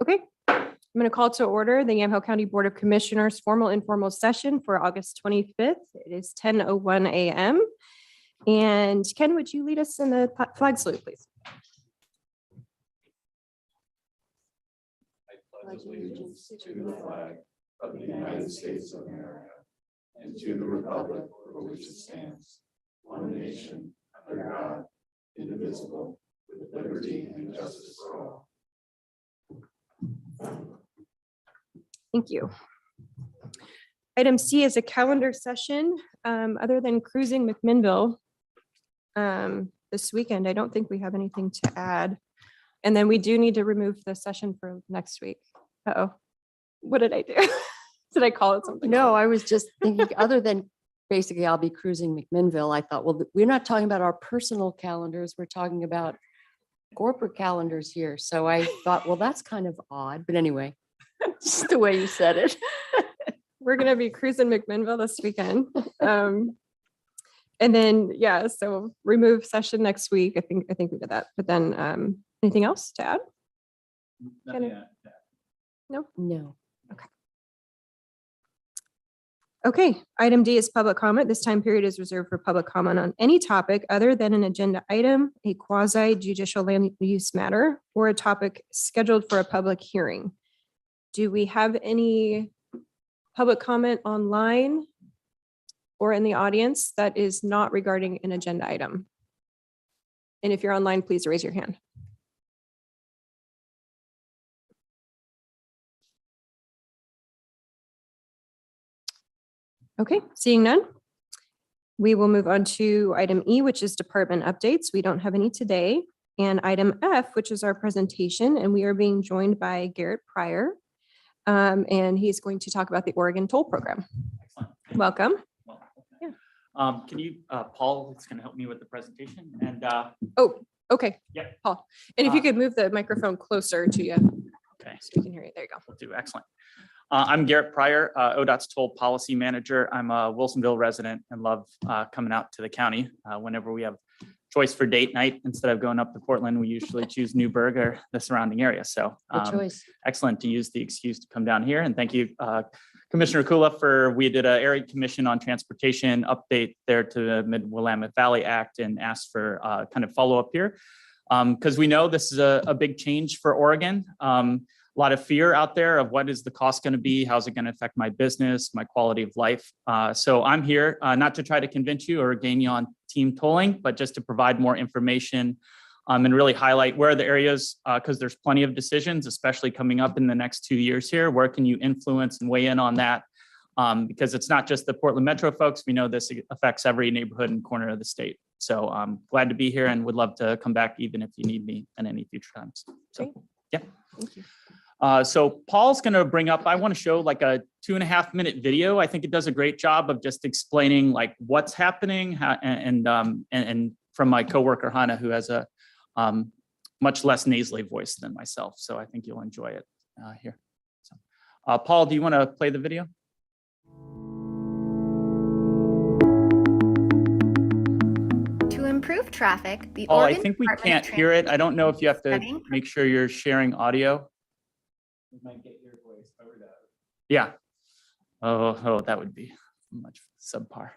Okay, I'm going to call to order the Yamhill County Board of Commissioners formal informal session for August 25th. It is 10:01 a.m. And Ken, would you lead us in the flag salute, please? I pledge allegiance to the flag of the United States of America and to the republic for which it stands, one nation, under God, indivisible, with liberty and justice for all. Thank you. Item C is a calendar session. Other than cruising McMinnville this weekend, I don't think we have anything to add. And then we do need to remove the session for next week. Uh-oh, what did I do? Did I call it something? No, I was just thinking, other than basically I'll be cruising McMinnville, I thought, well, we're not talking about our personal calendars. We're talking about corporate calendars here. So I thought, well, that's kind of odd. But anyway, just the way you said it. We're going to be cruising McMinnville this weekend. And then, yeah, so remove session next week. I think we did that. But then anything else to add? Nothing to add. No. Okay, item D is public comment. This time period is reserved for public comment on any topic other than an agenda item, a quasi judicial land use matter, or a topic scheduled for a public hearing. Do we have any public comment online or in the audience that is not regarding an agenda item? And if you're online, please raise your hand. Okay, seeing none, we will move on to item E, which is department updates. We don't have any today. And item F, which is our presentation, and we are being joined by Garrett Pryor. And he's going to talk about the Oregon toll program. Excellent. Welcome. Well, Yeah. Can you, Paul is going to help me with the presentation and, Oh, okay. Yeah. Paul, and if you could move the microphone closer to you okay, so we can hear you. There you go. we'll do excellent. I'm Garrett Pryor, ODOT's toll policy manager. I'm a Wilsonville resident and love coming out to the county. Whenever we have choice for date night, instead of going up to Portland, we usually choose Newburgh or the surrounding area. So Good choice. excellent to use the excuse to come down here. And thank you, Commissioner Kula, we did an area commission on transportation update there to the Mid-Willamette Valley Act and asked for kind of follow up here. Because we know this is a big change for Oregon. A lot of fear out there of what is the cost going to be? How's it going to affect my business, my quality of life? So I'm here not to try to convince you or gain you on team tolling, but just to provide more information and really highlight where are the areas, because there's plenty of decisions, especially coming up in the next 2 years here. Where can you influence and weigh in on that? Because it's not just the Portland Metro folks. We know this affects every neighborhood and corner of the state. So I'm glad to be here and would love to come back even if you need me at any future times. So, Great. yeah. Thank you. So Paul's going to bring up, I want to show like a 2.5-minute video. I think it does a great job of just explaining like what's happening and from my coworker, Hannah, who has a much less nasally voice than myself. So I think you'll enjoy it here. So, Paul, do you want to play the video? To improve traffic, the Paul, I Oregon think we Department can't of hear it. I don't know if you have to Setting. make sure you're sharing audio. We might get your voice over to. Yeah. Oh, that would be much subpar.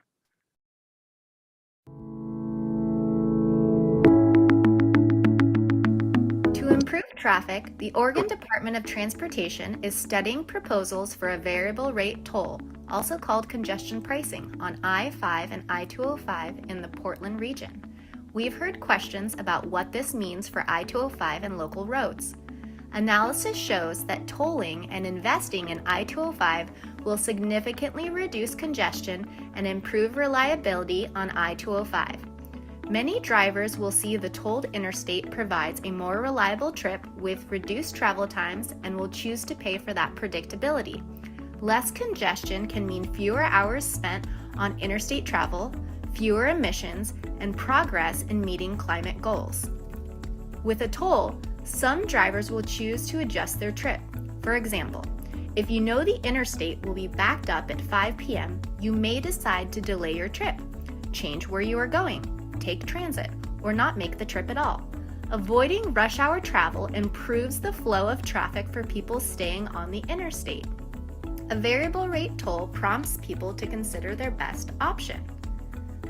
To improve traffic, the Oregon Department of Transportation is studying proposals for a variable rate toll, also called congestion pricing, on I-5 and I-205 in the Portland region. We've heard questions about what this means for I-205 and local roads. Analysis shows that tolling and investing in I-205 will significantly reduce congestion and improve reliability on I-205. Many drivers will see the tolled interstate provides a more reliable trip with reduced travel times and will choose to pay for that predictability. Less congestion can mean fewer hours spent on interstate travel, fewer emissions, and progress in meeting climate goals. With a toll, some drivers will choose to adjust their trip. For example, if you know the interstate will be backed up at 5 p.m., you may decide to delay your trip, change where you are going, take transit, or not make the trip at all. Avoiding rush hour travel improves the flow of traffic for people staying on the interstate. A variable rate toll prompts people to consider their best option.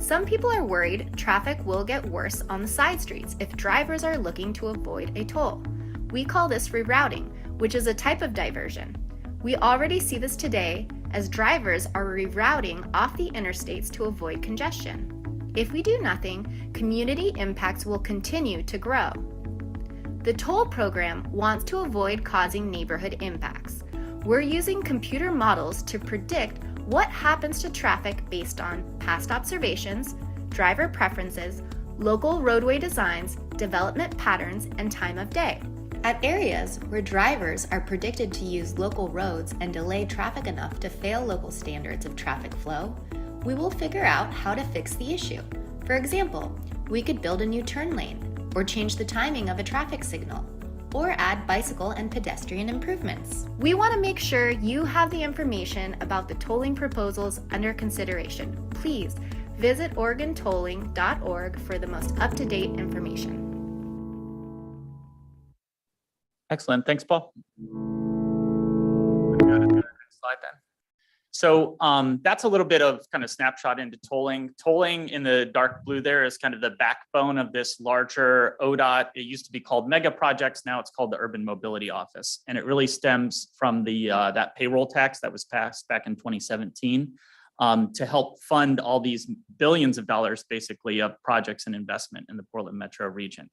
Some people are worried traffic will get worse on the side streets if drivers are looking to avoid a toll. We call this rerouting, which is a type of diversion. We already see this today as drivers are rerouting off the interstates to avoid congestion. If we do nothing, community impacts will continue to grow. The toll program wants to avoid causing neighborhood impacts. We're using computer models to predict what happens to traffic based on past observations, driver preferences, local roadway designs, development patterns, and time of day. At areas where drivers are predicted to use local roads and delay traffic enough to fail local standards of traffic flow, we will figure out how to fix the issue. For example, we could build a new turn lane, or change the timing of a traffic signal, or add bicycle and pedestrian improvements. We want to make sure you have the information about the tolling proposals under consideration. Please visit OregonTolling.org for the most up-to-date information. Excellent. Thanks, Paul. Next slide then. So that's a little bit of kind of snapshot into tolling. Tolling in the dark blue there is kind of the backbone of this larger ODOT. It used to be called mega projects. Now it's called the Urban Mobility Office. And it really stems from the that payroll tax that was passed back in 2017 to help fund all these billions of dollars basically of projects and investment in the Portland metro region.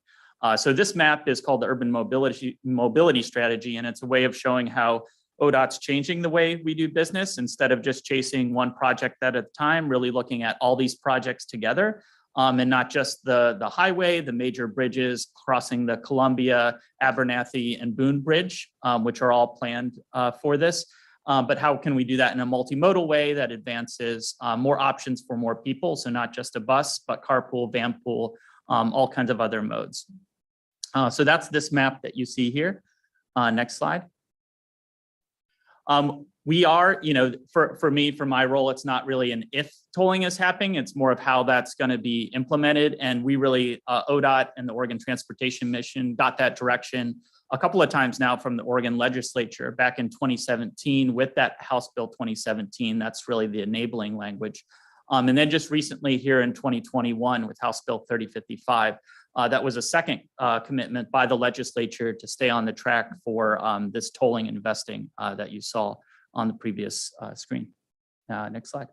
So this map is called the Urban Mobility Strategy, and it's a way of showing how ODOT's changing the way we do business. Instead of just chasing one project at a time, really looking at all these projects together, and not just the highway, the major bridges crossing the Columbia, Abernathy, and Boone Bridge, which are all planned for this. But how can we do that in a multimodal way that advances more options for more people? So not just a bus, but carpool, vanpool, all kinds of other modes. So that's this map that you see here. Next slide. We are, for me, for my role, it's not really an if tolling is happening, it's more of how that's going to be implemented. And we really, ODOT and the Oregon Transportation Mission got that direction a couple of times now from the Oregon legislature back in 2017 with that House Bill 2017. That's really the enabling language. And then just recently here in 2021 with House Bill 3055, that was a second commitment by the legislature to stay on the track for this tolling investing that you saw on the previous screen. Next slide.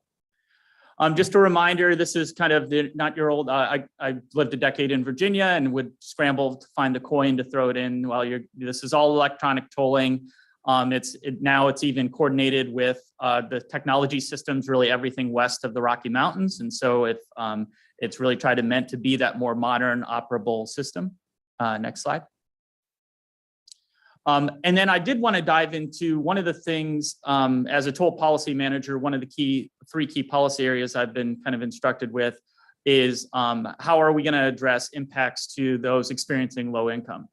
Just a reminder, this is kind of not your old, I lived a decade in Virginia and would scramble to find the coin to throw it in while this is all electronic tolling. Now it's even coordinated with the technology systems, really everything west of the Rocky Mountains. And so it's really meant to be that more modern operable system. Next slide. And then I did want to dive into one of the things as a toll policy manager, one of the three key policy areas I've been kind of instructed with is how are we going to address impacts to those experiencing low income?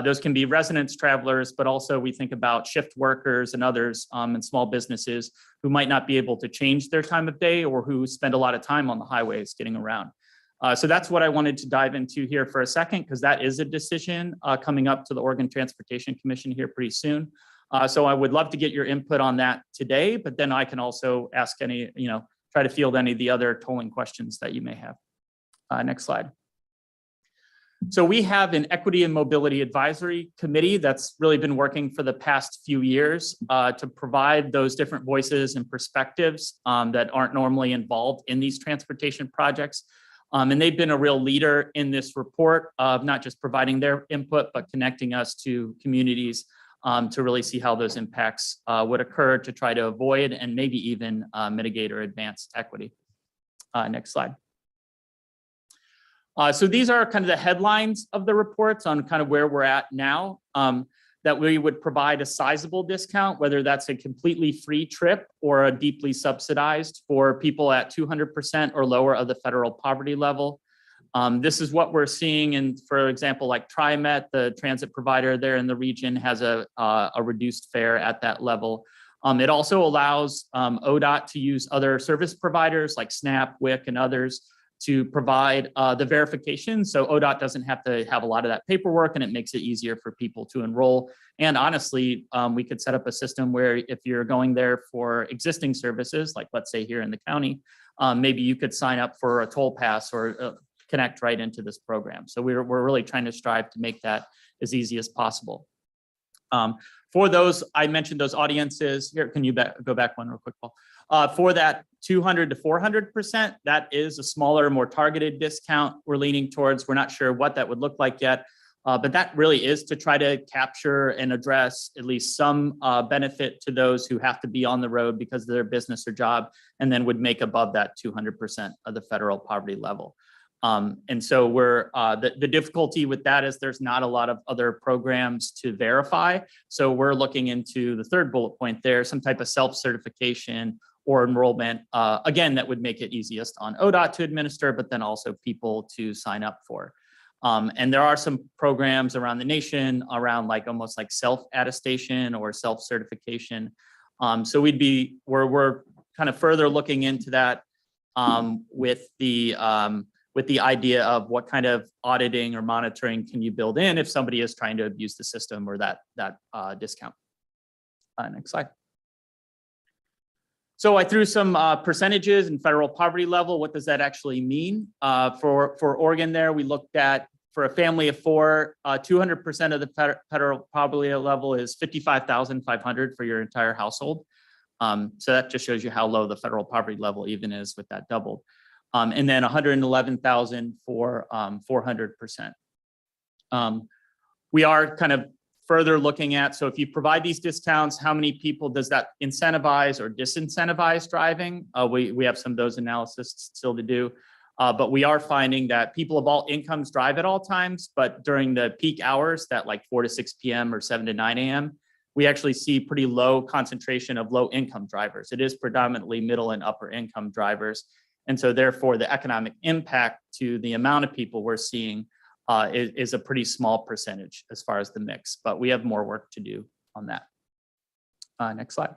Those can be residents, travelers, but also we think about shift workers and others and small businesses who might not be able to change their time of day or who spend a lot of time on the highways getting around. So that's what I wanted to dive into here for a second, because that is a decision coming up to the Oregon Transportation Commission here pretty soon. So I would love to get your input on that today, but then I can also ask try to field any of the other tolling questions that you may have. Next slide. So we have an Equity and Mobility Advisory Committee that's really been working for the past few years to provide those different voices and perspectives that aren't normally involved in these transportation projects. And they've been a real leader in this report of not just providing their input, but connecting us to communities to really see how those impacts would occur to try to avoid and maybe even mitigate or advance equity. Next slide. So these are kind of the headlines of the reports on kind of where we're at now, that we would provide a sizable discount, whether that's a completely free trip or a deeply subsidized for people at 200% or lower of the federal poverty level. This is what we're seeing in, for example, like TriMet, the transit provider there in the region, has a reduced fare at that level. It also allows ODOT to use other service providers like SNAP, WIC, and others to provide the verification. So ODOT doesn't have to have a lot of that paperwork, and it makes it easier for people to enroll. And honestly, we could set up a system where if you're going there for existing services, like let's say here in the county, maybe you could sign up for a toll pass or connect right into this program. So we're really trying to strive to make that as easy as possible. For those, I mentioned those audiences here. Can you go back one real quick, Paul? For that 200 to 400%, that is a smaller, more targeted discount we're leaning towards. We're not sure what that would look like yet, but that really is to try to capture and address at least some benefit to those who have to be on the road because of their business or job, and then would make above that 200% of the federal poverty level. And so we're the difficulty with that is there's not a lot of other programs to verify. So we're looking into the third bullet point there, some type of self-certification or enrollment, again, that would make it easiest on ODOT to administer, but then also people to sign up for. And there are some programs around the nation around like almost like self-attestation or self-certification. So we're kind of further looking into that with the idea of what kind of auditing or monitoring can you build in if somebody is trying to abuse the system or that discount. Next slide. So I threw some percentages and federal poverty level. What does that actually mean? For Oregon there, we looked at for a family of four, 200% of the federal poverty level is $55,500 for your entire household. So that just shows you how low the federal poverty level even is with that doubled. And then 111,000 for 400%. We are kind of further looking at, so if you provide these discounts, how many people does that incentivize or disincentivize driving? We have some of those analysis still to do, but we are finding that people of all incomes drive at all times, but during the peak hours, that like 4 to 6 p.m. or 7 to 9 a.m., we actually see pretty low concentration of low income drivers. It is predominantly middle and upper income drivers. And so therefore the economic impact to the amount of people we're seeing is a pretty small percentage as far as the mix, but we have more work to do on that. Next slide.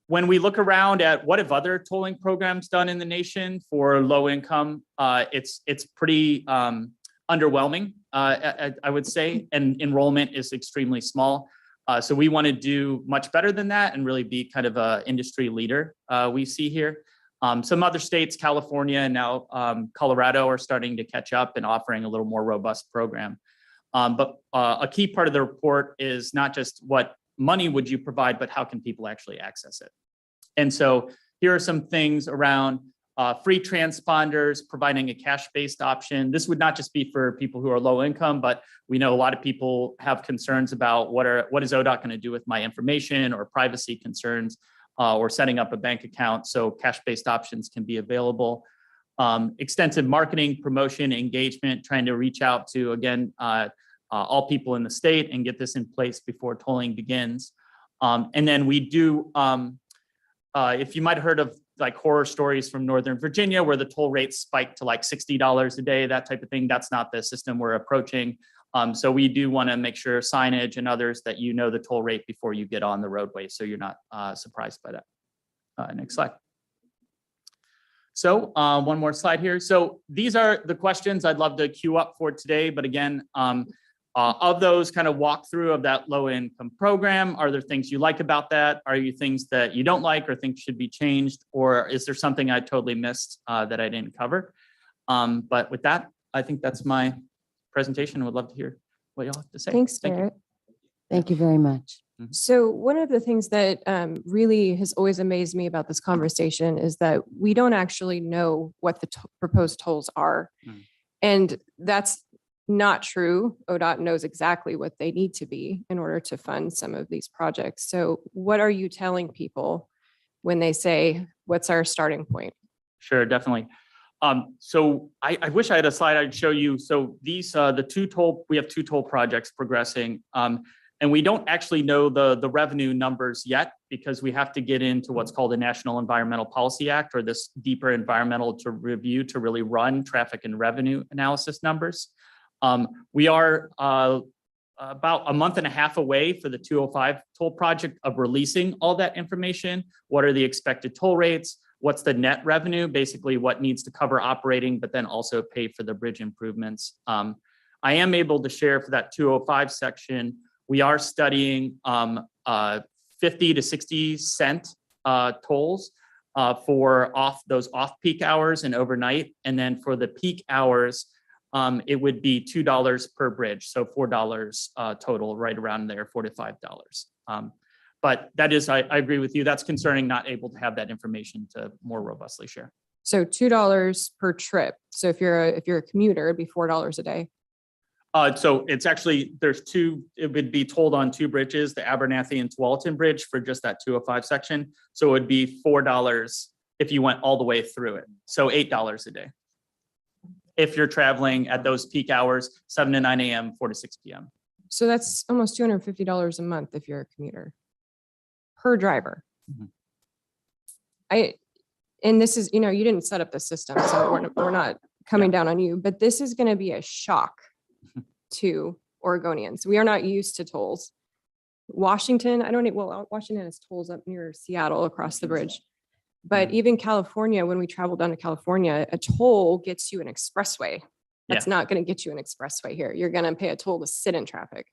When we look around at what have other tolling programs done in the nation for low income, it's pretty underwhelming, I would say, and enrollment is extremely small. So we want to do much better than that and really be kind of an industry leader we see here. Some other states, California and now Colorado, are starting to catch up and offering a little more robust program. But a key part of the report is not just what money would you provide, but how can people actually access it? And so here are some things around free transponders, providing a cash-based option. This would not just be for people who are low income, but we know a lot of people have concerns about what is ODOT going to do with my information or privacy concerns or setting up a bank account. So cash-based options can be available. Extensive marketing, promotion, engagement, trying to reach out to, again, all people in the state and get this in place before tolling begins. And then we do, if you might have heard of like horror stories from Northern Virginia where the toll rates spiked to like $60 a day, that type of thing, that's not the system we're approaching. So we do want to make sure signage and others that you know the toll rate before you get on the roadway, so you're not surprised by that. Next slide. So one more slide here. So these are the questions I'd love to queue up for today. But again, of those kind of walkthrough of that low income program, are there things you like about that? Are you things that you don't like or think should be changed? Or is there something I totally missed that I didn't cover? But with that, I think that's my presentation. I would love to hear what y'all have to say. Thanks, Thank you. Barrett. Thank you very much. So one of the things that really has always amazed me about this conversation is that we don't actually know what the proposed tolls are. And that's not true. ODOT knows exactly what they need to be in order to fund some of these projects. So what are you telling people when they say, what's our starting point? Sure, definitely. So I wish I had a slide I'd show you. So these, we have two toll projects progressing. And we don't actually know the revenue numbers yet because we have to get into what's called the National Environmental Policy Act, or this deeper environmental review to really run traffic and revenue analysis numbers. We are about a month and a half away for the 205 toll project of releasing all that information. What are the expected toll rates? what's the net revenue, basically what needs to cover operating, but then also pay for the bridge improvements. I am able to share for that 205 section, we are studying 50 to 60 cent tolls for those off-peak hours and overnight. And then for the peak hours, it would be $2 per bridge. So $4 total, right around there, $4 to $5. But that is, I agree with you. That's concerning, not able to have that information to more robustly share. So $2 per trip. So if you're a commuter, it'd be $4 a day. So it's actually, it would be tolled on two bridges, the Abernathy and Tualatin Bridge for just that 205 section. So it would be $4 if you went all the way through it. So $8 a day. If you're traveling at those peak hours, 7 to 9 a.m., 4 to 6 p.m. So that's almost $250 a month if you're a commuter per driver. Mhm. And this is, you didn't set up the system, so we're not coming down on you, but this is going to be a shock to Oregonians. We are not used to tolls. Washington, Washington has tolls up near Seattle across the bridge. But even California, when we travel down to California, a toll gets you an expressway. That's not going to get you an expressway here. You're going to pay a toll to sit in traffic.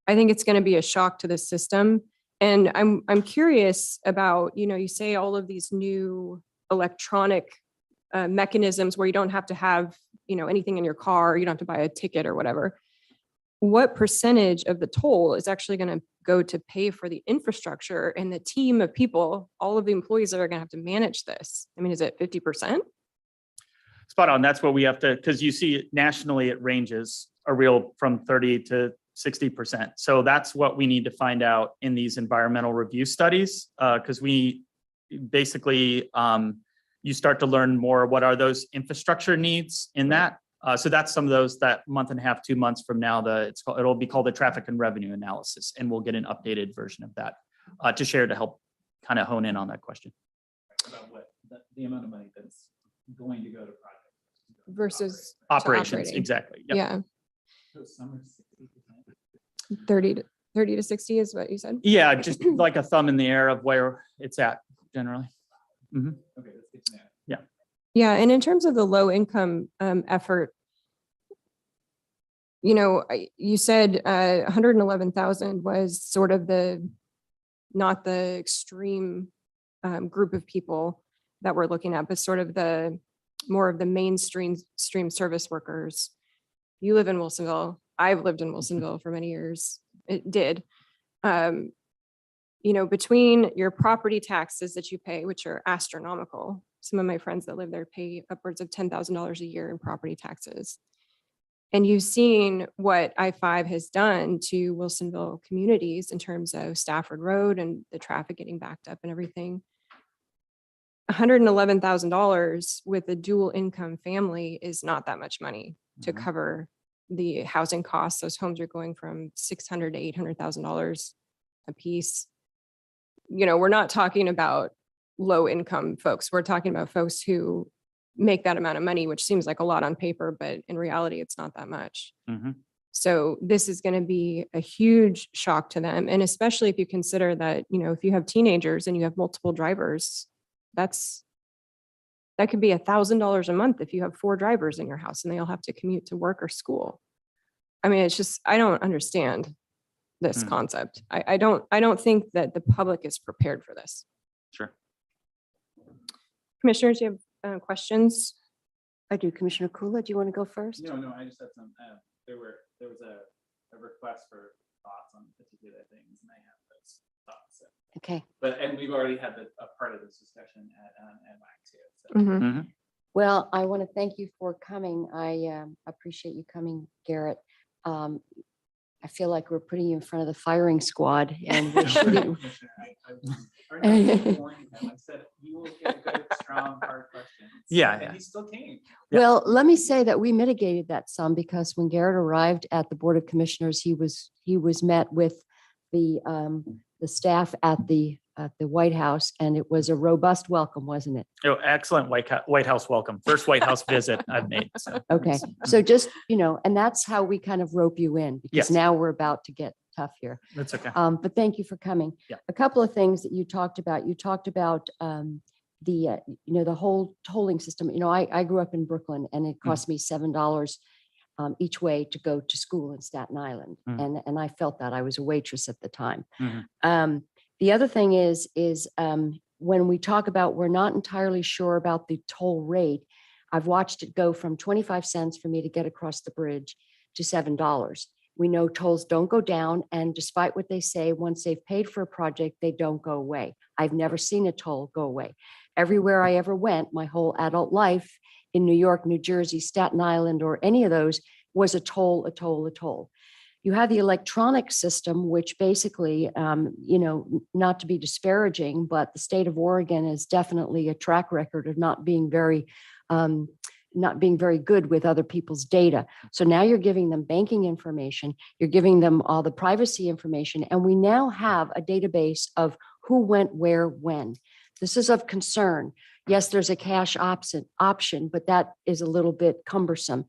I think it's going to be a shock to the system. And I'm curious about, you say all of these new electronic mechanisms where you don't have to have, anything in your car, you don't have to buy a ticket or whatever. What percentage of the toll is actually going to go to pay for the infrastructure and the team of people, all of the employees that are going to have to manage this? I mean, is it 50%? Spot on. That's what we have to, because you see nationally it ranges from 30 to 60%. So that's what we need to find out in these environmental review studies, because we basically, you start to learn more what are those infrastructure needs in that. So that's some of those that month and a half, 2 months from now, it'll be called the traffic and revenue analysis, and we'll get an updated version of that to share to help kind of hone in on that question. About what the amount of money that's going to go to projects Versus Operations, operating. exactly. Yep. Yeah, So some are 60%. 30 to 60 is what you said? Yeah, just like a thumb in the air of where it's at generally. Mhm. Okay, that's good to know. Yeah, and in terms of the low income effort, you said 111,000 was sort of not the extreme group of people that we're looking at, but sort of more of the mainstream service workers. You live in Wilsonville. I've lived in Wilsonville for many years. It did. Between your property taxes that you pay, which are astronomical. Some of my friends that live there pay upwards of $10,000 a year in property taxes. And you've seen what I-5 has done to Wilsonville communities in terms of Stafford Road and the traffic getting backed up and everything. $111,000 with a dual income family is not that much money to cover the housing costs. Those homes are going from $600,000 to $800,000 a piece. We're not talking about low income folks. We're talking about folks who make that amount of money, which seems like a lot on paper, but in reality, it's not that much. Mhm. So this is going to be a huge shock to them. And especially if you consider that, if you have teenagers and you have multiple drivers, that could be $1,000 a month if you have 4 drivers in your house and they all have to commute to work or school. I mean, it's just, I don't understand this concept. I don't think that the public is prepared for this. Sure. Commissioners, you have questions? I do. Commissioner Kula, do you want to go first? No, I just had some, there was a request for thoughts on particular things, and I have those thoughts. Okay. And we've already had a part of this discussion at WAC too. So. Mhm. Mhm. Well, I want to thank you for coming. I appreciate you coming, Garrett. I feel like we're putting you in front of the firing squad and we're shooting. I said, you will get a good, strong, hard question. Yeah, And yeah. he still came. Yeah. Well, let me say that we mitigated that some because when Garrett arrived at the Board of Commissioners, he was met with the staff at the White House, and it was a robust welcome, wasn't it? Oh, excellent White House welcome. First White House visit I've made. So. Okay, so just, and that's how we kind of rope you in because Yes. now we're about to get tough here. That's okay. But thank you for coming. Yeah. A couple of things that you talked about. You talked about the whole tolling system, I grew up in Brooklyn and it cost me $7 each way to go to school in Staten Island. And I felt that I was a waitress at the time. The other thing is when we talk about, we're not entirely sure about the toll rate. I've watched it go from 25 cents for me to get across the bridge to $7. We know tolls don't go down. And despite what they say, once they've paid for a project, they don't go away. I've never seen a toll go away. Everywhere I ever went, my whole adult life in New York, New Jersey, Staten Island, or any of those was a toll, a toll, a toll. You have the electronic system, which basically, not to be disparaging, but the state of Oregon is definitely a track record of not being very good with other people's data. So now you're giving them banking information, you're giving them all the privacy information, and we now have a database of who went where when. This is of concern. Yes, there's a cash option, but that is a little bit cumbersome.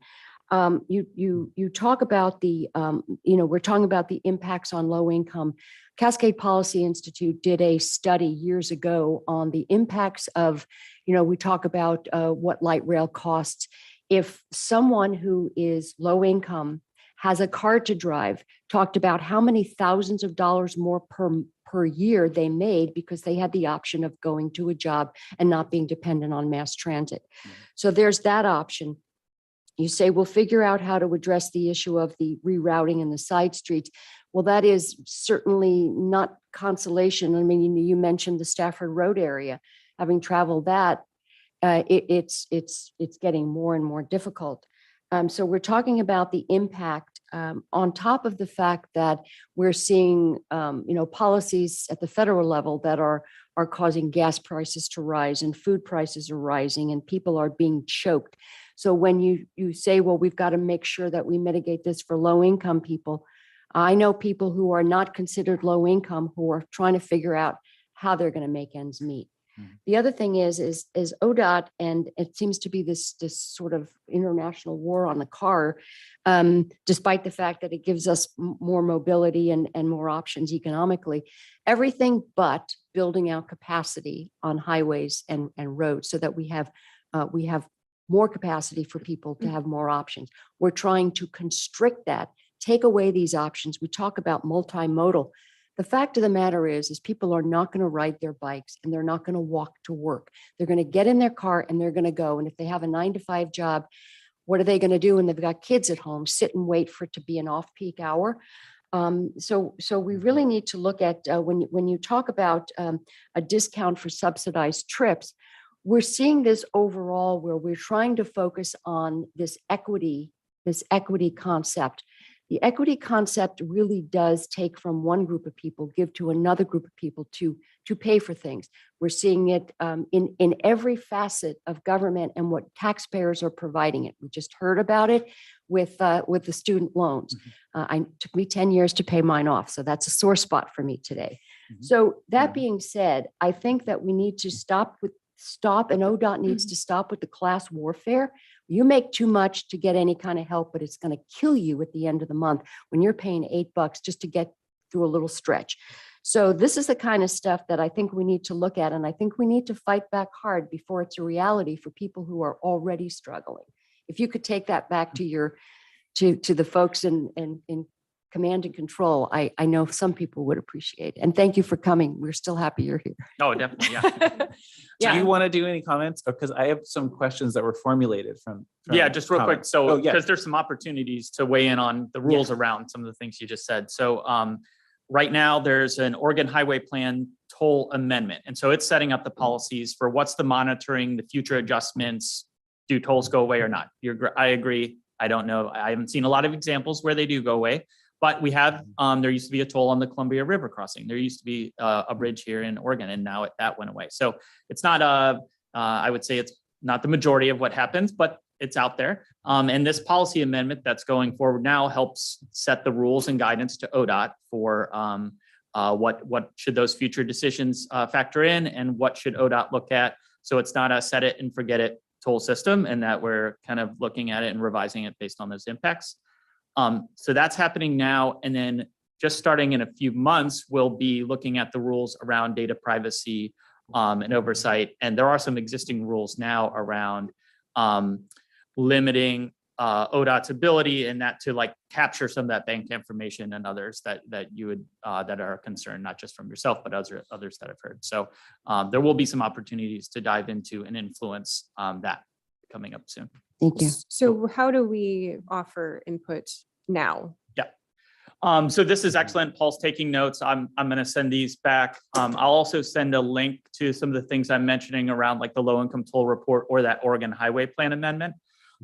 You talk about we're talking about the impacts on low income. Cascade Policy Institute did a study years ago on the impacts of, we talk about what light rail costs. If someone who is low income has a car to drive, talked about how many thousands of dollars more per year they made because they had the option of going to a job and not being dependent on mass transit. So there's that option. You say, we'll figure out how to address the issue of the rerouting and the side streets. Well, that is certainly not consolation. I mean, you mentioned the Stafford Road area. Having traveled that, it's getting more and more difficult. So we're talking about the impact on top of the fact that we're seeing, policies at the federal level that are causing gas prices to rise and food prices are rising and people are being choked. So when you say, well, we've got to make sure that we mitigate this for low income people, I know people who are not considered low income who are trying to figure out how they're going to make ends meet. The other thing is ODOT, and it seems to be this sort of international war on the car, despite the fact that it gives us more mobility and more options economically, everything but building out capacity on highways and roads so that we have more capacity for people to have more options. We're trying to constrict that, take away these options. We talk about multimodal. The fact of the matter is people are not going to ride their bikes and they're not going to walk to work. They're going to get in their car and they're going to go. And if they have a 9-to-5 job, what are they going to do when they've got kids at home? Sit and wait for it to be an off-peak hour. So we really need to look at when you talk about a discount for subsidized trips, we're seeing this overall where we're trying to focus on this equity concept. The equity concept really does take from one group of people, give to another group of people to pay for things. We're seeing it in every facet of government and what taxpayers are providing it. We just heard about it with the student loans. It took me 10 years to pay mine off, so that's a sore spot for me today. So that being said, I think that we need to stop, and ODOT needs to stop with the class warfare. You make too much to get any kind of help, but it's going to kill you at the end of the month when you're paying $8 just to get through a little stretch. So this is the kind of stuff that I think we need to look at. And I think we need to fight back hard before it's a reality for people who are already struggling. If you could take that back to the folks in command and control, I know some people would appreciate it. And thank you for coming. We're still happy you're here. Oh, definitely. Yeah. Do you want to do any comments? Because I have some questions that were formulated from Yeah, just real quick. comments. So, yeah. because there's some opportunities to weigh in on the rules around some of the things you just said. So, right now there's an Oregon Highway Plan toll amendment. And so it's setting up the policies for what's the monitoring, the future adjustments, do tolls go away or not? I agree. I don't know. I haven't seen a lot of examples where they do go away, but we have, there used to be a toll on the Columbia River crossing. There used to be a bridge here in Oregon and now that went away. So it's not I would say it's not the majority of what happens, but it's out there. And this policy amendment that's going forward now helps set the rules and guidance to ODOT for what should those future decisions factor in and what should ODOT look at. So it's not a set it and forget it toll system, and that we're kind of looking at it and revising it based on those impacts. So that's happening now. And then just starting in a few months, we'll be looking at the rules around data privacy and oversight. And there are some existing rules now around limiting ODOT's ability and that to like capture some of that bank information and others that you would that are concerned, not just from yourself, but others that I've heard. So there will be some opportunities to dive into and influence that coming up soon. Thank you. So how do we offer input now? So this is excellent. Paul's taking notes. I'm going to send these back. I'll also send a link to some of the things I'm mentioning around like the low income toll report or that Oregon Highway Plan amendment.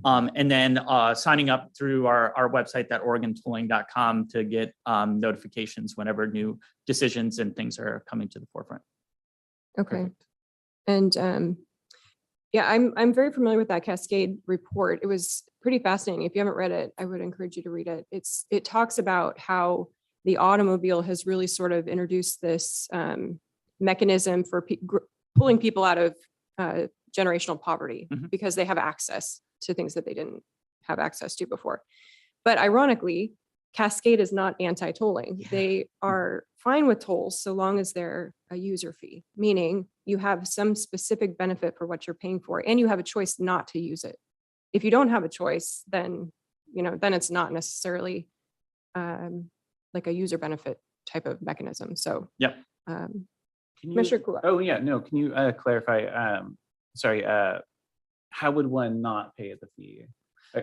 And then signing up through our website, that OregonTolling.com, to get notifications whenever new decisions and things are coming to the forefront. Okay. And yeah, I'm very familiar with that Cascade report. It was pretty fascinating. If you haven't read it, I would encourage you to read it. It talks about how the automobile has really sort of introduced this mechanism for pulling people out of generational poverty because they have access to things that they didn't have access to before. But ironically, Cascade is not anti-tolling. They are fine with tolls so long as they're a user fee, meaning you have some specific benefit for what you're paying for and you have a choice not to use it. If you don't have a choice, then it's not necessarily like a user benefit type of mechanism. So Yep. Can you, Commissioner Kula. oh yeah, no, can you clarify, sorry, how would one not pay the fee?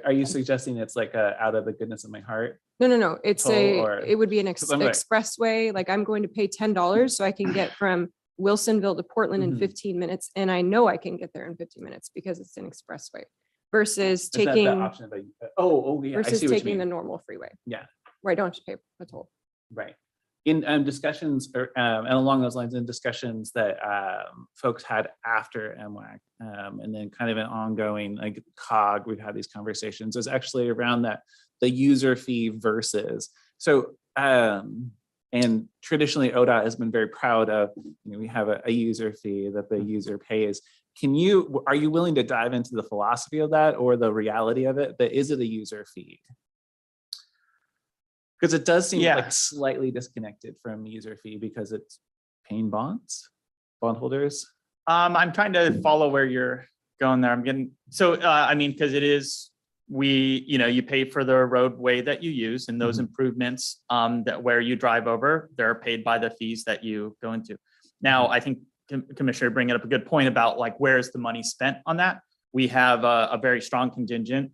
Are you suggesting it's like out of the goodness of my heart? No. It's Toll or- it would be an 'cause I'm like- expressway. Like I'm going to pay $10 so I can get from Wilsonville to Portland in Mhm. 15 minutes. And I know I can get there in 15 minutes because it's an expressway versus Is that the taking option that yeah, I versus see what you taking the mean. normal freeway. Yeah. Where I don't have to pay a toll. Right. In discussions and along those lines, in discussions that folks had after MWAC, and then kind of an ongoing like COG, we've had these conversations, is actually around that the user fee versus. So and traditionally ODOT has been very proud of, we have a user fee that the user pays. Are you willing to dive into the philosophy of that or the reality of it? That is it a user fee? Because it does seem like slightly disconnected from user fee because it's paying bondholders. I'm trying to follow where you're going there. I mean, because it is, you pay for the roadway that you use and those improvements that where you drive over, they're paid by the fees that you go into. Now, I think Commissioner bringing up a good point about like, where's the money spent on that? We have a very strong contingent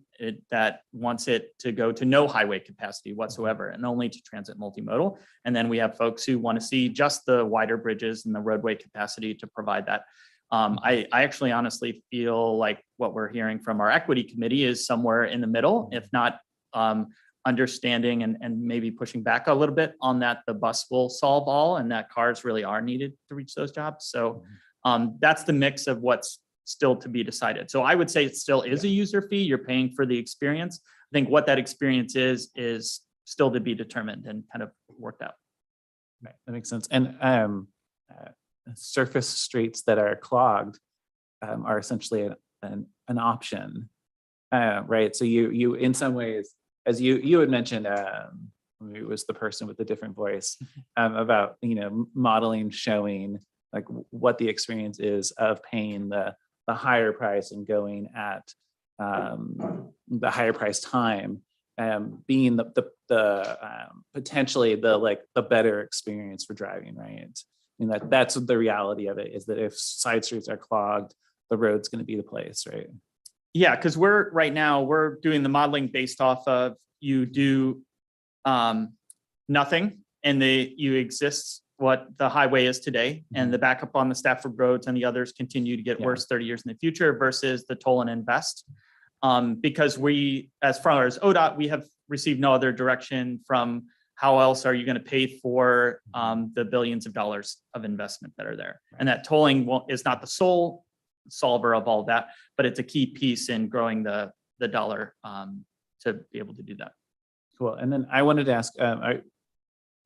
that wants it to go to no highway capacity whatsoever and only to transit multimodal. And then we have folks who want to see just the wider bridges and the roadway capacity to provide that. I actually honestly feel like what we're hearing from our equity committee is somewhere in the middle, if not understanding and maybe pushing back a little bit on that the bus will solve all and that cars really are needed to reach those jobs. So that's the mix of what's still to be decided. So I would say it still is a user fee. You're paying for the experience. I think what that experience is still to be determined and kind of worked out. Right, that makes sense. And surface streets that are clogged are essentially an option, right? So you in some ways, as you had mentioned, it was the person with the different voice about modeling, showing like what the experience is of paying the higher price and going at the higher price time, being the potentially the better experience for driving, right? I mean that's the reality of it, is that if side streets are clogged, the road's going to be the place, right? Yeah, because we're doing the modeling based off of you do nothing and you exist what the highway is today, and the backup on the Stafford roads and the others continue to get worse 30 years in the future versus the toll and invest. Because as far as ODOT, we have received no other direction from how else are you going to pay for the billions of dollars of investment that are there. And that tolling is not the sole solver of all that, but it's a key piece in growing the dollar to be able to do that. Cool. And then I wanted to ask,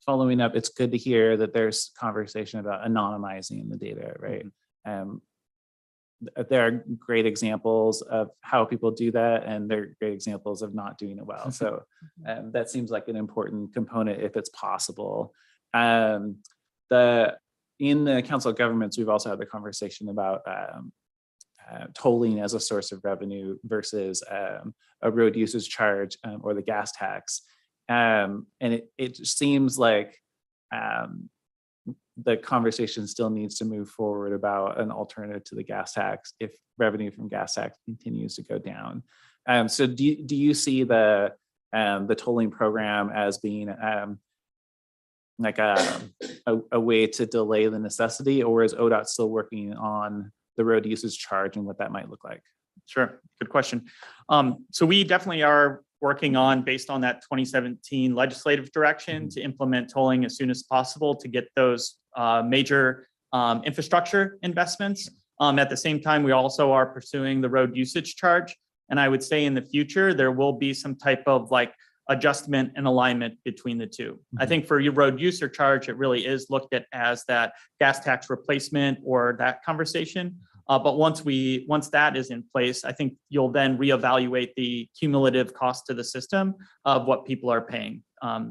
following up, it's good to hear that there's conversation about anonymizing the data, right? There are great examples of how people do that, and there are great examples of not doing it well. So that seems like an important component if it's possible. The in the Council of Governments, we've also had the conversation about tolling as a source of revenue versus a road usage charge or the gas tax. And it just seems like the conversation still needs to move forward about an alternative to the gas tax if revenue from gas tax continues to go down. So do you see the tolling program as being like a way to delay the necessity, or is ODOT still working on the road usage charge and what that might look like? Sure, good question. So we definitely are working on, based on that 2017 legislative direction, to implement tolling as soon as possible to get those major infrastructure investments. At the same time, we also are pursuing the road usage charge. And I would say in the future, there will be some type of like adjustment and alignment between the two. I think for your road user charge, it really is looked at as that gas tax replacement or that conversation. But once that is in place, I think you'll then reevaluate the cumulative cost to the system of what people are paying.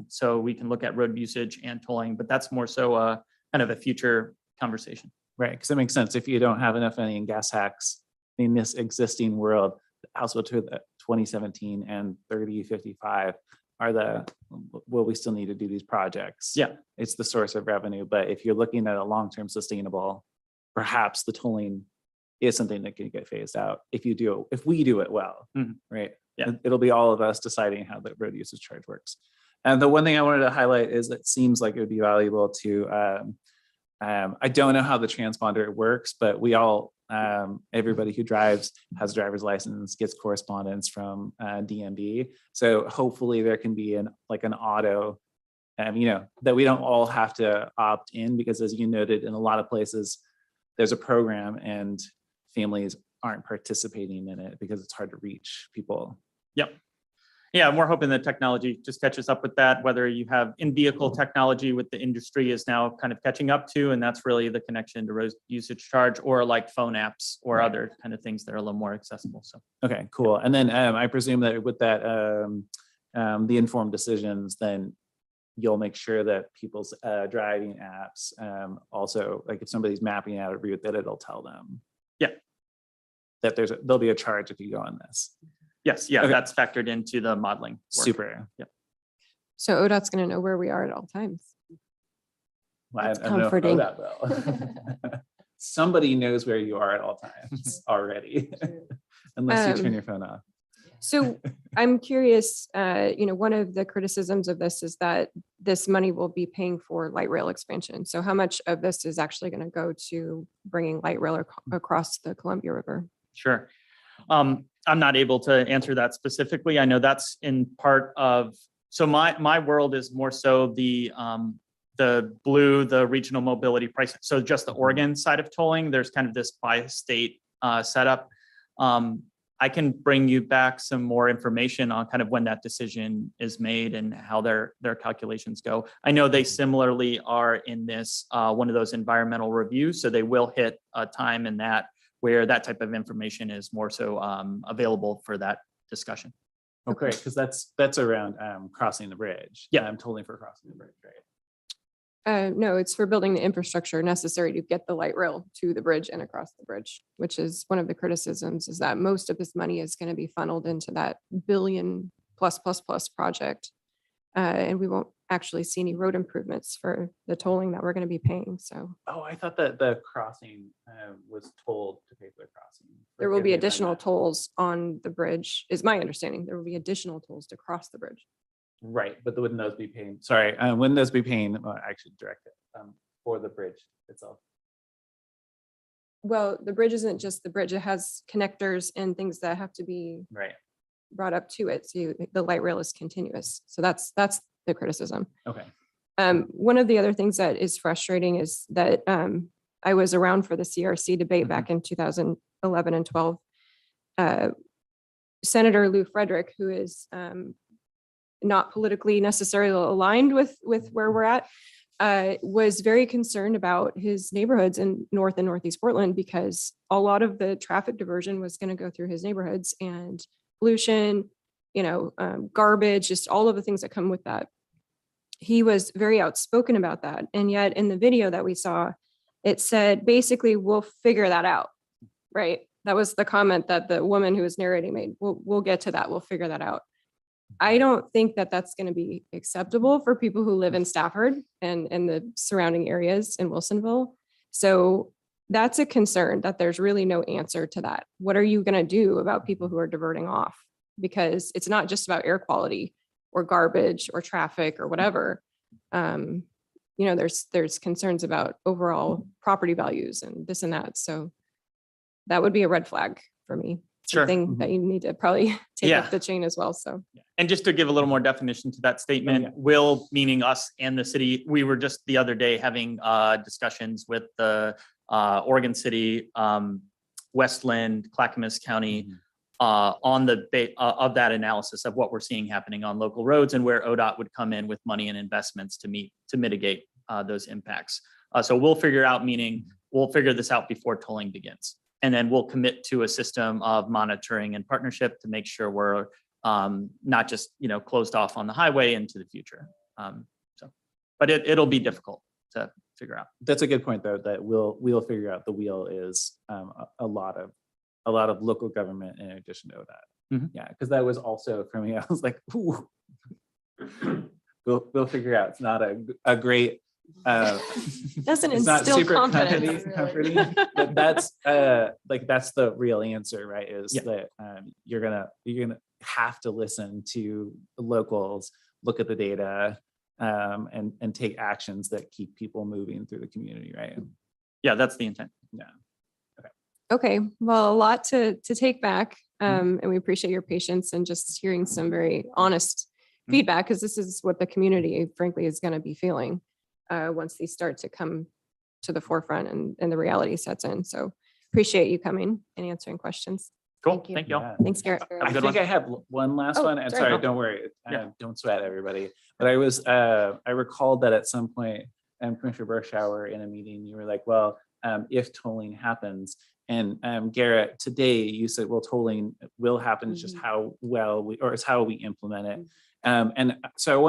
So we can look at road usage and tolling, but that's more so kind of a future conversation. Right, because it makes sense. If you don't have enough money in gas tax in this existing world, household to 2017 and 3055 are will we still need to do these projects? Yeah. It's the source of revenue, but if you're looking at a long-term sustainable, perhaps the tolling is something that can get phased out if we do it well, right? Yeah. It'll be all of us deciding how the road usage charge works. And the one thing I wanted to highlight is it seems like it would be valuable to, I don't know how the transponder works, but we all, everybody who drives has a driver's license, gets correspondence from DMV. So hopefully there can be an auto, that we don't all have to opt in, because as you noted, in a lot of places, there's a program and families aren't participating in it because it's hard to reach people. Yep. Yeah, and we're hoping the technology just catches up with that, whether you have in-vehicle technology with the industry is now kind of catching up to, and that's really the connection to road usage charge, or like phone apps or other kind of things that are a little more accessible. So, okay, cool. And then I presume that with that, the informed decisions, then you'll make sure that people's driving apps also, like if somebody's mapping out a route, that it'll tell them. Yeah. That there'll be a charge if you go on this. Yes, yeah, Okay. that's factored into the modeling work. Super. Yep. So ODOT's going to know where we are at all times. Well, That's I don't know if comforting. that will. Somebody knows where you are at all times already, unless you turn your phone off. So I'm curious, one of the criticisms of this is that this money will be paying for light rail expansion. So how much of this is actually going to go to bringing light rail across the Columbia River? Sure. I'm not able to answer that specifically. I know that's in part of, so my world is more so the blue, the regional mobility price. So just the Oregon side of tolling, there's kind of this bi-state setup. I can bring you back some more information on kind of when that decision is made and how their calculations go. I know they similarly are in this one of those environmental reviews, so they will hit a time in that where that type of information is more so available for that discussion. Oh, great, because that's around crossing the bridge. Yeah. I'm totally for crossing the bridge, right? No, it's for building the infrastructure necessary to get the light rail to the bridge and across the bridge, which is one of the criticisms, is that most of this money is going to be funneled into that billion plus project. And we won't actually see any road improvements for the tolling that we're going to be paying. So Oh, I thought that the crossing was told to pay for the crossing. there will be Forgive me if I'm additional not- tolls on the bridge, is my understanding. There will be additional tolls to cross the bridge. Right, but wouldn't those be paying, sorry, wouldn't those be paying, well, I should direct it for the bridge itself? Well, the bridge isn't just the bridge. It has connectors and things that have to be Right, brought up to it. So the light rail is continuous. So that's the criticism. okay. One of the other things that is frustrating is that I was around for the CRC debate back in 2011 and 12. Senator Lou Frederick, who is not politically necessarily aligned with where we're at, was very concerned about his neighborhoods in North and Northeast Portland, because a lot of the traffic diversion was going to go through his neighborhoods, and pollution, garbage, just all of the things that come with that. He was very outspoken about that. And yet in the video that we saw, it said, basically, we'll figure that out, right? That was the comment that the woman who was narrating made. We'll get to that. We'll figure that out. I don't think that that's going to be acceptable for people who live in Stafford and the surrounding areas in Wilsonville. So that's a concern, that there's really no answer to that. What are you going to do about people who are diverting off? Because it's not just about air quality or garbage or traffic or whatever. There's concerns about overall property values and this and that. So that would be a red flag for me. Sure. Something that you need to probably take Yeah. up the chain as well. So. And just to give a little more definition to that statement, will meaning us and the city. We were just the other day having discussions with the Oregon City, Westland, Clackamas County on the of that analysis of what we're seeing happening on local roads and where ODOT would come in with money and investments to mitigate those impacts. So we'll figure out, meaning we'll figure this out before tolling begins. And then we'll commit to a system of monitoring and partnership to make sure we're not just, closed off on the highway into the future. But it'll be difficult to figure out. That's a good point, though, that we'll figure out. The wheel is a lot of local government in addition to that. Mhm. Yeah, because that was also for me. I was like, ooh, we'll figure out. It's not a great. Doesn't It's not instill super confidence. comforting, but that's the real answer, right? Is Yeah. that you're gonna have to listen to the locals, look at the data, and take actions that keep people moving through the community, right? Yeah, that's the intent. Yeah. Okay, well, a lot to take back. And we appreciate your patience and just hearing some very honest feedback, because this is what the community, frankly, is going to be feeling once these start to come to the forefront and the reality sets in. So appreciate you coming and answering questions. Cool. Thank you. Thank you all. Yeah. Thanks, Garrett. Have I a good think one. I have one last Oh, one. And sorry. sorry, No. don't worry. Yeah. Don't sweat, everybody. But I recalled that at some point, Commissioner Berkshauer, in a meeting, you were like, well, if tolling happens, and Garrett, today you said, well, tolling will happen. It's just how well it's how we implement it. And so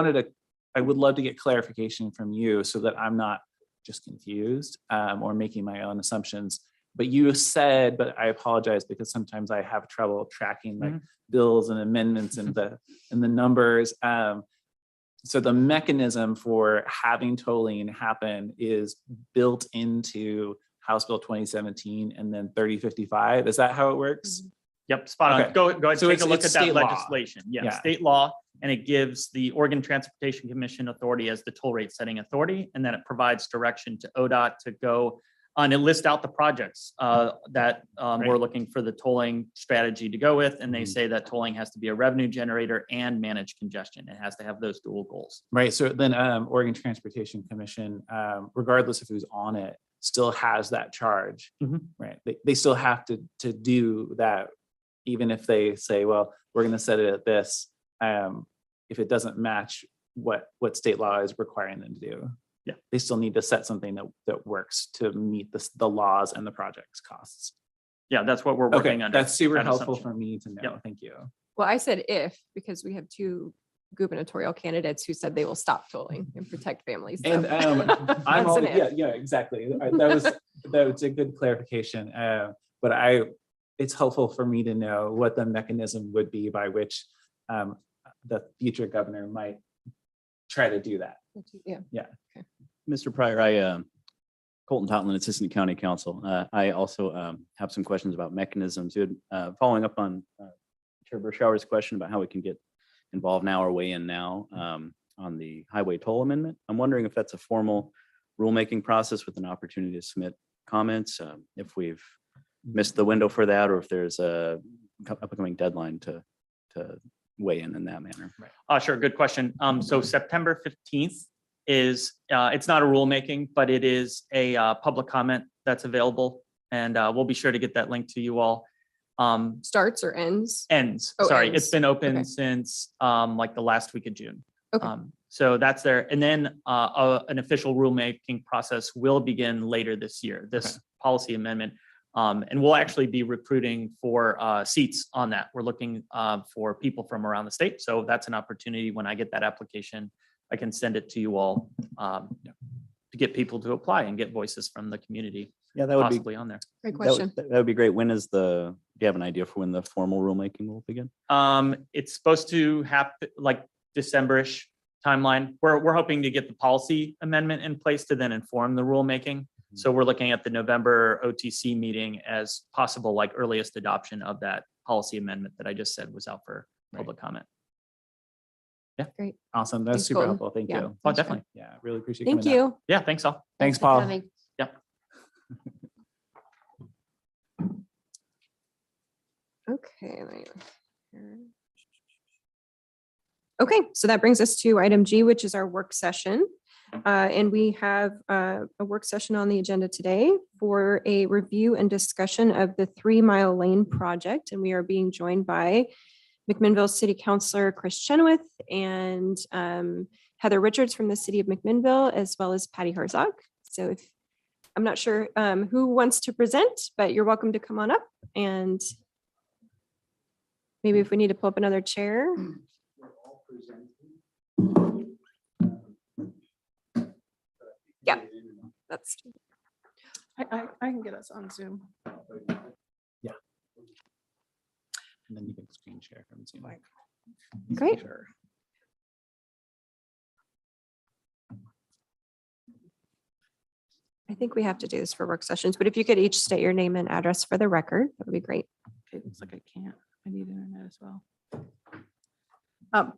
I would love to get clarification from you so that I'm not just confused or making my own assumptions. But you said, but I apologize because sometimes I have trouble tracking like bills and amendments and the numbers. So the mechanism for having tolling happen is built into House Bill 2017 and then 3055. Is that how it works? Yep, spot on. Okay. Go ahead, So take a look it's at that state law. legislation. Yeah, Yeah. state law, and it gives the Oregon Transportation Commission authority as the toll rate setting authority, and then it provides direction to ODOT to go on and list out the projects that we're looking for the tolling strategy to go with, and they say that tolling has to be a revenue generator and manage congestion. It has to have those dual goals. Right. So then Oregon Transportation Commission, regardless of who's on it, still has that charge. Right. They still have to do that, even if they say, well, we're going to set it at this, if it doesn't match what state law is requiring them to do. Yeah. They still need to set something that works to meet the laws and the project's costs. Yeah, that's what we're working Okay, under. that's super that helpful assumption. for me to know. Yep. Thank you. Well, I said if, because we have two gubernatorial candidates who said they will stop tolling and protect families. So And I'm that's all, an if. yeah, exactly. That was a good clarification. But it's helpful for me to know what the mechanism would be by which the future governor might try to do that. Yeah. Mr. Pryor, Colton Totland, Assistant County Counsel. I also have some questions about mechanisms. Following up on Chair Berkshauer's question about how we can get involved now or weigh in now on the highway toll amendment. I'm wondering if that's a formal rulemaking process with an opportunity to submit comments, if we've missed the window for that, or if there's a upcoming deadline to weigh in that manner. Sure, good question. So September 15th is, it's not a rulemaking, but it is a public comment that's available. And we'll be sure to get that link to you all. Starts or ends? Ends, Oh, sorry, ends. it's been open Okay. since like the last week of June. Okay. So that's there. And then an official rulemaking process will begin later this year, this policy amendment. And we'll actually be recruiting for seats on that. We're looking for people from around the state. So that's an opportunity. When I get that application, I can send it to you all to get people to apply and get voices from the community Yeah, that would be, possibly on there. Great that question. would, that would be great. When is do you have an idea for when the formal rulemaking will begin? It's supposed to happen like December-ish timeline. We're hoping to get the policy amendment in place to then inform the rulemaking. So we're looking at the November OTC meeting as possible, like earliest adoption of that policy amendment that I just said was out for public comment. Awesome. That's Thanks, super Colton. helpful. Thank Yeah. you. Oh, definitely. Yeah, really appreciate. Thank coming down. you. Yeah, thanks all. Thanks, for Paul. coming. Okay. Okay, so that brings us to item G, which is our work session. And we have a work session on the agenda today for a review and discussion of the 3 Mile Lane project. And we are being joined by McMinnville City Councilor Chris Chenoweth and Heather Richards from the city of McMinnville, as well as Patty Herzog. So if I'm not sure who wants to present, but you're welcome to come on up, and maybe if we need to pull up another chair. Yeah, that's I can get us on Zoom. And then you can screen share from Zoom. great. Sure. I think we have to do this for work sessions, but if you could each state your name and address for the record, that would be great. Okay, looks like I can't. I need internet as well.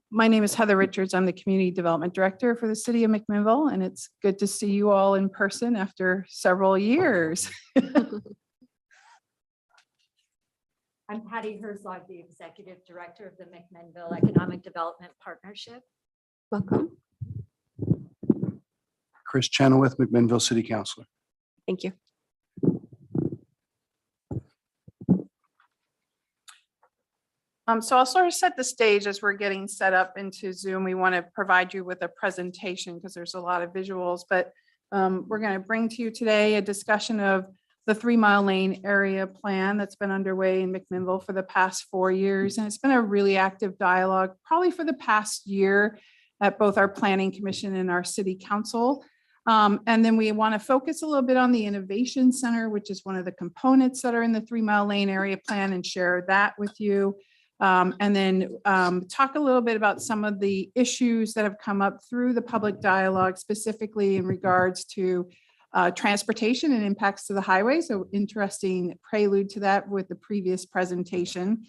My name is Heather Richards. I'm the Community Development Director for the City of McMinnville, and it's good to see you all in person after several years. I'm Patty Herzog, the Executive Director of the McMinnville Economic Development Partnership. Welcome. Chris Chenoweth, McMinnville City Councilor. Thank you. So I'll sort of set the stage as we're getting set up into Zoom. We want to provide you with a presentation because there's a lot of visuals, but we're going to bring to you today a discussion of the 3 Mile Lane area plan that's been underway in McMinnville for the past 4 years. And it's been a really active dialogue, probably for the past year at both our Planning Commission and our City Council. And then we want to focus a little bit on the Innovation Center, which is one of the components that are in the 3 Mile Lane area plan, and share that with you. And then talk a little bit about some of the issues that have come up through the public dialogue, specifically in regards to transportation and impacts to the highway. So interesting prelude to that with the previous presentation,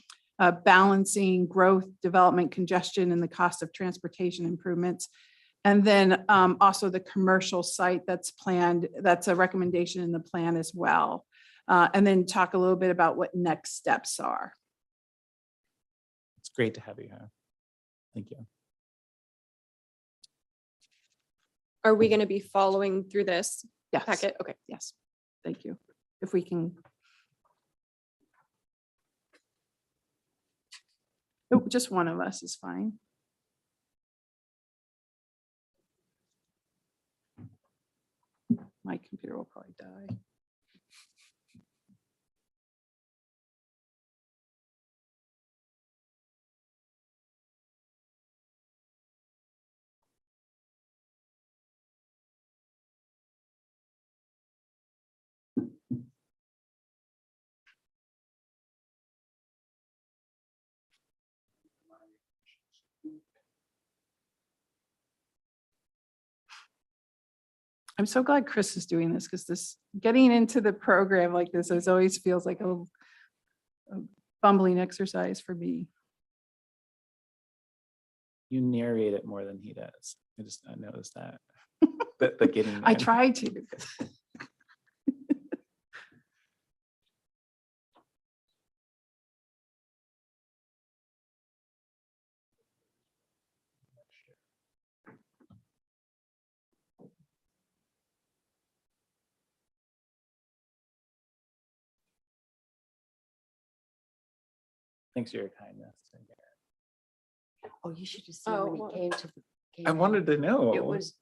balancing growth, development, congestion, and the cost of transportation improvements. And then also the commercial site that's planned, that's a recommendation in the plan as well. And then talk a little bit about what next steps are. It's great to have you here. Thank you. Are we going to be following through this Yes. packet? Okay. Yes, thank you. If we can. Oh, just one of us is fine. My computer will probably die. I'm so glad Chris is doing this because this getting into the program like this is always feels like a bumbling exercise for me. You narrate it more than he does. I noticed that. The getting I there. try to. Thanks for your kindness. Oh, you should have seen when he came to. I wanted to know. It was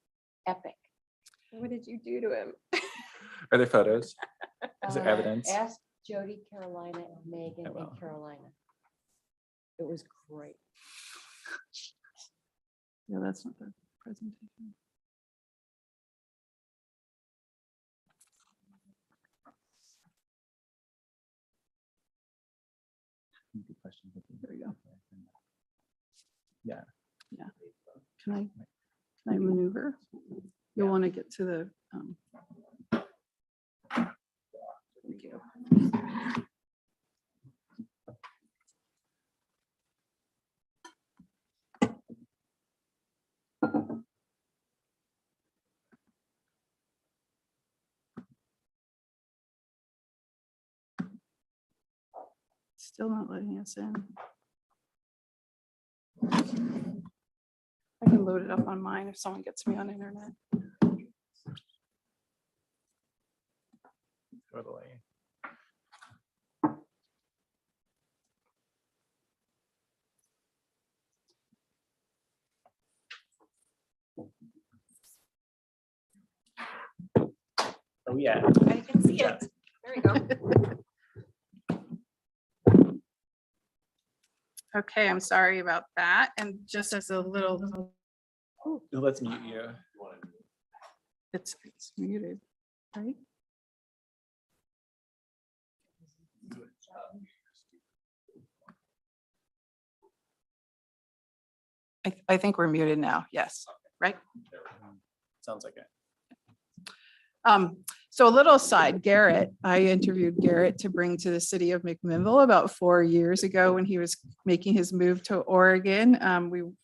epic. What did you do to him? Are there photos? Is there evidence? Ask Jody, Carolina, and Megan I will. and Carolina. It was great. No, that's not the presentation. Yeah. Yeah. Can I maneuver? You'll want to get to the. Thank you. Still not letting us in. I can load it up on mine if someone gets me on internet. Totally. Oh, yeah. I can see it. There we go. Okay, I'm sorry about that. And just as a little, Let's mute you. it's muted, right? I think we're muted now. Yes, right? Sounds like it. So a little aside, Garrett, I interviewed Garrett to bring to the city of McMinnville about 4 years ago when he was making his move to Oregon.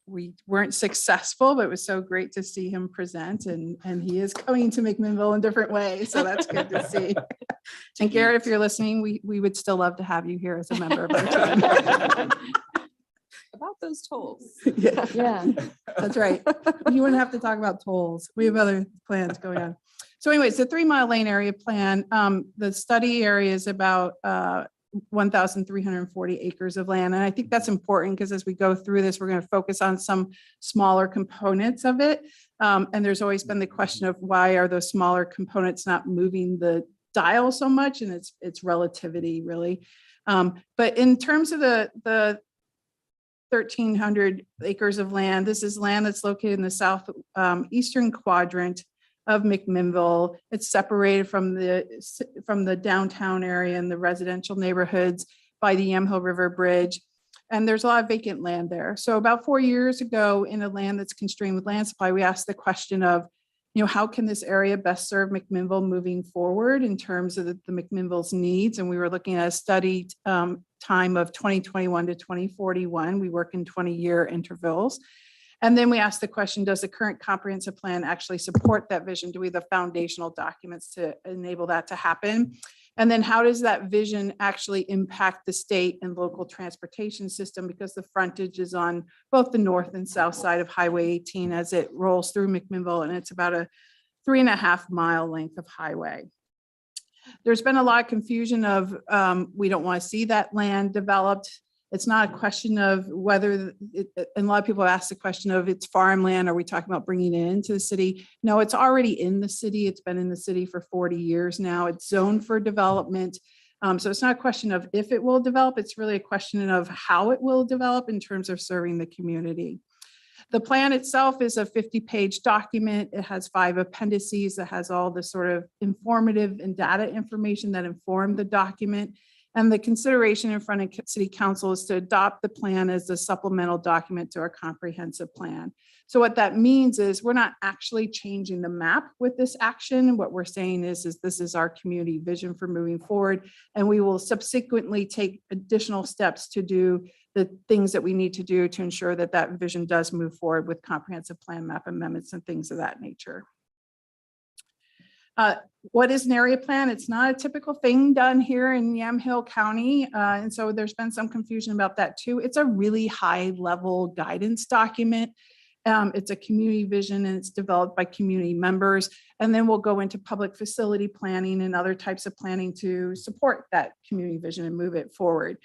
We weren't successful, but it was so great to see him present, and he is coming to McMinnville in different ways. So that's good to see. And Garrett, if you're listening, we would still love to have you here as a member of our team. About those tolls. Yeah, Yeah. that's right. You wouldn't have to talk about tolls. We have other plans going on. So anyways, the 3 Mile Lane area plan, the study area is about 1,340 acres of land. And I think that's important because as we go through this, we're going to focus on some smaller components of it. And there's always been the question of why are those smaller components not moving the dial so much? And it's relativity really. But in terms of the 1,300 acres of land, this is land that's located in the south eastern quadrant of McMinnville. It's separated from the downtown area and the residential neighborhoods by the Yamhill River Bridge. And there's a lot of vacant land there. So about 4 years ago, in a land that's constrained with land supply, we asked the question of, how can this area best serve McMinnville moving forward in terms of the McMinnville's needs? And we were looking at a study time of 2021 to 2041. We work in 20-year intervals. And then we asked the question, does the current comprehensive plan actually support that vision? Do we have the foundational documents to enable that to happen? And then how does that vision actually impact the state and local transportation system? Because the frontage is on both the north and south side of Highway 18 as it rolls through McMinnville, and it's about a 3.5 mile length of highway. There's been a lot of confusion of we don't want to see that land developed. It's not a question of whether, and a lot of people ask the question of it's farmland. Are we talking about bringing it into the city? No, it's already in the city. It's been in the city for 40 years now. It's zoned for development. So it's not a question of if it will develop. It's really a question of how it will develop in terms of serving the community. The plan itself is a 50-page document. It has 5 appendices that has all the sort of informative and data information that inform the document. And the consideration in front of City Council is to adopt the plan as a supplemental document to our comprehensive plan. So what that means is we're not actually changing the map with this action. What we're saying is this is our community vision for moving forward. And we will subsequently take additional steps to do the things that we need to do to ensure that that vision does move forward with comprehensive plan map amendments and things of that nature. What is an area plan? It's not a typical thing done here in Yamhill County. And so there's been some confusion about that too. It's a really high level guidance document. It's a community vision and it's developed by community members. And then we'll go into public facility planning and other types of planning to support that community vision and move it forward.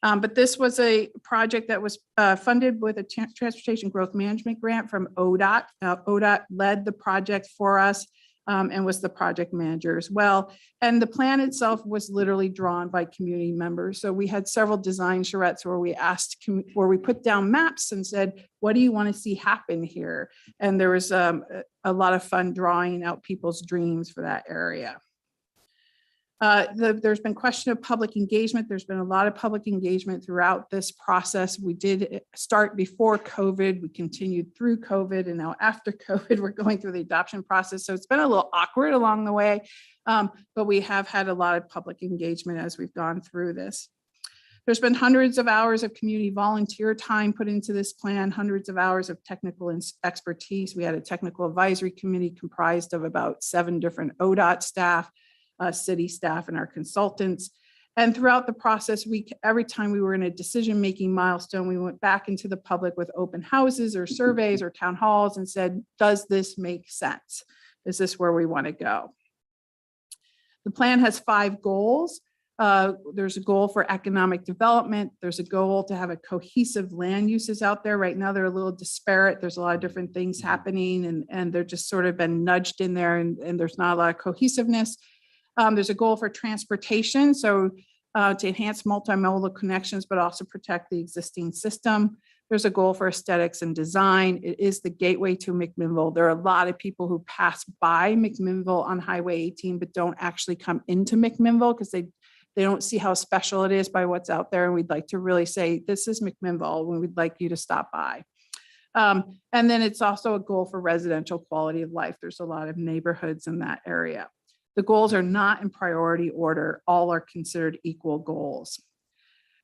But this was a project that was funded with a Transportation Growth Management grant from ODOT. ODOT led the project for us. And was the project manager as well. And the plan itself was literally drawn by community members. So we had several design charrettes where we put down maps and said, what do you want to see happen here? And there was a lot of fun drawing out people's dreams for that area. There's been question of public engagement. There's been a lot of public engagement throughout this process. We did start before COVID. We continued through COVID, and now after COVID, we're going through the adoption process. So it's been a little awkward along the way, but we have had a lot of public engagement as we've gone through this. There's been hundreds of hours of community volunteer time put into this plan, hundreds of hours of technical expertise. We had a technical advisory committee comprised of about 7 different ODOT staff, city staff, and our consultants. And throughout the process, every time we were in a decision-making milestone, we went back into the public with open houses or surveys or town halls and said, does this make sense? Is this where we want to go? The plan has 5 goals. There's a goal for economic development. There's a goal to have a cohesive land uses out there. Right now, they're a little disparate. There's a lot of different things happening, and they're just sort of been nudged in there, and there's not a lot of cohesiveness. There's a goal for transportation, so to enhance multimodal connections, but also protect the existing system. There's a goal for aesthetics and design. It is the gateway to McMinnville. There are a lot of people who pass by McMinnville on Highway 18, but don't actually come into McMinnville because they don't see how special it is by what's out there. And we'd like to really say, this is McMinnville, when we'd like you to stop by. And then it's also a goal for residential quality of life. There's a lot of neighborhoods in that area. The goals are not in priority order. All are considered equal goals.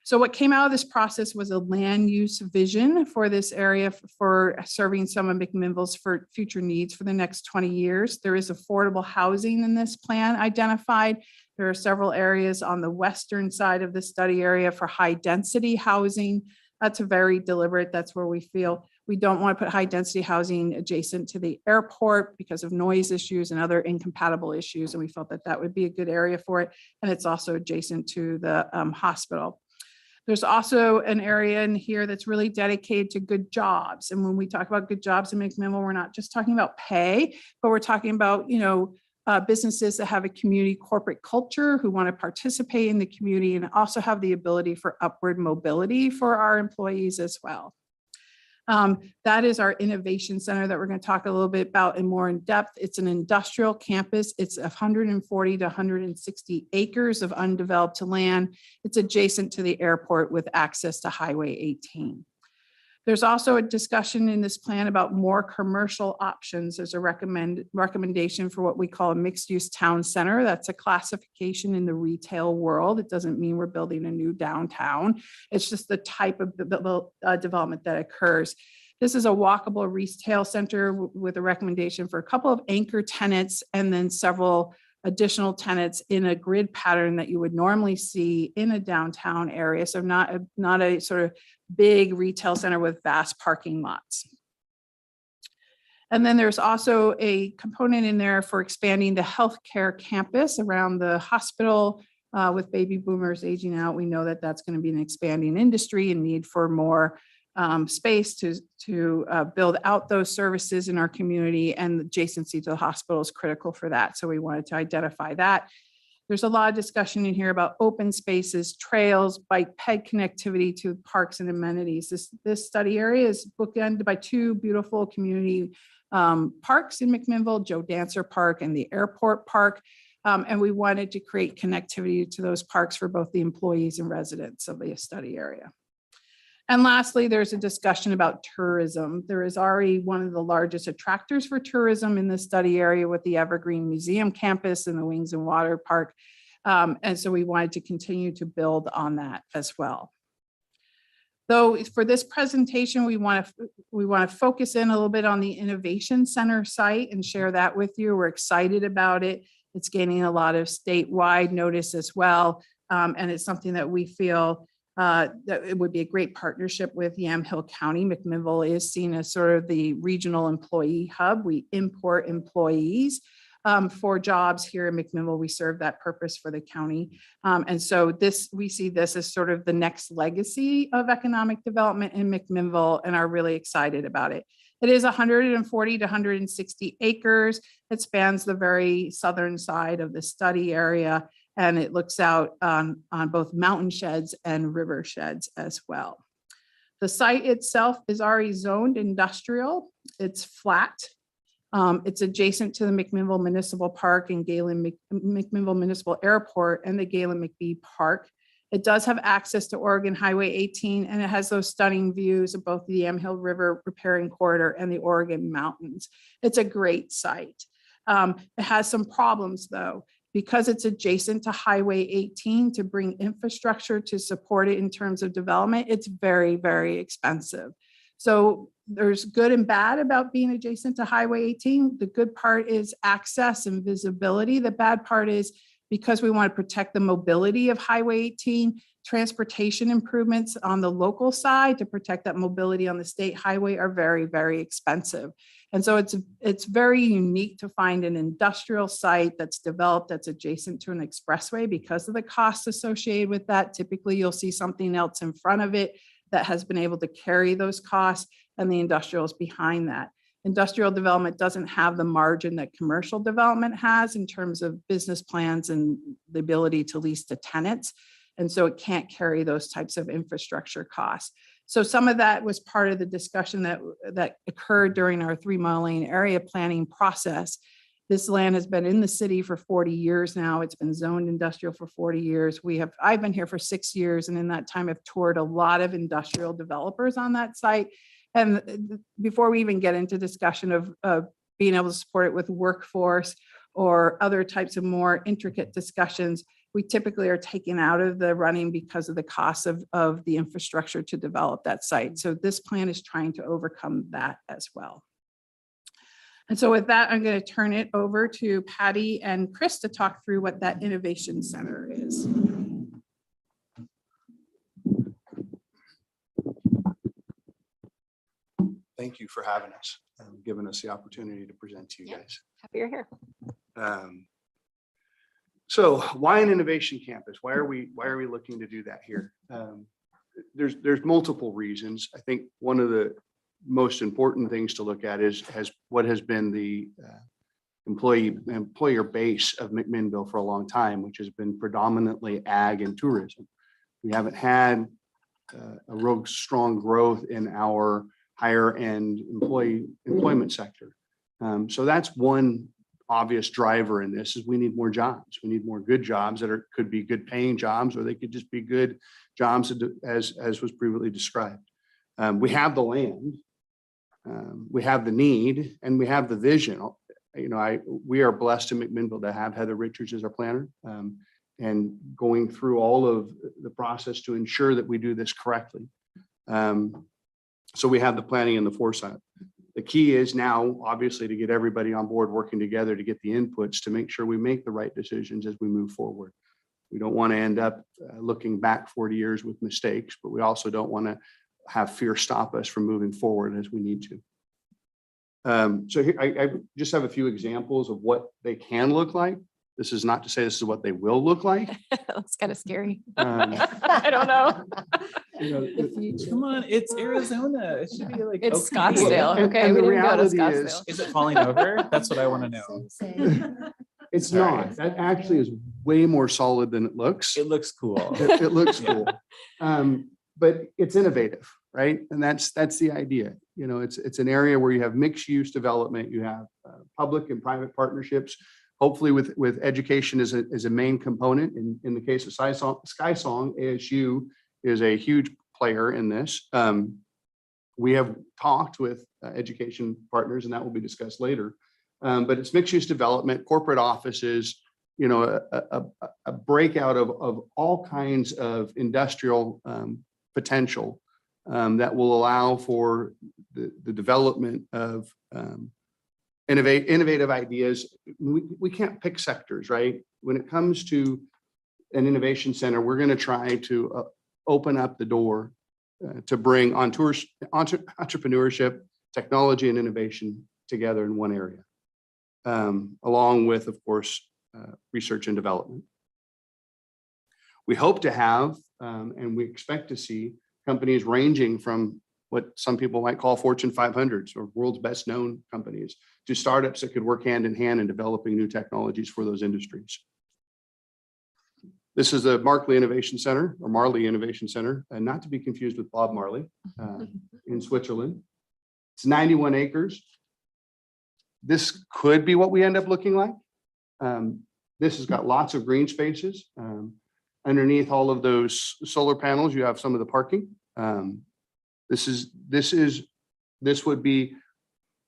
So what came out of this process was a land use vision for this area for serving some of McMinnville's for future needs for the next 20 years. There is affordable housing in this plan identified. There are several areas on the western side of the study area for high density housing. That's a very deliberate, that's where we feel we don't want to put high density housing adjacent to the airport because of noise issues and other incompatible issues. And we felt that that would be a good area for it. And it's also adjacent to the hospital. There's also an area in here that's really dedicated to good jobs. And when we talk about good jobs in McMinnville, we're not just talking about pay, but we're talking about, businesses that have a community corporate culture, who want to participate in the community and also have the ability for upward mobility for our employees as well. That is our innovation center that we're going to talk a little bit about in more in depth. It's an industrial campus. It's 140 to 160 acres of undeveloped land. It's adjacent to the airport with access to Highway 18. There's also a discussion in this plan about more commercial options. There's a recommendation for what we call a mixed-use town center. That's a classification in the retail world. It doesn't mean we're building a new downtown. It's just the type of development that occurs. This is a walkable retail center with a recommendation for a couple of anchor tenants and then several additional tenants in a grid pattern that you would normally see in a downtown area. So not a sort of big retail center with vast parking lots. And then there's also a component in there for expanding the healthcare campus around the hospital. With baby boomers aging out, we know that that's going to be an expanding industry and need for more space to build out those services in our community, and adjacency to the hospital is critical for that. So we wanted to identify that. There's a lot of discussion in here about open spaces, trails, bike ped connectivity to parks and amenities. This study area is bookended by 2 beautiful community parks in McMinnville, Joe Dancer Park and the Airport Park. And we wanted to create connectivity to those parks for both the employees and residents of the study area. And lastly, there's a discussion about tourism. There is already one of the largest attractors for tourism in the study area with the Evergreen Museum campus and the Wings and Water Park. And so we wanted to continue to build on that as well. Though for this presentation, we want to focus in a little bit on the Innovation Center site and share that with you. We're excited about it. It's gaining a lot of statewide notice as well. And it's something that we feel that it would be a great partnership with Yamhill County. McMinnville is seen as sort of the regional employee hub. We import employees for jobs here in McMinnville. We serve that purpose for the county. And so we see this as sort of the next legacy of economic development in McMinnville and are really excited about it. It is 140 to 160 acres. It spans the very southern side of the study area, and it looks out on both mountain sheds and river sheds as well. The site itself is already zoned industrial. It's flat. It's adjacent to the McMinnville Municipal Park and McMinnville Municipal Airport and the Galen McBee Park. It does have access to Oregon Highway 18, and it has those stunning views of both the Yamhill River Riparian Corridor and the Oregon Mountains. It's a great site. It has some problems though, because it's adjacent to Highway 18. To bring infrastructure to support it in terms of development, it's very, very expensive. So there's good and bad about being adjacent to Highway 18. The good part is access and visibility. The bad part is, because we want to protect the mobility of Highway 18, transportation improvements on the local side to protect that mobility on the state highway are very, very expensive. And so it's very unique to find an industrial site that's developed that's adjacent to an expressway because of the costs associated with that. Typically, you'll see something else in front of it that has been able to carry those costs, and the industrial is behind that. Industrial development doesn't have the margin that commercial development has in terms of business plans and the ability to lease to tenants. And so it can't carry those types of infrastructure costs. So some of that was part of the discussion that occurred during our 3 Mile Lane area planning process. This land has been in the city for 40 years now. It's been zoned industrial for 40 years. I've been here for 6 years, and in that time I've toured a lot of industrial developers on that site. And before we even get into discussion of being able to support it with workforce or other types of more intricate discussions, we typically are taken out of the running because of the cost of the infrastructure to develop that site. So this plan is trying to overcome that as well. And so with that, I'm going to turn it over to Patty and Chris to talk through what that innovation center is. Thank you for having us and giving us the opportunity to present to you guys. Happy you're here. So why an innovation campus? Why are we looking to do that here? There's multiple reasons. I think one of the most important things to look at is what has been the employer base of McMinnville for a long time, which has been predominantly ag and tourism. We haven't had a real strong growth in our higher end employment sector. So that's one obvious driver in this is we need more jobs. We need more good jobs that could be good paying jobs, or they could just be good jobs as was previously described. We have the land, we have the need, and we have the vision. We are blessed in McMinnville to have Heather Richards as our planner, and going through all of the process to ensure that we do this correctly. So we have the planning and the foresight. The key is now, obviously, to get everybody on board working together to get the inputs to make sure we make the right decisions as we move forward. We don't want to end up looking back 40 years with mistakes, but we also don't want to have fear stop us from moving forward as we need to. So here, I just have a few examples of what they can look like. This is not to say this is what they will look like. That's kind of scary. I don't know. Come on, it's Arizona. It should be like. It's okay. Scottsdale. And Okay, we the didn't go to reality Scottsdale. Is it falling over? That's what I want to know. It's Sorry. not. That actually is way more solid than it looks. It looks cool. It looks Yeah. cool. But it's innovative, right? And that's the idea. It's an area where you have mixed use development. You have public and private partnerships, hopefully with education as a main component. In the case of SkySong, ASU is a huge player in this. We have talked with education partners, and that will be discussed later. But it's mixed use development, corporate offices, a breakout of all kinds of industrial potential that will allow for the development of innovative ideas. We can't pick sectors, right? When it comes to an innovation center, we're going to try to open up the door to bring entrepreneurship, technology, and innovation together in one area, along with, of course, research and development. We hope to have, and we expect to see, companies ranging from what some people might call Fortune 500s or world's best known companies to startups that could work hand in hand in developing new technologies for those industries. This is the Marley Innovation Center, and not to be confused with Bob Marley in Switzerland. It's 91 acres. This could be what we end up looking like. This has got lots of green spaces. Underneath all of those solar panels, you have some of the parking. This would be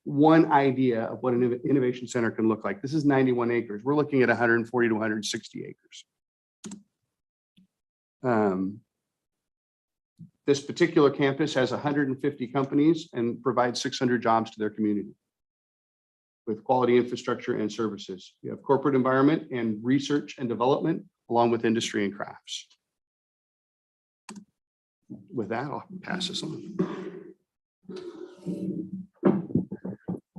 one idea of what an innovation center can look like. This is 91 acres. We're looking at 140 to 160 acres. This particular campus has 150 companies and provides 600 jobs to their community with quality infrastructure and services. You have corporate environment and research and development, along with industry and crafts. With that, I'll pass this on.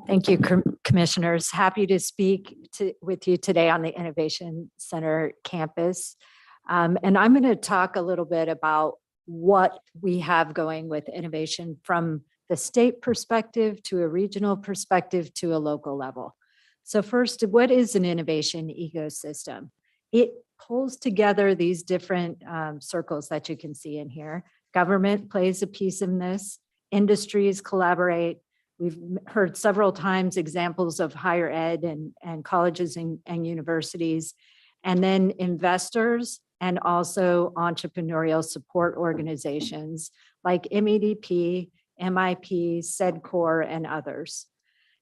Thank you, commissioners. Happy to speak with you today on the Innovation Center campus. And I'm going to talk a little bit about what we have going with innovation from the state perspective to a regional perspective to a local level. So first, what is an innovation ecosystem? It pulls together these different circles that you can see in here. Government plays a piece in this. Industries collaborate. We've heard several times examples of higher ed and colleges and universities, and then investors and also entrepreneurial support organizations like MEDP, MIP, SEDCOR, and others.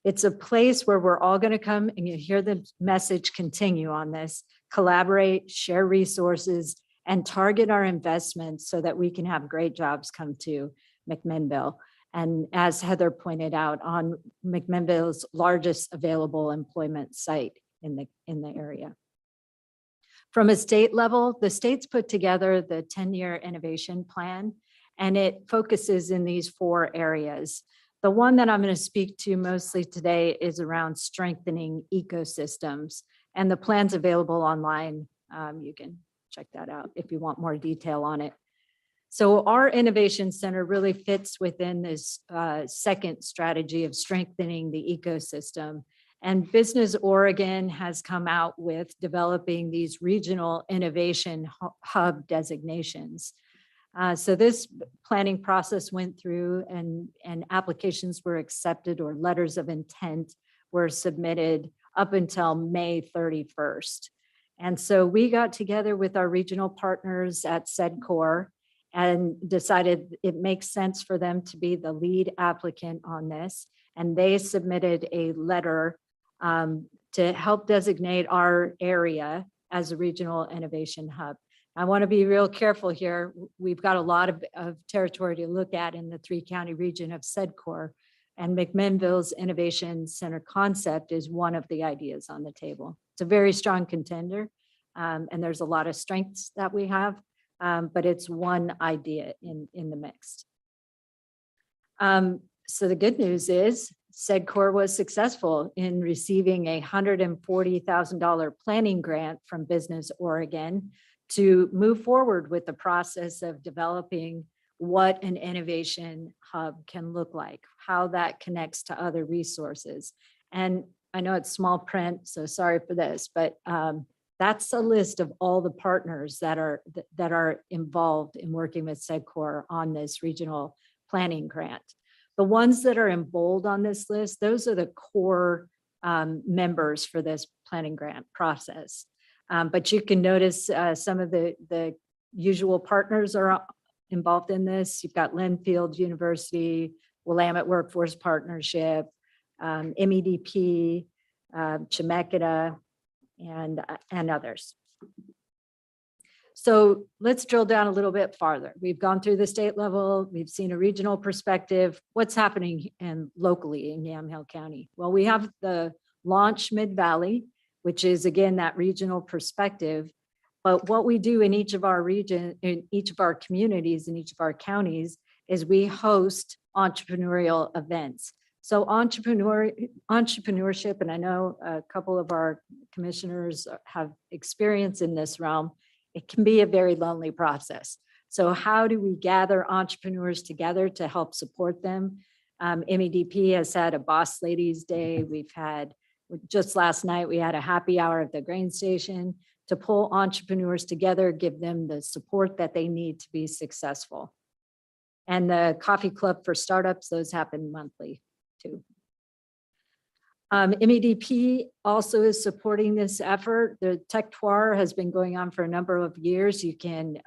It's a place where we're all going to come, and you hear the message continue on this, collaborate, share resources, and target our investments so that we can have great jobs come to McMinnville. And as Heather pointed out, on McMinnville's largest available employment site in the area. From a state level, the state's put together the 10-year innovation plan, and it focuses in these 4 areas. The one that I'm going to speak to mostly today is around strengthening ecosystems, and the plan's available online. You can check that out if you want more detail on it. So our Innovation Center really fits within this second strategy of strengthening the ecosystem. And Business Oregon has come out with developing these regional innovation hub designations. So this planning process went through and applications were accepted or letters of intent were submitted up until May 31st. And so we got together with our regional partners at SEDCOR and decided it makes sense for them to be the lead applicant on this. And they submitted a letter to help designate our area as a regional innovation hub. I want to be real careful here. We've got a lot of territory to look at in the 3-county region of SEDCOR, and McMinnville's Innovation Center concept is one of the ideas on the table. It's a very strong contender, and there's a lot of strengths that we have, but it's one idea in the mix. So the good news is SEDCOR was successful in receiving a $140,000 planning grant from Business Oregon to move forward with the process of developing what an innovation hub can look like, how that connects to other resources. And I know it's small print, so sorry for this, but that's a list of all the partners that are involved in working with SEDCOR on this regional planning grant. The ones that are in bold on this list, those are the core members for this planning grant process. But you can notice some of the usual partners are involved in this. You've got Linfield University, Willamette Workforce Partnership, MEDP, Chemeketa, and others. So let's drill down a little bit farther. We've gone through the state level. We've seen a regional perspective. What's happening locally in Yamhill County? Well, we have the Launch Mid-Valley, which is again that regional perspective. But what we do in each of our in each of our communities, in each of our counties, is we host entrepreneurial events. So entrepreneurship, and I know a couple of our commissioners have experience in this realm, it can be a very lonely process. So how do we gather entrepreneurs together to help support them? MEDP has had a Boss Ladies Day. We've had, just last night, we had a happy hour at the grain station to pull entrepreneurs together, give them the support that they need to be successful. And the Coffee Club for Startups, those happen monthly too. MEDP also is supporting this effort. The Tech Tour has been going on for a number of years. You can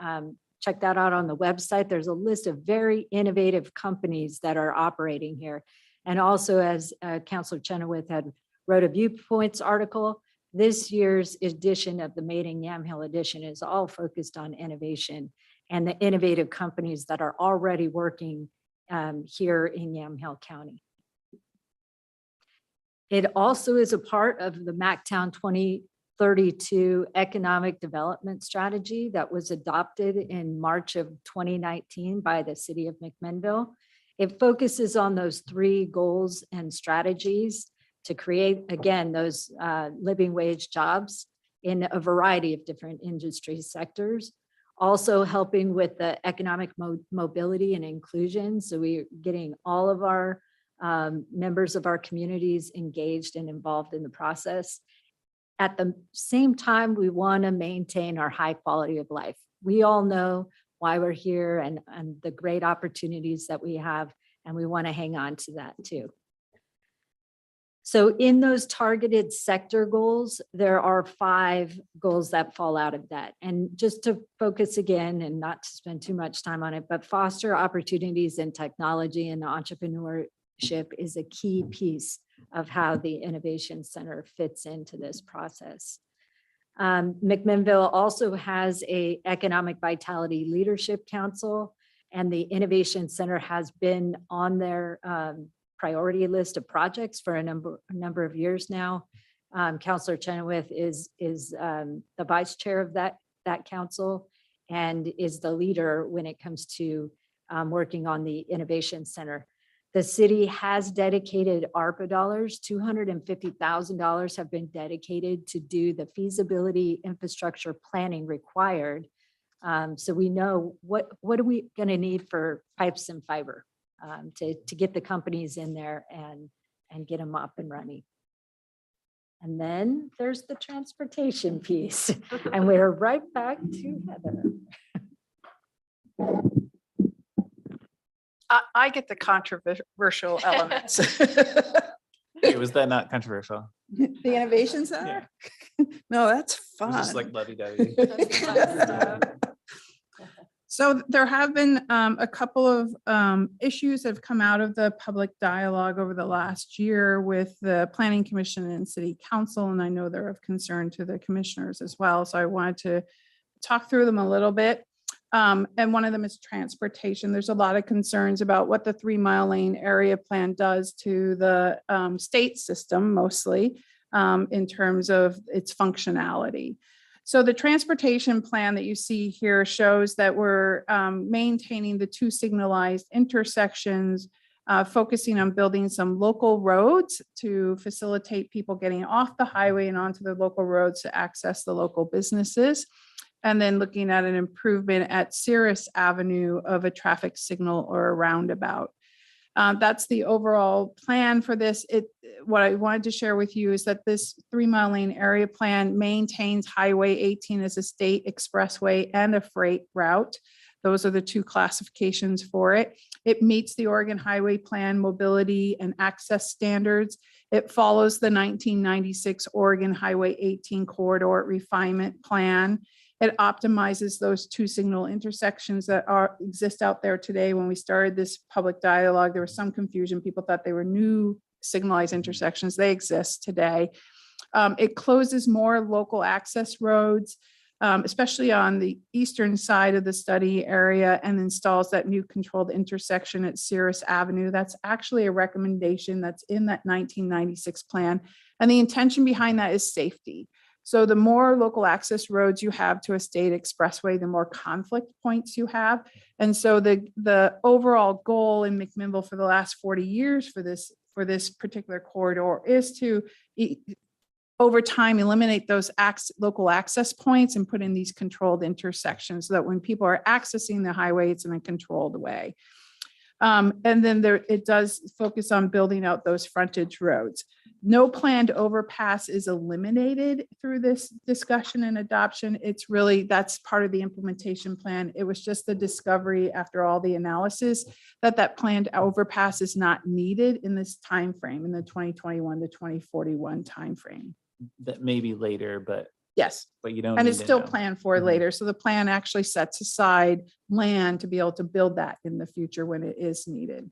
check that out on the website. There's a list of very innovative companies that are operating here. And also, as Councilor Chenoweth had wrote a Viewpoints article, this year's edition of the Made in Yamhill edition is all focused on innovation and the innovative companies that are already working here in Yamhill County. It also is a part of the MacTown 2032 Economic Development Strategy that was adopted in March of 2019 by the City of McMinnville. It focuses on those 3 goals and strategies to create, again, those living wage jobs in a variety of different industry sectors. Also helping with the economic mobility and inclusion. So we're getting all of our members of our communities engaged and involved in the process. At the same time, we want to maintain our high quality of life. We all know why we're here and the great opportunities that we have, and we want to hang on to that too. So in those targeted sector goals, there are 5 goals that fall out of that. And just to focus again and not to spend too much time on it, but foster opportunities in technology and entrepreneurship is a key piece of how the Innovation Center fits into this process. McMinnville also has an Economic Vitality Leadership Council, and the Innovation Center has been on their priority list of projects for a number of years now. Councilor Chenoweth is the vice chair of that council and is the leader when it comes to working on the Innovation Center. The city has dedicated ARPA dollars. $250,000 have been dedicated to do the feasibility infrastructure planning required. So we know what are we going to need for pipes and fiber to get the companies in there and get them up and running. And then there's the transportation piece. And we're right back to Heather. I get the controversial elements. Hey, was that not controversial? The Innovation Center? No, that's It fun. was just like lovey-dovey. So there have been a couple of issues that have come out of the public dialogue over the last year with the Planning Commission and City Council, and I know they're of concern to the commissioners as well. So I wanted to talk through them a little bit. And one of them is transportation. There's a lot of concerns about what the 3 mile lane area plan does to the state system, mostly in terms of its functionality. So the transportation plan that you see here shows that we're maintaining the 2 signalized intersections, focusing on building some local roads to facilitate people getting off the highway and onto the local roads to access the local businesses. And then looking at an improvement at Cirrus Avenue of a traffic signal or a roundabout. That's the overall plan for this. What I wanted to share with you is that this 3 mile lane area plan maintains Highway 18 as a state expressway and a freight route. Those are the 2 classifications for it. It meets the Oregon Highway Plan mobility and access standards. It follows the 1996 Oregon Highway 18 corridor refinement plan. It optimizes those 2 signal intersections that exist out there today. When we started this public dialogue, there was some confusion. People thought they were new signalized intersections. They exist today. It closes more local access roads, especially on the eastern side of the study area, and installs that new controlled intersection at Cirrus Avenue. That's actually a recommendation that's in that 1996 plan. And the intention behind that is safety. So the more local access roads you have to a state expressway, the more conflict points you have. And so the overall goal in McMinnville for the last 40 years for this particular corridor is to, over time, eliminate those local access points and put in these controlled intersections so that when people are accessing the highway, it's in a controlled way. And then it does focus on building out those frontage roads. No planned overpass is eliminated through this discussion and adoption. It's really, that's part of the implementation plan. It was just the discovery after all the analysis that that planned overpass is not needed in this timeframe, in the 2021 to 2041 timeframe. That may be later, but Yes. you don't. And need it's to still know. planned for Mhm. later. So the plan actually sets aside land to be able to build that in the future when it is needed.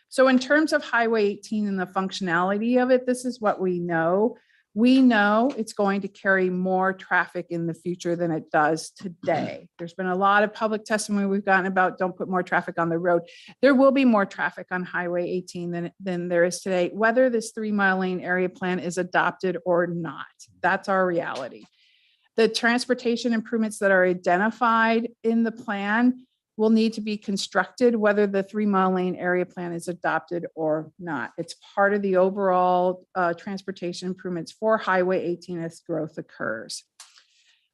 So in terms of Highway 18 and the functionality of it, this is what we know. We know it's going to carry more traffic in the future than it does today. There's been a lot of public testimony we've gotten about don't put more traffic on the road. There will be more traffic on Highway 18 than there is today, whether this 3-mile lane area plan is adopted or not. That's our reality. The transportation improvements that are identified in the plan will need to be constructed whether the 3-mile lane area plan is adopted or not. It's part of the overall transportation improvements for Highway 18 as growth occurs.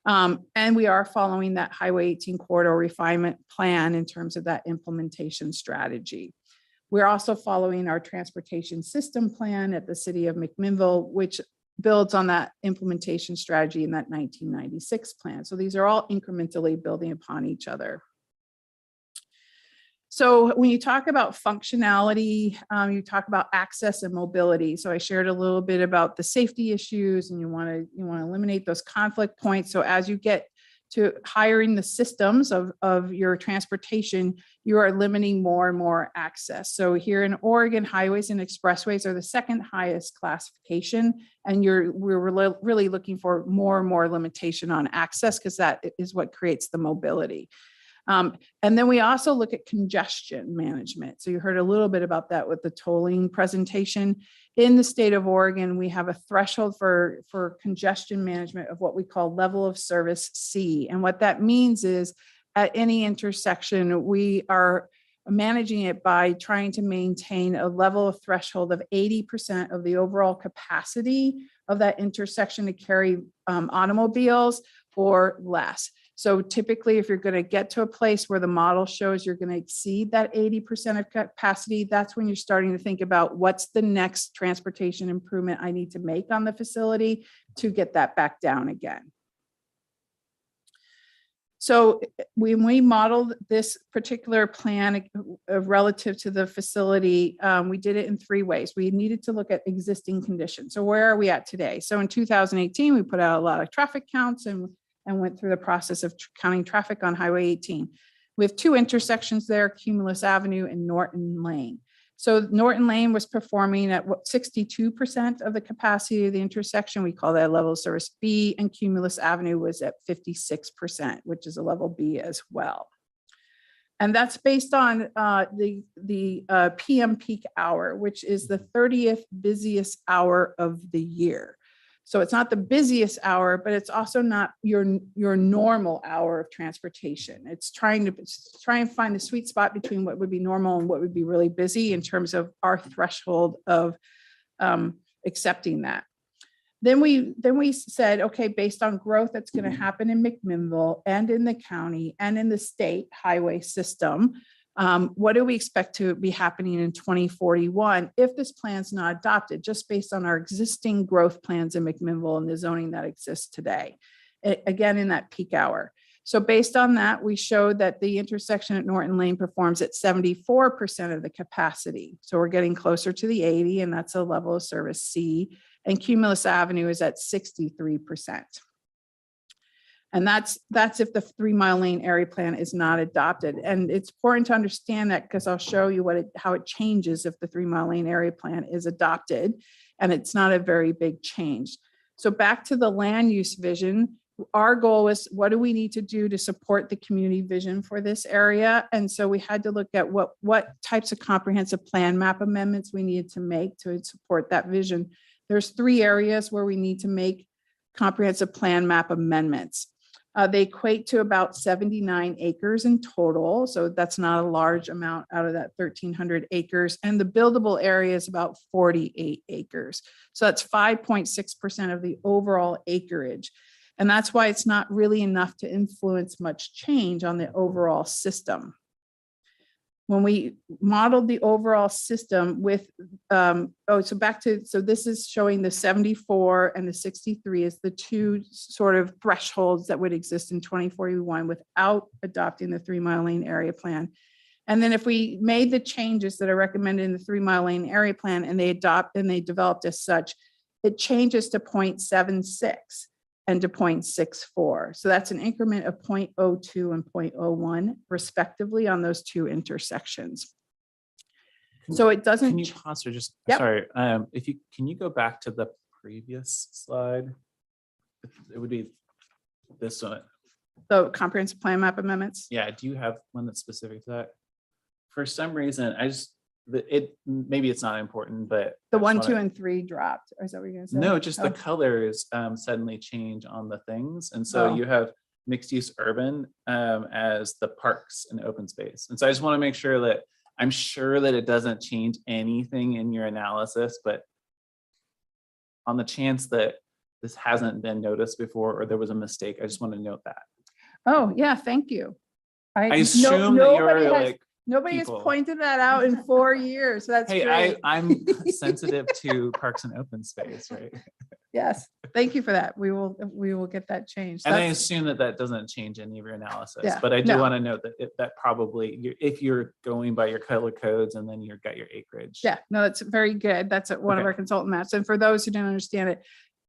And we are following that Highway 18 corridor refinement plan in terms of that implementation strategy. We're also following our transportation system plan at the city of McMinnville, which builds on that implementation strategy in that 1996 plan. So these are all incrementally building upon each other. So when you talk about functionality, you talk about access and mobility. So I shared a little bit about the safety issues, and you want to eliminate those conflict points. So as you get to hiring the systems of your transportation, you are limiting more and more access. So here in Oregon, highways and expressways are the second highest classification, and we're really looking for more and more limitation on access because that is what creates the mobility. And then we also look at congestion management. So you heard a little bit about that with the tolling presentation. In the state of Oregon, we have a threshold for congestion management of what we call level of service C. And what that means is at any intersection, we are managing it by trying to maintain a level of threshold of 80% of the overall capacity of that intersection to carry automobiles or less. So typically, if you're going to get to a place where the model shows you're going to exceed that 80% of capacity, that's when you're starting to think about what's the next transportation improvement I need to make on the facility to get that back down again. So when we modeled this particular plan relative to the facility, we did it in 3 ways. We needed to look at existing conditions. So where are we at today? So in 2018, we put out a lot of traffic counts and went through the process of counting traffic on Highway 18. We have 2 intersections there, Cumulus Avenue and Norton Lane. So Norton Lane was performing at 62% of the capacity of the intersection. We call that level of service B, and Cumulus Avenue was at 56%, which is a level B as well. And that's based on the PM peak hour, which is the 30th busiest hour of the year. So it's not the busiest hour, but it's also not your normal hour of transportation. It's trying to find the sweet spot between what would be normal and what would be really busy in terms of our threshold of accepting that. Then we said, okay, based on growth that's going to happen in McMinnville and in the county and in the state highway system, what do we expect to be happening in 2041 if this plan's not adopted, just based on our existing growth plans in McMinnville and the zoning that exists today, again, in that peak hour. So based on that, we showed that the intersection at Norton Lane performs at 74% of the capacity. So we're getting closer to the 80, and that's a level of service C, and Cumulus Avenue is at 63%. And that's if the 3-mile lane area plan is not adopted. And it's important to understand that because I'll show you how it changes if the 3-mile lane area plan is adopted. And it's not a very big change. So back to the land use vision, our goal is what do we need to do to support the community vision for this area? And so we had to look at what types of comprehensive plan map amendments we needed to make to support that vision. There's 3 areas where we need to make comprehensive plan map amendments. They equate to about 79 acres in total. So that's not a large amount out of that 1,300 acres. And the buildable area is about 48 acres. So that's 5.6% of the overall acreage. And that's why it's not really enough to influence much change on the overall system. when we modeled the overall system with, so this is showing the 74 and the 63 as the two sort of thresholds that would exist in 2041 without adopting the 3 mile lane area plan. And then if we made the changes that are recommended in the 3 mile lane area plan and they developed as such, it changes to 0.76 and to 0.64. So that's an increment of 0.02 and 0.01 respectively on those two intersections. So it doesn't. Can you pause or just, Yep. sorry, can you go back to the previous slide? It would be this one. The comprehensive plan map amendments. Yeah, do you have one that's specific to that? For some reason, maybe it's not important, but. The I just 1, wanna- 2, and 3 dropped. Or is that what you're gonna say? No, just the Oh, colors suddenly change on the things. And so Oh. you have mixed use urban as the parks and open space. And so I just want to make sure that I'm sure that it doesn't change anything in your analysis, but on the chance that this hasn't been noticed before or there was a mistake, I just want to note that. Oh, yeah, thank you. I assume that you're like, Nobody has people. pointed that out in 4 years. That's hey, great. I'm sensitive to parks and open space, right? Yes, thank you for that. We will get that changed. And I That's- assume that that doesn't change any of your analysis, Yeah, but I do no. want to note that that probably, if you're going by your color codes and then you've got your acreage. Yeah, no, that's very good. That's one of Okay. our consultant maps. And for those who didn't understand it,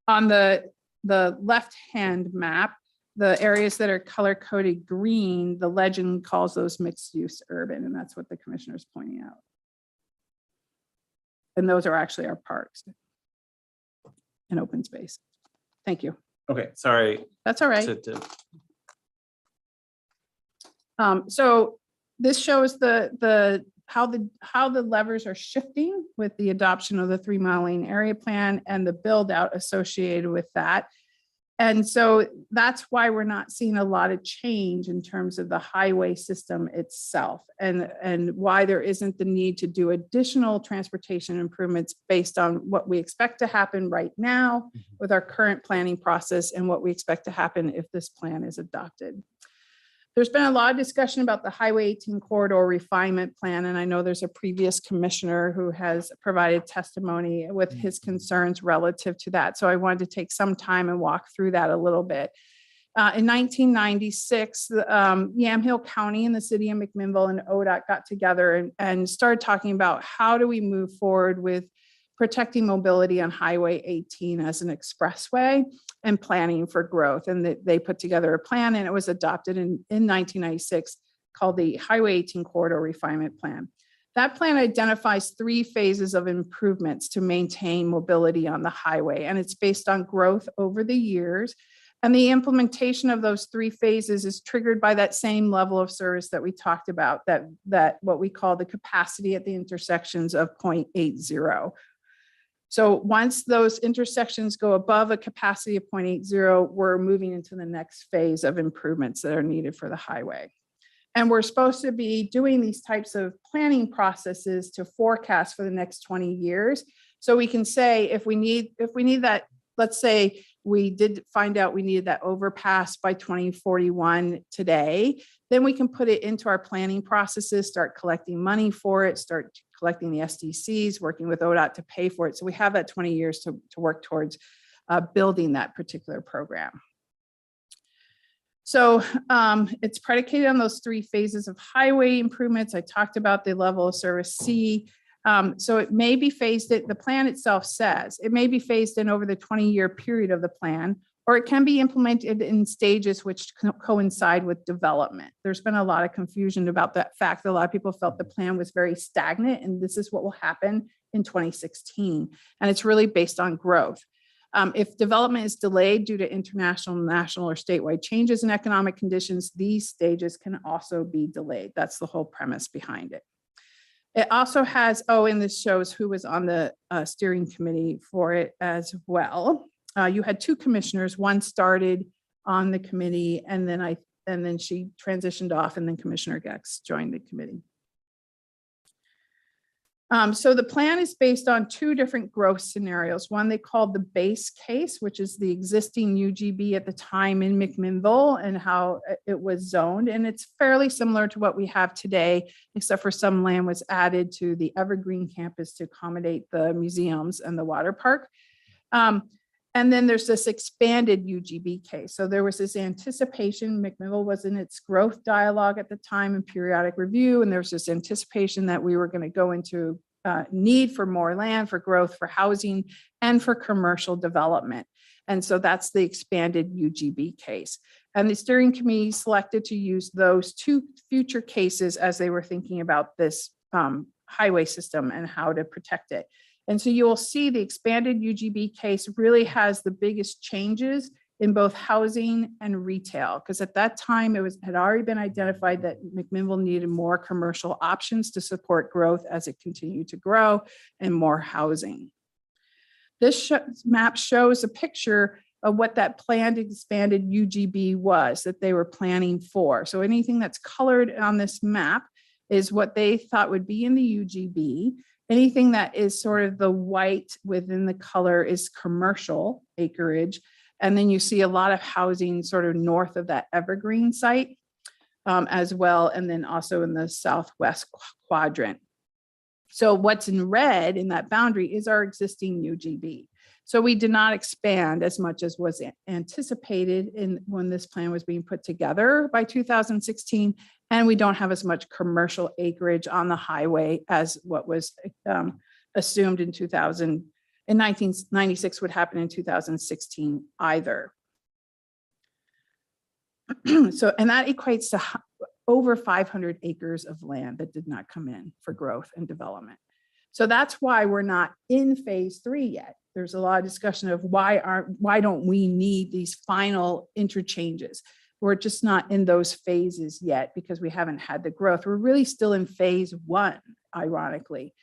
on the left-hand map, the areas that are color coded green, the legend calls those mixed use urban, and that's what the commissioner is pointing out. And those are actually our parks and open space. Thank you. Okay, sorry. That's all right. to- So this shows how the levers are shifting with the adoption of the 3 mile lane area plan and the build out associated with that. And so that's why we're not seeing a lot of change in terms of the highway system itself and why there isn't the need to do additional transportation improvements based on what we expect to happen right now with our current planning process and what we expect to happen if this plan is adopted. There's been a lot of discussion about the Highway 18 corridor refinement plan, and I know there's a previous commissioner who has provided testimony with his concerns relative to that. So I wanted to take some time and walk through that a little bit. In 1996, Yamhill County and the city of McMinnville and ODOT got together and started talking about how do we move forward with protecting mobility on Highway 18 as an expressway and planning for growth. And they put together a plan and it was adopted in 1996 called the Highway 18 Corridor Refinement Plan. That plan identifies 3 phases of improvements to maintain mobility on the highway. And it's based on growth over the years. And the implementation of those 3 phases is triggered by that same level of service that we talked about, that what we call the capacity at the intersections of 0.80. So once those intersections go above a capacity of 0.80, we're moving into the next phase of improvements that are needed for the highway. And we're supposed to be doing these types of planning processes to forecast for the next 20 years. So we can say if we need that, let's say we did find out we needed that overpass by 2041 today, then we can put it into our planning processes, start collecting money for it, start collecting the SDCs, working with ODOT to pay for it. So we have that 20 years to work towards building that particular program. So it's predicated on those 3 phases of highway improvements. I talked about the level of service C. So it may be phased in, the plan itself says, it may be phased in over the 20-year period of the plan, or it can be implemented in stages which coincide with development. There's been a lot of confusion about that fact. A lot of people felt the plan was very stagnant, and this is what will happen in 2016. And it's really based on growth. If development is delayed due to international, national, or statewide changes in economic conditions, these stages can also be delayed. That's the whole premise behind it. It also has, and this shows who was on the steering committee for it as well. You had 2 commissioners. One started on the committee, and then she transitioned off, and then Commissioner Gex joined the committee. So the plan is based on two different growth scenarios. One they called the base case, which is the existing UGB at the time in McMinnville and how it was zoned. And it's fairly similar to what we have today, except for some land was added to the Evergreen campus to accommodate the museums and the water park. And then there's this expanded UGB case. So there was this anticipation, McMinnville was in its growth dialogue at the time and periodic review, and there's this anticipation that we were going to go into need for more land, for growth, for housing, and for commercial development. And so that's the expanded UGB case. And the steering committee selected to use those two future cases as they were thinking about this highway system and how to protect it. And so you will see the expanded UGB case really has the biggest changes in both housing and retail, because at that time had already been identified that McMinnville needed more commercial options to support growth as it continued to grow and more housing. This map shows a picture of what that planned expanded UGB was that they were planning for. So anything that's colored on this map is what they thought would be in the UGB. Anything that is sort of the white within the color is commercial acreage. And then you see a lot of housing sort of north of that Evergreen site as well. And then also in the southwest quadrant. So what's in red in that boundary is our existing UGB. So we did not expand as much as was anticipated when this plan was being put together by 2016. And we don't have as much commercial acreage on the highway as what was assumed in 1996 would happen in 2016 either. So, and that equates to over 500 acres of land that did not come in for growth and development. So that's why we're not in phase 3 yet. There's a lot of discussion of why don't we need these final interchanges? We're just not in those phases yet because we haven't had the growth. We're really still in phase 1, ironically.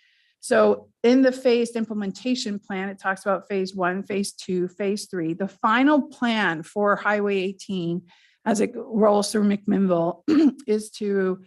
So in the phased implementation plan, it talks about phase 1, phase 2, phase 3. The final plan for Highway 18 as it rolls through McMinnville is to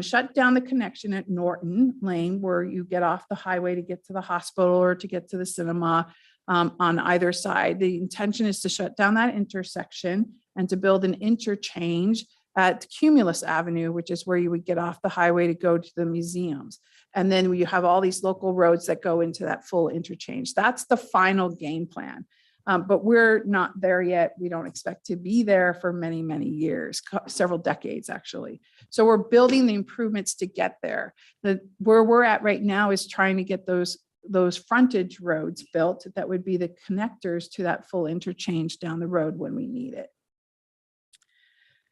shut down the connection at Norton Lane, where you get off the highway to get to the hospital or to get to the cinema on either side. The intention is to shut down that intersection and to build an interchange at Cumulus Avenue, which is where you would get off the highway to go to the museums. And then you have all these local roads that go into that full interchange. That's the final game plan. But we're not there yet. We don't expect to be there for many, many years, several decades, actually. So we're building the improvements to get there. Where we're at right now is trying to get those frontage roads built that would be the connectors to that full interchange down the road when we need it.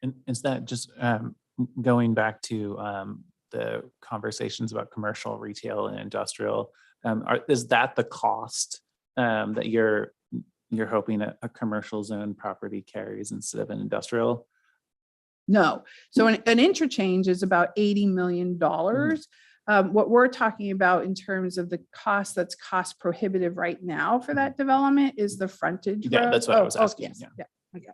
And is that just going back to the conversations about commercial, retail, and industrial? Is that the cost that you're hoping that a commercial zone property carries instead of an industrial? No. So an interchange is about $80 million. What we're talking about in terms of the cost that's cost prohibitive right now for that development is the frontage. Yeah, road. that's what I was asking. Yes. Yeah. Okay.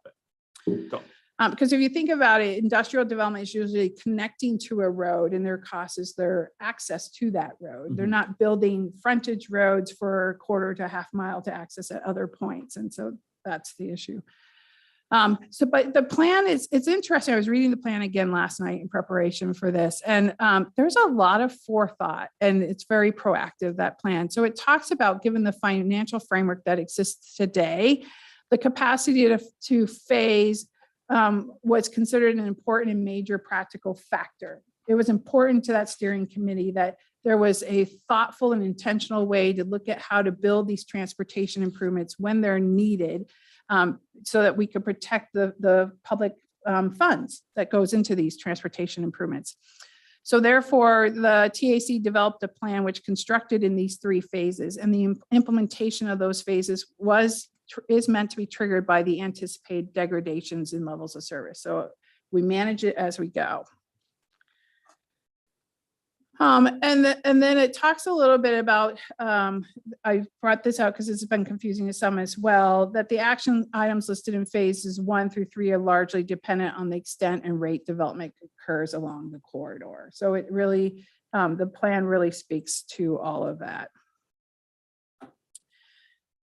Cool. Because if you think about it, industrial development is usually connecting to a road, and their cost is their access to that road. They're not building frontage roads for a quarter to a half mile to access at other points. And so that's the issue. But the plan it's interesting. I was reading the plan again last night in preparation for this, and there's a lot of forethought, and it's very proactive, that plan. So it talks about, given the financial framework that exists today, the capacity to phase was considered an important and major practical factor. It was important to that steering committee that there was a thoughtful and intentional way to look at how to build these transportation improvements when they're needed, so that we could protect the public funds that goes into these transportation improvements. So therefore, the TAC developed a plan which constructed in these 3 phases, and the implementation of those phases is meant to be triggered by the anticipated degradations in levels of service. So we manage it as we go. And then it talks a little bit about, I brought this out because it's been confusing to some as well, that the action items listed in phases 1 through 3 are largely dependent on the extent and rate development occurs along the corridor. So it really the plan really speaks to all of that.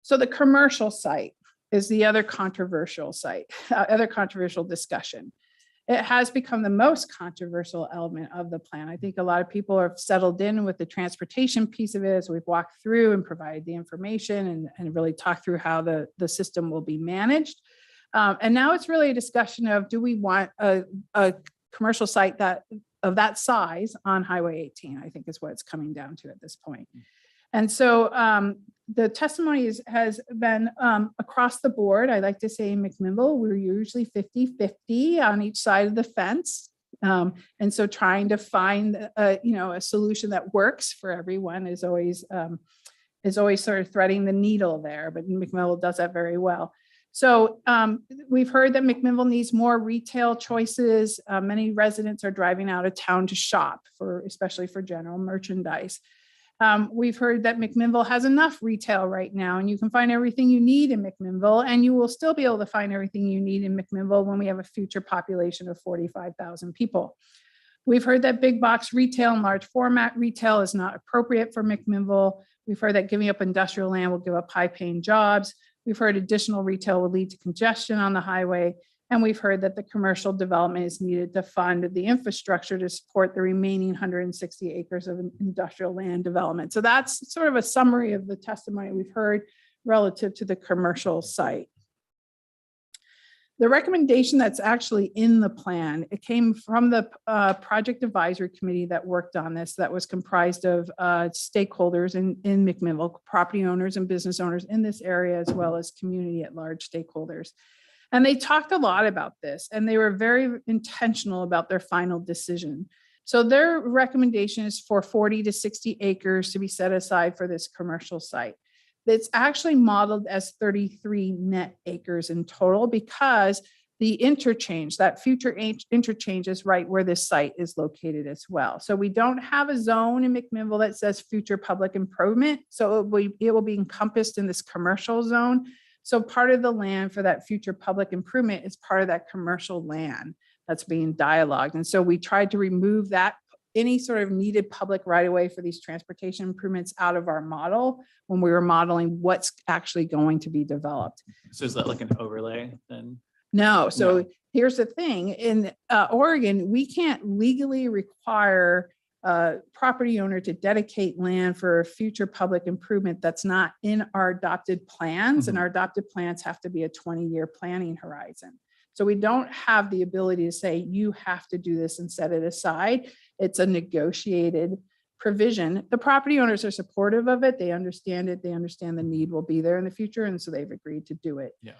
So the commercial site is the other controversial site, other controversial discussion. It has become the most controversial element of the plan. I think a lot of people are settled in with the transportation piece of it as we've walked through and provided the information and really talked through how the system will be managed. And now it's really a discussion of, do we want a commercial site of that size on Highway 18, I think is what it's coming down to at this point. And so the testimony has been across the board. I like to say in McMinnville, we're usually 50-50 on each side of the fence. And so trying to find a solution that works for everyone is always sort of threading the needle there, but McMinnville does that very well. So we've heard that McMinnville needs more retail choices. Many residents are driving out of town to shop, especially for general merchandise. We've heard that McMinnville has enough retail right now, and you can find everything you need in McMinnville, and you will still be able to find everything you need in McMinnville when we have a future population of 45,000 people. We've heard that big box retail and large format retail is not appropriate for McMinnville. We've heard that giving up industrial land will give up high-paying jobs. We've heard additional retail will lead to congestion on the highway. And we've heard that the commercial development is needed to fund the infrastructure to support the remaining 160 acres of industrial land development. So that's sort of a summary of the testimony we've heard relative to the commercial site. The recommendation that's actually in the plan, it came from the project advisory committee that worked on this, that was comprised of stakeholders in McMinnville, property owners and business owners in this area, as well as community at large stakeholders. And they talked a lot about this, and they were very intentional about their final decision. So their recommendation is for 40 to 60 acres to be set aside for this commercial site. It's actually modeled as 33 net acres in total because the interchange, that future interchange is right where this site is located as well. So we don't have a zone in McMinnville that says future public improvement. So it will be encompassed in this commercial zone. So part of the land for that future public improvement is part of that commercial land that's being dialogued. And so we tried to remove that, any sort of needed public right of way for these transportation improvements out of our model when we were modeling what's actually going to be developed. So is that like an overlay then? No. So here's the thing. In Oregon, we can't legally require a property owner to dedicate land for a future public improvement that's not in our adopted plans. And our adopted plans have to be a 20-year planning horizon. So we don't have the ability to say, you have to do this and set it aside. It's a negotiated provision. The property owners are supportive of it. They understand it. They understand the need will be there in the future. And so they've agreed to do it. Yeah.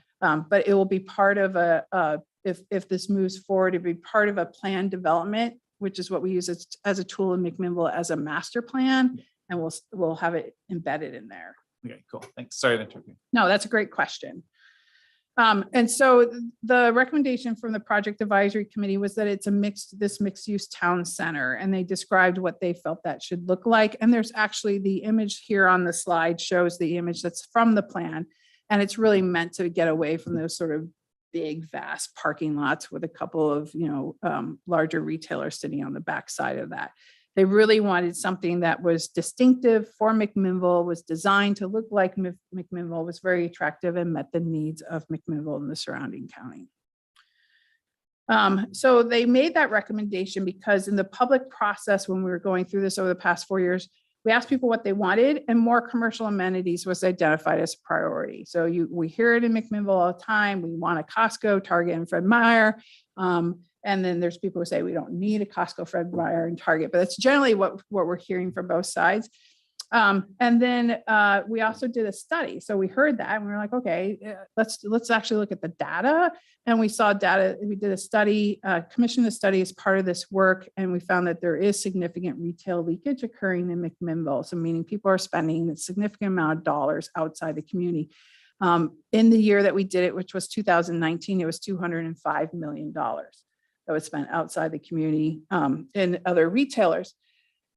But it will be part of if this moves forward, it'll be part of a plan development, which is what we use as a tool in McMinnville as a master plan. And we'll have it embedded in there. Okay, cool. Thanks. Sorry to interrupt you. No, that's a great question. And so the recommendation from the project advisory committee was that it's this mixed use town center, and they described what they felt that should look like. And there's actually the image here on the slide shows the image that's from the plan. And it's really meant to get away from those sort of big, vast parking lots with a couple of, larger retailers sitting on the backside of that. They really wanted something that was distinctive for McMinnville, was designed to look like McMinnville, was very attractive and met the needs of McMinnville and the surrounding county. So they made that recommendation because in the public process, when we were going through this over the past 4 years, we asked people what they wanted, and more commercial amenities was identified as a priority. So we hear it in McMinnville all the time. We want a Costco, Target, and Fred Meyer. And then there's people who say we don't need a Costco, Fred Meyer, and Target, but that's generally what we're hearing from both sides. And then we also did a study. So we heard that and we were like, okay, let's actually look at the data. And we saw data, we did a study, commissioned a study as part of this work. And we found that there is significant retail leakage occurring in McMinnville. So meaning people are spending a significant amount of dollars outside the community. In the year that we did it, which was 2019, it was $205 million that was spent outside the community and other retailers.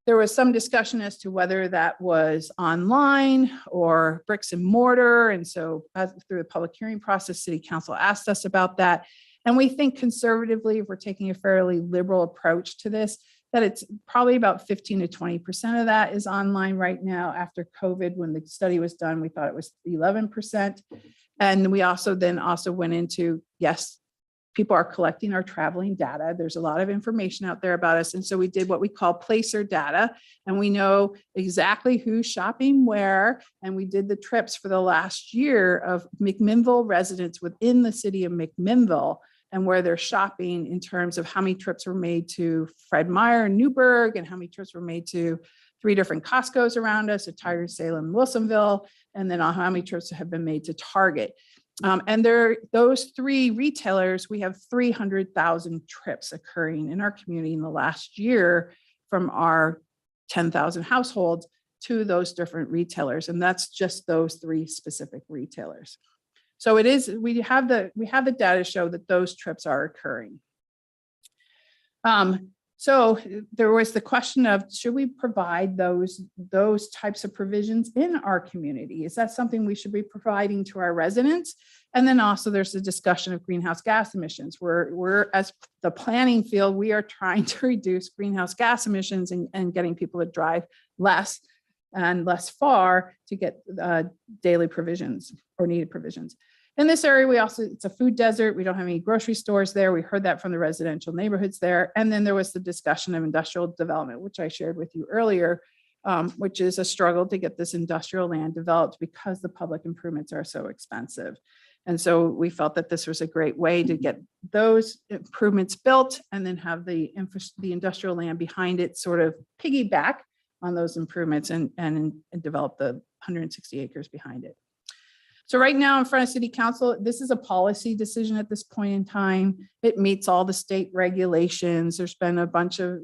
There was some discussion as to whether that was online or bricks and mortar. And so through the public hearing process, City Council asked us about that. And we think conservatively, if we're taking a fairly liberal approach to this, that it's probably about 15 to 20% of that is online right now. After COVID, when the study was done, we thought it was 11%. And we also went into, yes, people are collecting our traveling data. There's a lot of information out there about us. And so we did what we call placer data, and we know exactly who's shopping where. And we did the trips for the last year of McMinnville residents within the city of McMinnville and where they're shopping in terms of how many trips were made to Fred Meyer and Newburgh and how many trips were made to 3 different Costco's around us at Tiger, Salem, Wilsonville, and then how many trips have been made to Target. And those 3 retailers, we have 300,000 trips occurring in our community in the last year from our 10,000 households to those different retailers. And that's just those 3 specific retailers. So we have the data show that those trips are occurring. So there was the question of, should we provide those types of provisions in our community? Is that something we should be providing to our residents? And then also there's the discussion of greenhouse gas emissions. We're as the planning field, we are trying to reduce greenhouse gas emissions and getting people to drive less and less far to get daily provisions or needed provisions. In this area, it's a food desert. We don't have any grocery stores there. We heard that from the residential neighborhoods there. And then there was the discussion of industrial development, which I shared with you earlier, which is a struggle to get this industrial land developed because the public improvements are so expensive. And so we felt that this was a great way to get those improvements built and then have the industrial land behind it sort of piggyback on those improvements and develop the 160 acres behind it. So right now in front of City Council, this is a policy decision at this point in time. It meets all the state regulations. There's been a bunch of,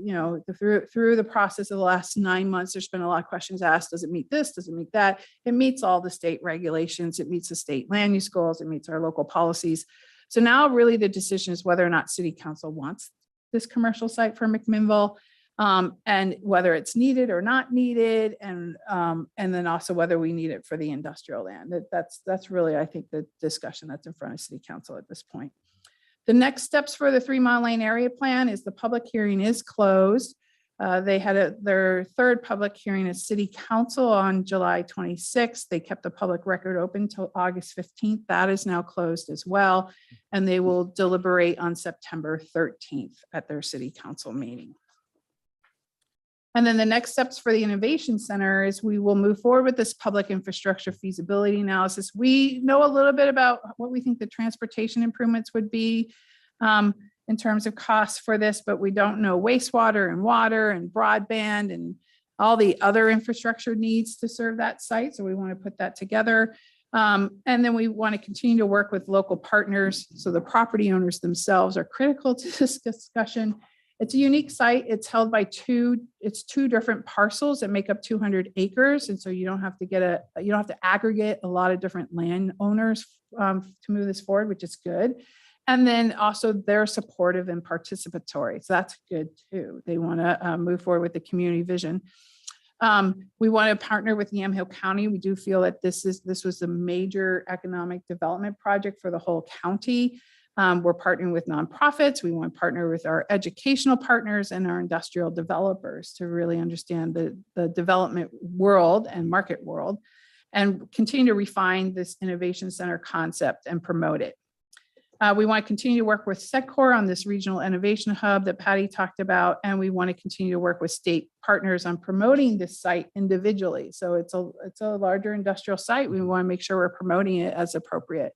through the process of the last 9 months, there's been a lot of questions asked. Does it meet this? Does it meet that? It meets all the state regulations. It meets the state land use goals. It meets our local policies. So now really the decision is whether or not City Council wants this commercial site for McMinnville. And whether it's needed or not needed, and then also whether we need it for the industrial land. That's really, I think, the discussion that's in front of City Council at this point. The next steps for the 3 Mile Lane area plan is the public hearing is closed. They had their 3rd public hearing at City Council on July 26th. They kept the public record open till August 15th. That is now closed as well. And they will deliberate on September 13th at their City Council meeting. And then the next steps for the Innovation Center is we will move forward with this public infrastructure feasibility analysis. We know a little bit about what we think the transportation improvements would be in terms of costs for this, but we don't know wastewater and water and broadband and all the other infrastructure needs to serve that site. So we want to put that together. And then we want to continue to work with local partners. So the property owners themselves are critical to this discussion. It's a unique site. It's held by 2 different parcels that make up 200 acres. And so you don't have to aggregate a lot of different landowners to move this forward, which is good. And then also they're supportive and participatory. So that's good too. They want to move forward with the community vision. We want to partner with Yamhill County. We do feel that this was a major economic development project for the whole county. We're partnering with nonprofits. We want to partner with our educational partners and our industrial developers to really understand the development world and market world and continue to refine this innovation center concept and promote it. We want to continue to work with SECOR on this regional innovation hub that Patty talked about, and we want to continue to work with state partners on promoting this site individually. So it's a larger industrial site. We want to make sure we're promoting it as appropriate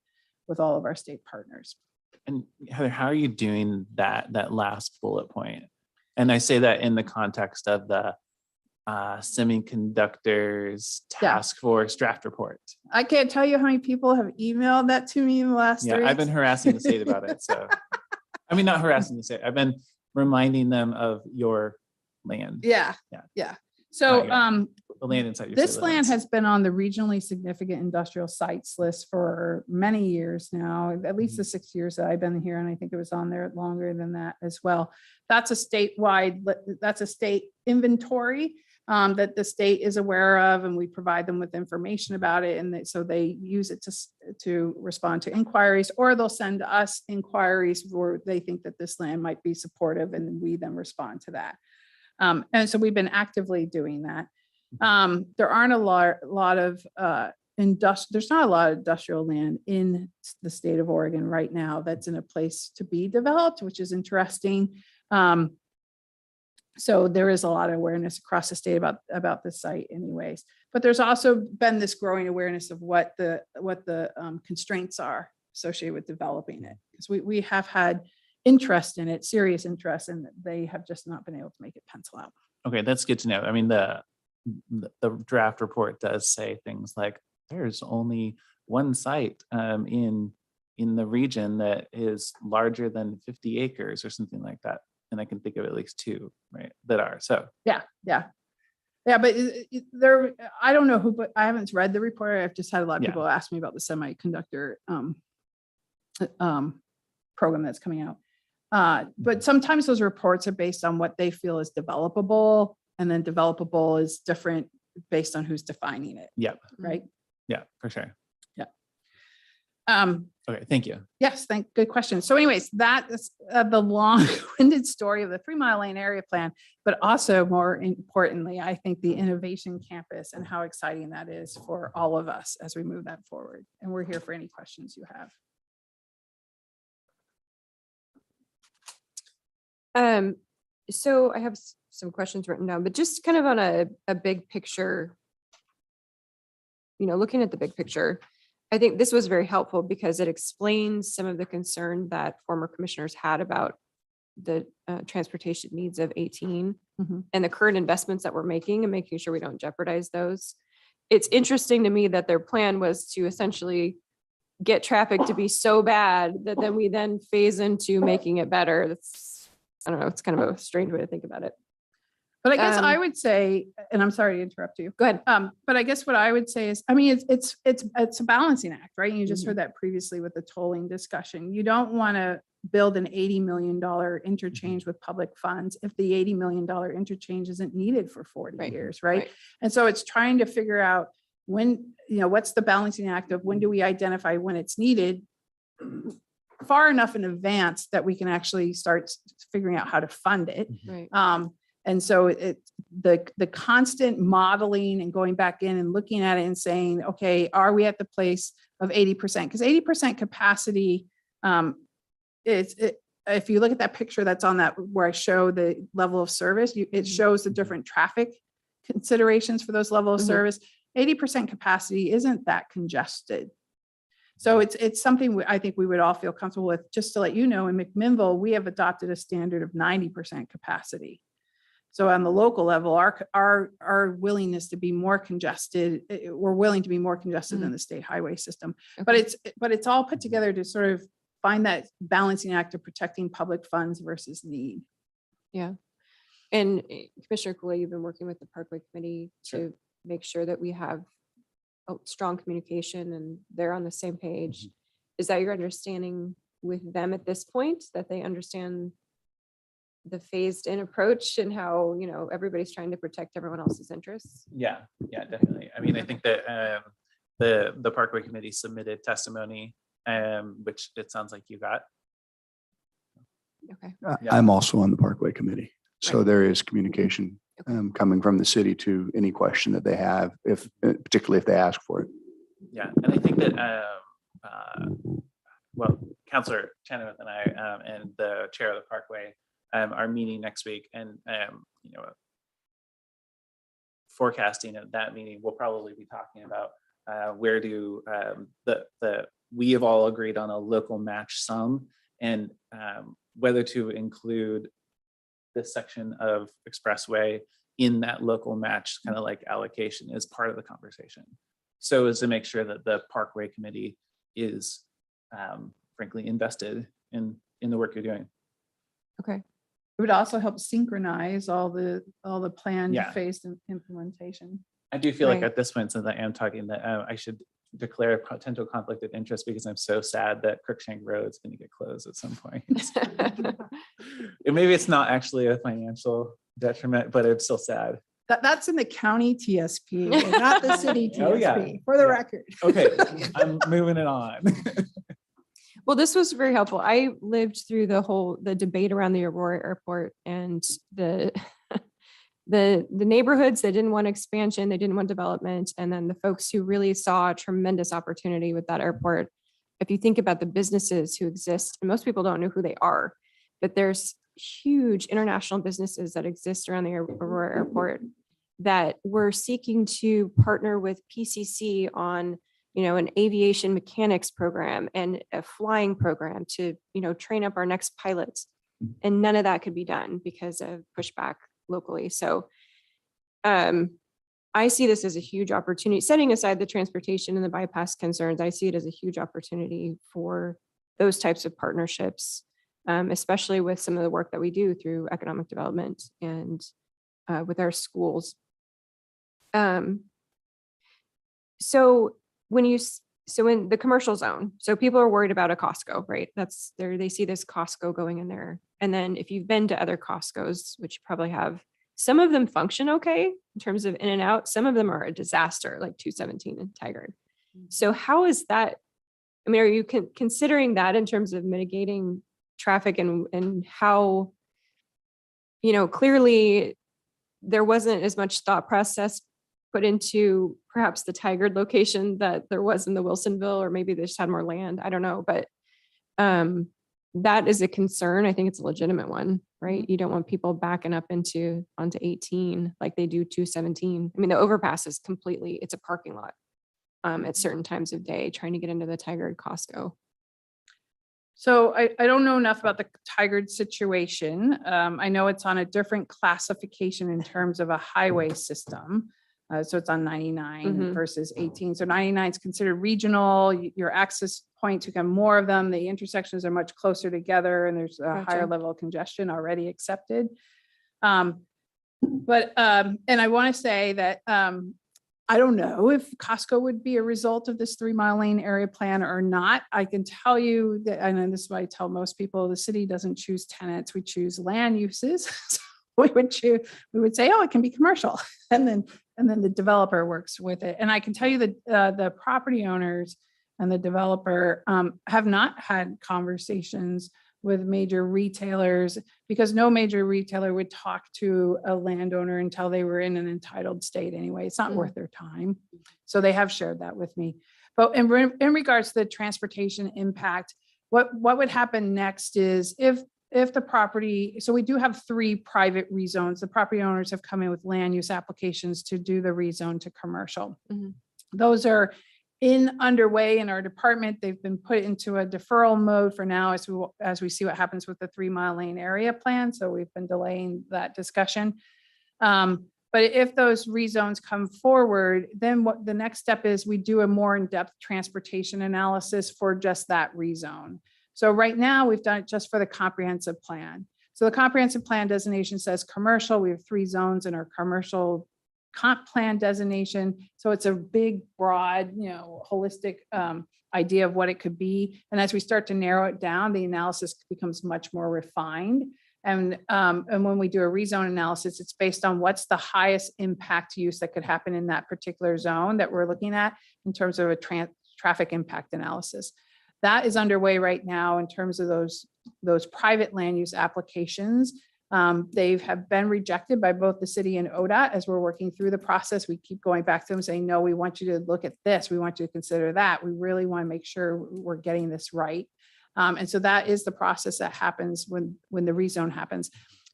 with all of our state partners. And Heather, how are you doing that last bullet point? And I say that in the context of the semiconductors task force draft report. I can't tell you how many people have emailed that to me in the last 3 weeks. I've been harassing the state about it. So, I mean, not harassing the state. I've been reminding them of your land. Yeah. So the land inside your this city land limits. has been on the regionally significant industrial sites list for many years now, at least the 6 years that I've been here. And I think it was on there longer than that as well. That's a statewide, that's a state inventory that the state is aware of, and we provide them with information about it. And so they use it to respond to inquiries, or they'll send us inquiries where they think that this land might be supportive, and we then respond to that. And so we've been actively doing that. There aren't a lot of there's not a lot of industrial land in the state of Oregon right now that's in a place to be developed, which is interesting. So there is a lot of awareness across the state about this site anyways, but there's also been this growing awareness of what the constraints are associated with developing it. Because we have had interest in it, serious interest, and they have just not been able to make it pencil out. Okay, that's good to know. I mean, the draft report does say things like there's only one site in the region that is larger than 50 acres or something like that. And I can think of at least two, right, that are. So Yeah. But there, I don't know who, but I haven't read the report. I've just had a lot of Yeah. people ask me about the semiconductor program that's coming out. But sometimes those reports are based on what they feel is developable, and then developable is different based on who's defining it. yeah, Right. yeah, for sure. Yeah. Okay, thank you. Yes, good question. So anyways, that is the long-winded story of the 3 Mile Lane area plan, but also more importantly, I think the innovation campus and how exciting that is for all of us as we move that forward. And we're here for any questions you have. So I have some questions written down, but just kind of on a big picture, looking at the big picture, I think this was very helpful because it explains some of the concern that former commissioners had about the transportation needs of 18 and the current investments that we're making and making sure we don't jeopardize those. It's interesting to me that their plan was to essentially get traffic to be so bad that then we then phase into making it better. I don't know, it's kind of a strange way to think about it. But I guess I would say, and I'm sorry to interrupt you. Go ahead. But I guess what I would say is, I mean, it's a balancing act, right? You just heard that previously with the tolling discussion. You don't want to build an $80 million interchange with public funds if the $80 million interchange isn't needed for 40 years, right? And so it's trying to figure out when, what's the balancing act of when do we identify when it's needed far enough in advance that we can actually start figuring out how to fund it. Right. And so the constant modeling and going back in and looking at it and saying, okay, are we at the place of 80%? Because 80% capacity, if you look at that picture that's on that, where I show the level of service, it shows the different traffic considerations for those level of service. 80% capacity isn't that congested. So it's something I think we would all feel comfortable with. Just to let you know, in McMinnville, we have adopted a standard of 90% capacity. So on the local level, our willingness to be more congested, we're willing to be more congested than the state highway system. Okay. But it's all put together to sort of find that balancing act of protecting public funds versus need. Yeah. And Commissioner Cooley, you've been working with the Parkway Committee to make sure that we have strong communication and they're on the same page. Is that your understanding with them at this point, that they understand the phased in approach and how, everybody's trying to protect everyone else's interests? Yeah, definitely. I mean, I think that the Parkway Committee submitted testimony, which it sounds like you got. Okay. Yeah. I'm also on the Parkway Committee. So there is communication coming from the city to any question that they have, particularly if they ask for it. Yeah, and I think that, Councilor Chenoweth and I and the chair of the Parkway are meeting next week, and forecasting at that meeting, we'll probably be talking about where do we have all agreed on a local match sum, and whether to include this section of expressway in that local match kind of like allocation is part of the conversation. So as to make sure that the Parkway Committee is frankly invested in the work you're doing. Okay. It would also help synchronize all the planned Yeah. phased implementation. I do feel like Right. at this point, since I am talking, that I should declare a potential conflict of interest because I'm so sad that Crookshank Road is going to get closed at some point. And maybe it's not actually a financial detriment, but it's still sad. That's in the county TSP, and not the city TSP, Oh, yeah. for the Yeah. record. Okay, I'm moving it on. Well, this was very helpful. I lived through the debate around the Aurora Airport and the neighborhoods that didn't want expansion, they didn't want development, and then the folks who really saw a tremendous opportunity with that airport. If you think about the businesses who exist, and most people don't know who they are, but there's huge international businesses that exist around the Aurora Airport that were seeking to partner with PCC on, an aviation mechanics program and a flying program to, train up our next pilots. And none of that could be done because of pushback locally. So I see this as a huge opportunity, setting aside the transportation and the bypass concerns. I see it as a huge opportunity for those types of partnerships, especially with some of the work that we do through economic development and with our schools. So in the commercial zone, so people are worried about a Costco, right? That's there, they see this Costco going in there. And then if you've been to other Costcos, which you probably have, some of them function okay in terms of in and out. Some of them are a disaster, like 217 and Tigard. So how is that? I mean, are you considering that in terms of mitigating traffic and how, clearly there wasn't as much thought process put into perhaps the Tigard location that there was in the Wilsonville, or maybe they just had more land. I don't know, but that is a concern. I think it's a legitimate one, right? You don't want people backing up onto 18 like they do 217. I mean, the overpass is completely, it's a parking lot at certain times of day trying to get into the Tigard Costco. So I don't know enough about the Tigard situation. I know it's on a different classification in terms of a highway system. So it's on 99 versus 18. So 99 is considered regional. Your access points, you have more of them. The intersections are much closer together and there's a higher level of congestion already accepted. And I want to say that I don't know if Costco would be a result of this 3 mile lane area plan or not. I can tell you that, and this is what I tell most people, the city doesn't choose tenants, we choose land uses. So we would say, oh, it can be commercial. And then the developer works with it. And I can tell you that the property owners and the developer have not had conversations with major retailers, because no major retailer would talk to a landowner until they were in an entitled state anyway. It's not worth their time. So they have shared that with me. But in regards to the transportation impact, what would happen next is if the property, so we do have 3 private rezones. The property owners have come in with land use applications to do the rezone to commercial. Those are underway in our department. They've been put into a deferral mode for now as we see what happens with the 3 mile lane area plan. So we've been delaying that discussion. But if those rezones come forward, then what the next step is, we do a more in-depth transportation analysis for just that rezone. So right now we've done it just for the comprehensive plan. So the comprehensive plan designation says commercial. We have 3 zones in our commercial comp plan designation. So it's a big, broad, holistic idea of what it could be. And as we start to narrow it down, the analysis becomes much more refined. And when we do a rezone analysis, it's based on what's the highest impact use that could happen in that particular zone that we're looking at in terms of a traffic impact analysis. That is underway right now in terms of those private land use applications. They have been rejected by both the city and ODOT as we're working through the process. We keep going back to them saying, no, we want you to look at this. We want you to consider that. We really want to make sure we're getting this right. And so that is the process that happens when the rezone happens.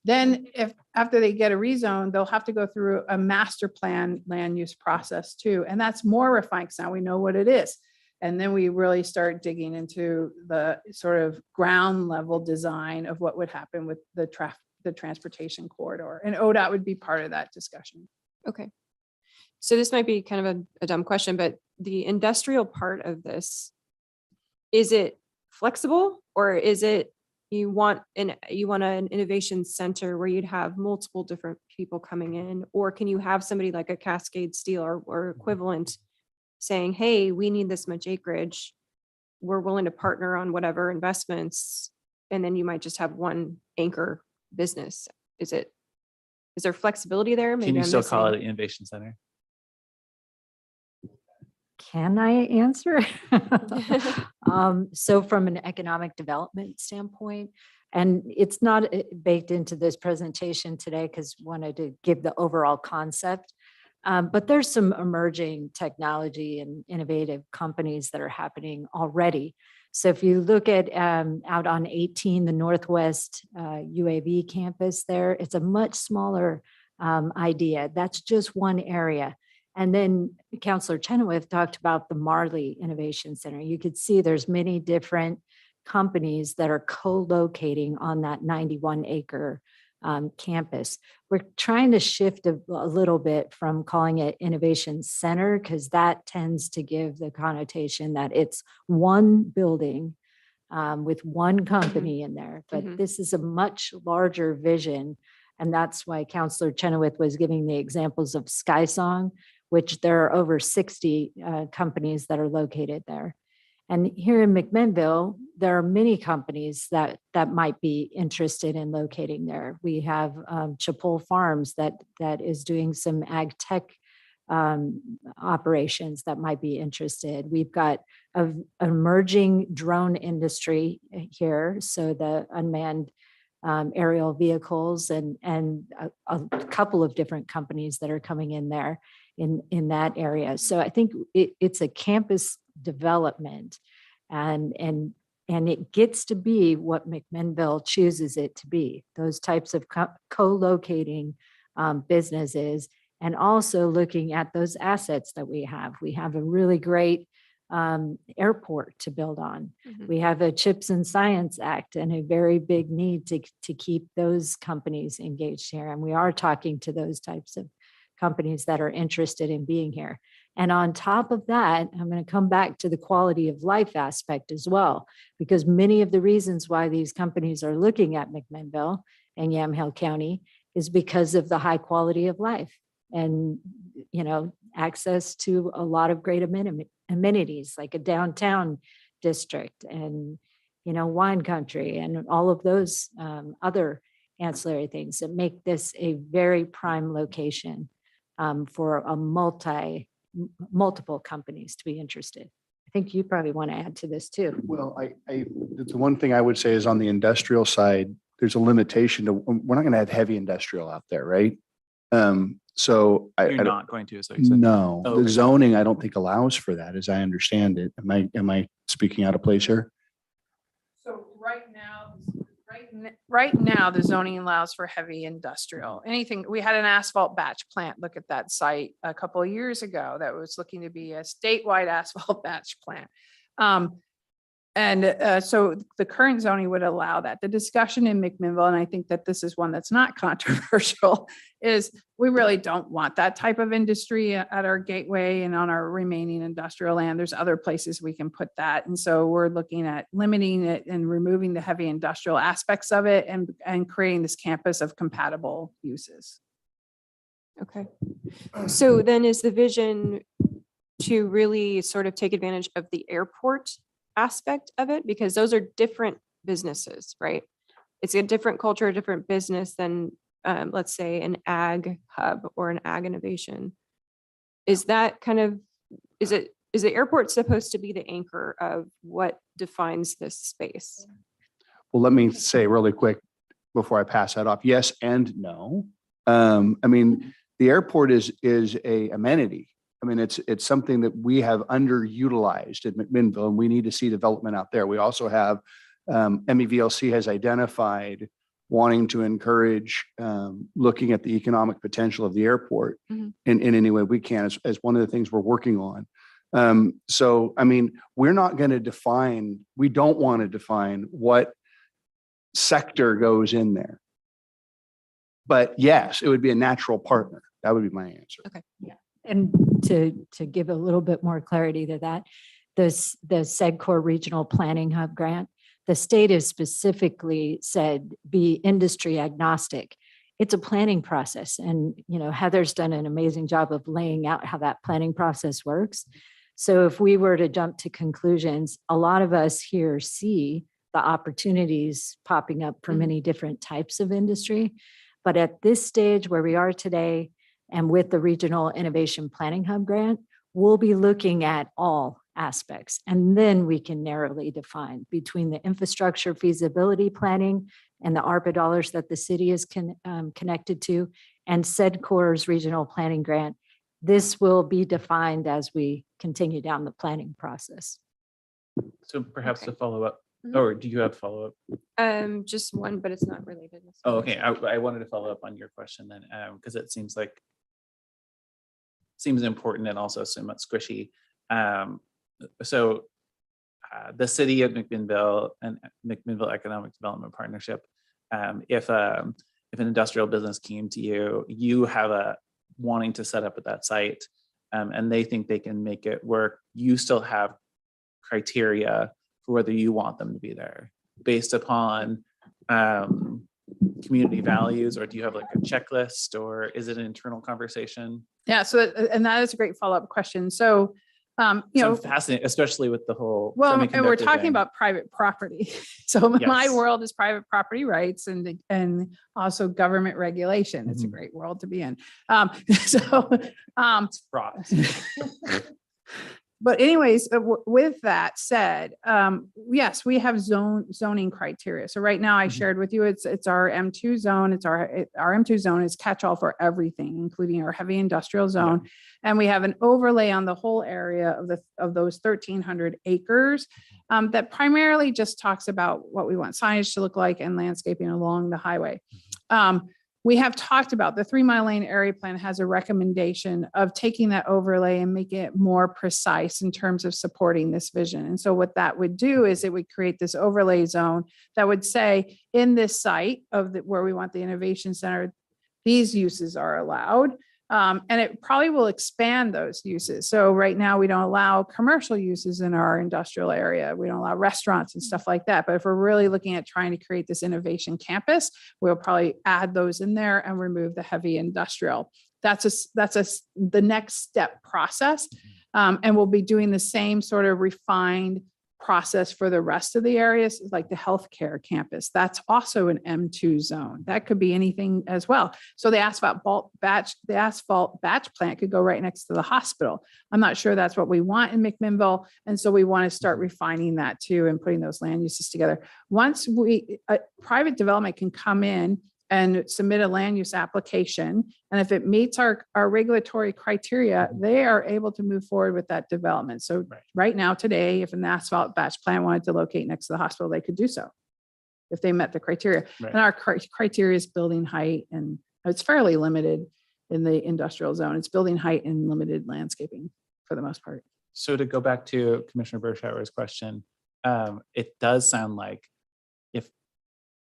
Then after they get a rezone, they'll have to go through a master plan land use process too. And that's more refined because now we know what it is. And then we really start digging into the sort of ground level design of what would happen with the transportation corridor. And ODOT would be part of that discussion. Okay. So this might be kind of a dumb question, but the industrial part of this, is it flexible, or is it you want an innovation center where you'd have multiple different people coming in, or can you have somebody like a Cascade Steel or equivalent saying, hey, we need this much acreage, we're willing to partner on whatever investments, and then you might just have one anchor business? Is there flexibility there? Can you still call it an innovation center? Can I answer? So from an economic development standpoint, And it's not baked into this presentation today because wanted to give the overall concept. But there's some emerging technology and innovative companies that are happening already. So if you look at out on 18, the Northwest UAV campus there, it's a much smaller idea. That's just one area. And then Councillor Chenoweth talked about the Marley Innovation Center. You could see there's many different companies that are co-locating on that 91-acre campus. We're trying to shift a little bit from calling it Innovation Center because that tends to give the connotation that it's one building with one company in there. But this is a much larger vision. And that's why Councillor Chenoweth was giving the examples of SkySong, which there are over 60 companies that are located there. And here in McMinnville, there are many companies that might be interested in locating there. We have Chapole Farms that is doing some ag tech operations that might be interested. We've got an emerging drone industry here. So the unmanned aerial vehicles and a couple of different companies that are coming in there in that area. So I think it's a campus development and it gets to be what McMinnville chooses it to be, those types of co-locating businesses, and also looking at those assets that we have. We have a really great airport to build on. We have a Chips and Science Act and a very big need to keep those companies engaged here. And we are talking to those types of companies that are interested in being here. And on top of that, I'm going to come back to the quality of life aspect as well, because many of the reasons why these companies are looking at McMinnville and Yamhill County is because of the high quality of life and, access to a lot of great amenities like a downtown district and, wine country and all of those other ancillary things that make this a very prime location for a multiple companies to be interested. I think you probably want to add to this too. Well, the one thing I would say is on the industrial side, there's a limitation to, we're not going to have heavy industrial out there, right? So You're not going to, so you said. no, Oh, the okay. zoning, I don't think allows for that, as I understand it. Am I speaking out of place here? So right now, the zoning allows for heavy industrial. Anything, we had an asphalt batch plant look at that site a couple of years ago that was looking to be a statewide asphalt batch plant. So the current zoning would allow that. The discussion in McMinnville, and I think that this is one that's not controversial, is we really don't want that type of industry at our gateway and on our remaining industrial land. There's other places we can put that. And so we're looking at limiting it and removing the heavy industrial aspects of it and creating this campus of compatible uses. Okay. So then is the vision to really sort of take advantage of the airport aspect of it? Because those are different businesses, right? It's a different culture, a different business than let's say an ag hub or an ag innovation. Is that kind of, is the airport supposed to be the anchor of what defines this space? Well, let me say really quick before I pass that off. Yes and no. The airport is a amenity. It's something that we have underutilized at McMinnville, and we need to see development out there. We also have MEVLC has identified wanting to encourage looking at the economic potential of the airport in any way we can as one of the things we're working on. We're not going to define, we don't want to define what sector goes in there. But yes, it would be a natural partner. That would be my answer. Okay. Yeah. And to give a little bit more clarity to that, the SegCorp Regional Planning Hub grant, the state has specifically said be industry agnostic. It's a planning process. And, Heather's done an amazing job of laying out how that planning process works. So if we were to jump to conclusions, a lot of us here see the opportunities popping up for many different types of industry. But at this stage where we are today, and with the Regional Innovation Planning Hub grant, we'll be looking at all aspects. And then we can narrowly define between the infrastructure feasibility planning and the ARPA dollars that the city is connected to, and SEDCOR's regional planning grant. This will be defined as we continue down the planning process. So perhaps Okay. to follow up, Mhm. or do you have follow up? Just one, but it's not related. Oh, okay. I wanted to follow up on your question then, because it seems important and also somewhat squishy. So the city of McMinnville and McMinnville Economic Development Partnership, if an industrial business came to you, you have a wanting to set up at that site, and they think they can make it work, you still have criteria for whether you want them to be there based upon community values, or do you have like a checklist, or is it an internal conversation? Yeah, so, and that is a great follow-up question. So, you So know, I'm fascinated, especially with the whole. well, and we're semiconductor talking thing. about private property. So my Yes. world is private property rights and also government regulation. It's a Mhm. great world to be in. So, It's fraught. but anyways, with that said, yes, we have zoning criteria. So right now I Mhm. shared with you, it's our M2 zone. Our M2 zone is catch-all for everything, including our heavy industrial zone. And we have an overlay on the whole area of those 1,300 acres that primarily just talks about what we want signage to look like and landscaping along the highway. We have talked about the 3 Mile Lane area plan has a recommendation of taking that overlay and making it more precise in terms of supporting this vision. And so what that would do is it would create this overlay zone that would say in this site where we want the innovation center, these uses are allowed. And it probably will expand those uses. So right now we don't allow commercial uses in our industrial area. We don't allow restaurants and stuff like that. But if we're really looking at trying to create this innovation campus, we'll probably add those in there and remove the heavy industrial. That's the next step process. And we'll be doing the same sort of refined process for the rest of the areas, like the healthcare campus. That's also an M2 zone. That could be anything as well. So the asphalt batch plant could go right next to the hospital. I'm not sure that's what we want in McMinnville. And so we want to start refining that too and putting those land uses together. Once private development can come in and submit a land use application. And if it meets our regulatory criteria, they are able to move forward with that development. So right now, today, if an asphalt batch plant wanted to locate next to the hospital, they could do so if they met the criteria. Right. And our criteria is building height, and it's fairly limited in the industrial zone. It's building height and limited landscaping for the most part. So to go back to Commissioner Bershauer's question, it does sound like if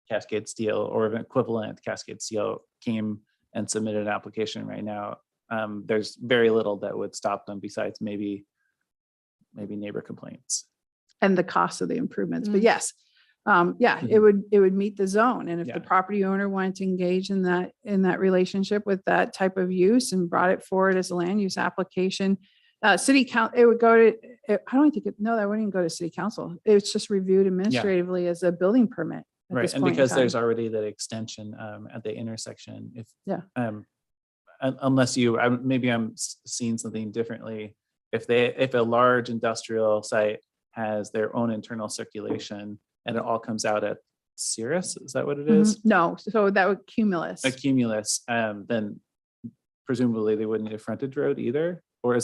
Cascade Steel or an equivalent Cascade Steel came and submitted an application right now, there's very little that would stop them besides maybe neighbor complaints. And the cost of the improvements. But Mm. yes, it would meet the zone. And if Yeah. the property owner wanted to engage in that relationship with that type of use and brought it forward as a land use application, city council, it would go to, I don't think, that wouldn't even go to city council. It's just reviewed administratively as a building permit. At Right, this and point in because there's time. already that extension at the intersection, if Yeah. Unless maybe I'm seeing something differently. If a large industrial site has their own internal circulation and it all comes out at Cirrus, is that what it is? Mhm. No, so that would cumulus. A cumulus, then presumably they wouldn't need a frontage road either, or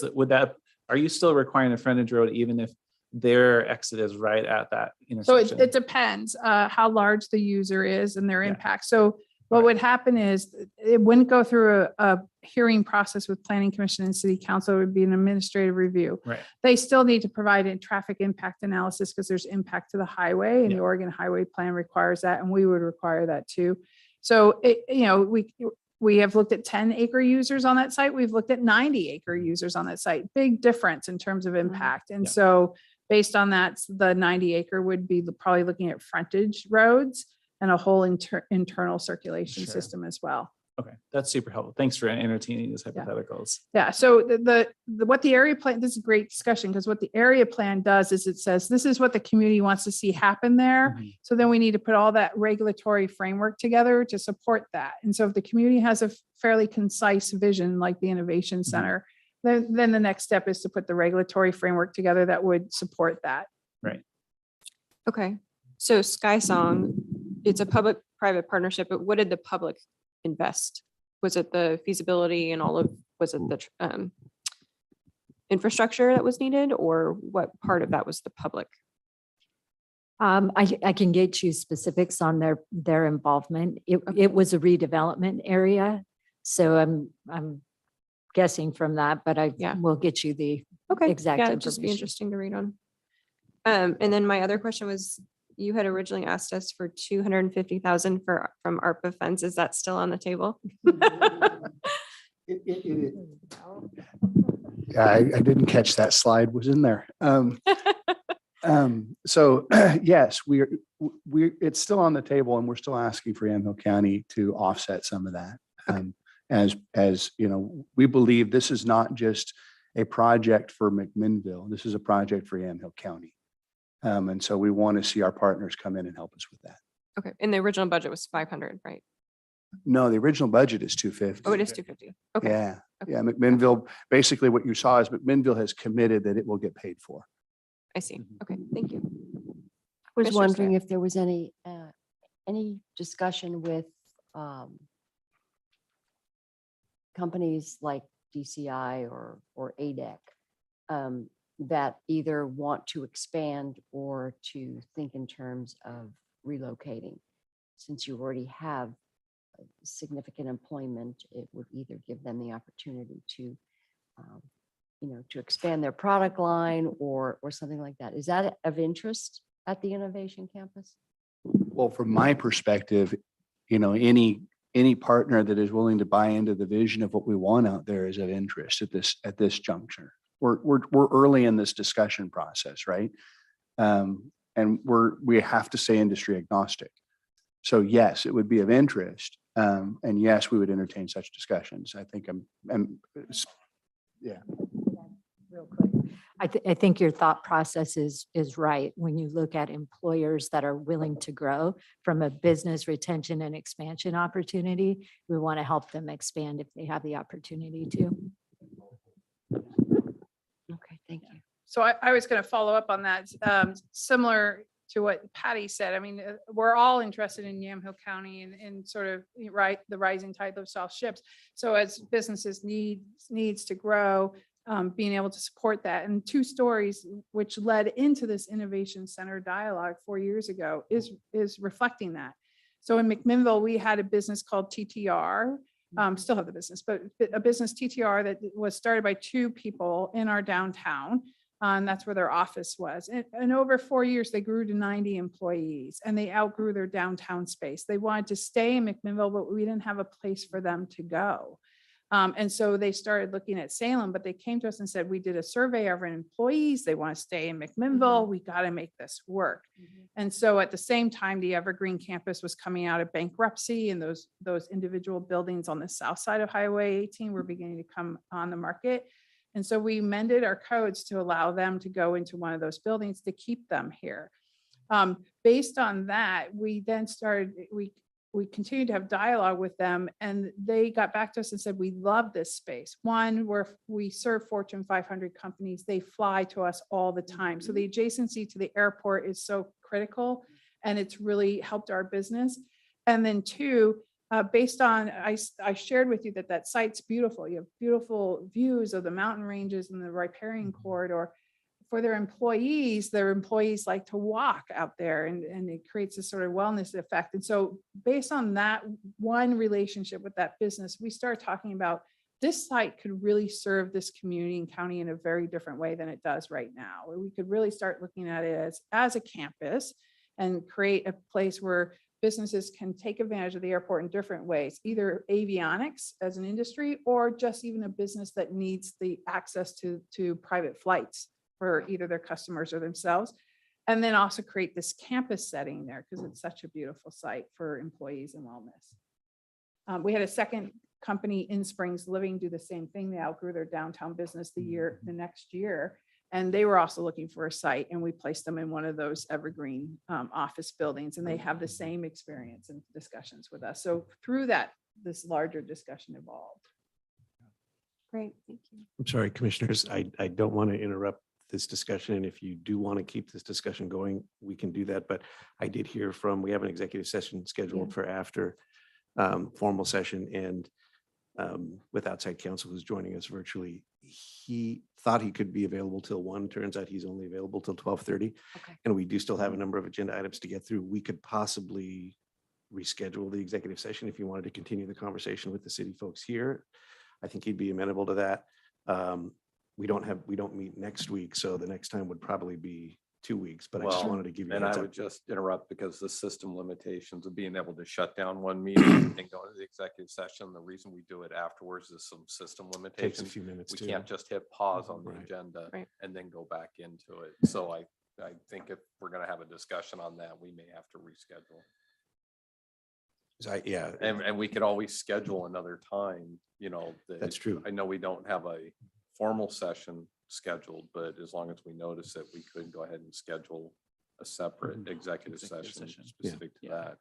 are you still requiring a frontage road even if their exit is right at that So intersection? it depends how large the user is and their Yeah. impact. So what Right. would happen is it wouldn't go through a hearing process with planning commission and city council. It would be an administrative review. Right. They still need to provide a traffic impact analysis because there's impact to the highway and the Yeah. Oregon Highway Plan requires that. And we would require that too. So we have looked at 10-acre users on that site. We've looked at 90-acre users on that site. Big difference in terms of impact. And Yeah. so based on that, the 90-acre would be probably looking at frontage roads and a whole internal circulation Sure. system as well. Okay, that's super helpful. Thanks for entertaining these hypotheticals. Yeah, so what the area plan, this is a great discussion because what the area plan does is it says, this is what the community wants to see happen there. Mhm. So then we need to put all that regulatory framework together to support that. And so if the community has a fairly concise vision, like the Innovation Center, then the next step is to put the regulatory framework together that would support that. Okay, so Sky Song, it's a public-private partnership, but what did the public invest? Was it the feasibility and all of, was it the infrastructure that was needed, or what part of that was the public? I can get you specifics on their involvement. It was a redevelopment area. So I'm guessing from that, but I Yeah. will get you the Okay, exact yeah, it'd just be information. interesting to read on. And then my other question was, you had originally asked us for 250,000 from ARPA funds. Is that still on the table? Yeah, I didn't catch that slide was in there. So yes, we're, it's still on the table and we're still asking for Yamhill County to offset some of that. As you know, we believe this is not just a project for McMinnville. This is a project for Yamhill County. And so we want to see our partners come in and help us with that. Okay, and the original budget was 500, right? No, the original budget is 250. Oh, it is 250. Okay. Yeah, Okay. yeah. McMinnville, basically what you saw is McMinnville has committed that it will get paid for. I see. Okay, thank you. I was Commissioner wondering Scott. if there was any discussion with companies like DCI or ADEC that either want to expand or to think in terms of relocating. Since you already have significant employment, it would either give them the opportunity to to expand their product line or something like that. Is that of interest at the Innovation Campus? Well, from my perspective, any partner that is willing to buy into the vision of what we want out there is of interest at this juncture. We're early in this discussion process, right? And we have to stay industry agnostic. So yes, it would be of interest. And yes, we would entertain such discussions. I think yeah. Real quick. I think your thought process is right. When you look at employers that are willing to grow from a business retention and expansion opportunity, we want to help them expand if they have the opportunity to. Okay, thank you. So I was going to follow up on that, similar to what Patty said. I mean, we're all interested in Yamhill County and sort of the rising tide lifts all ships. So as businesses needs to grow, being able to support that. And two stories which led into this Innovation Center dialogue 4 years ago is reflecting that. So in McMinnville, we had a business called TTR, still have the business, but a business TTR that was started by two people in our downtown. And that's where their office was. And over 4 years, they grew to 90 employees and they outgrew their downtown space. They wanted to stay in McMinnville, but we didn't have a place for them to go. And so they started looking at Salem, but they came to us and said, we did a survey of our employees. They want to stay in McMinnville. We got to make this work. And so at the same time, the Evergreen campus was coming out of bankruptcy and those individual buildings on the south side of Highway 18 were beginning to come on the market. And so we amended our codes to allow them to go into one of those buildings to keep them here. Based on that, we then started, we continued to have dialogue with them and they got back to us and said, we love this space. One, where we serve Fortune 500 companies, they fly to us all the time. So the adjacency to the airport is so critical and it's really helped our business. And then two, based on, I shared with you that site's beautiful. You have beautiful views of the mountain ranges and the riparian corridor. For their employees like to walk out there and it creates a sort of wellness effect. And so based on that one relationship with that business, we started talking about this site could really serve this community and county in a very different way than it does right now. We could really start looking at it as a campus and create a place where businesses can take advantage of the airport in different ways, either avionics as an industry or just even a business that needs the access to private flights for either their customers or themselves. And then also create this campus setting there because it's such a beautiful site for employees and wellness. We had a second company in Springs Living do the same thing. They outgrew their downtown business the next year. And they were also looking for a site and we placed them in one of those evergreen office buildings and they have the same experience and discussions with us. So through that, this larger discussion evolved. Great, thank you. I'm sorry, commissioners, I don't want to interrupt this discussion. And if you do want to keep this discussion going, we can do that. But I did hear we have an executive session scheduled for after formal session, and with outside counsel who's joining us virtually. He thought he could be available till 1. Turns out he's only available till 12:30. Okay. And we do still have a number of agenda items to get through. We could possibly reschedule the executive session if you wanted to continue the conversation with the city folks here. I think he'd be amenable to that. We don't meet next week, so the next time would probably be 2 weeks, but I just Well, wanted to give you. a And I heads up. would just interrupt because the system limitations of being able to shut down one meeting and go to the executive session. The reason we do it afterwards is some system Takes a limitations. few minutes We too. can't just hit pause on the Right. agenda Right. and then go back into it. So I think if we're gonna have a discussion on that, we may have to reschedule. Yeah, And we could always schedule another time, you know. that's true. I know we don't have a formal session scheduled, but as long as we notice it, we could go ahead and schedule a separate Mhm. executive Executive session session. specific to Yeah. that.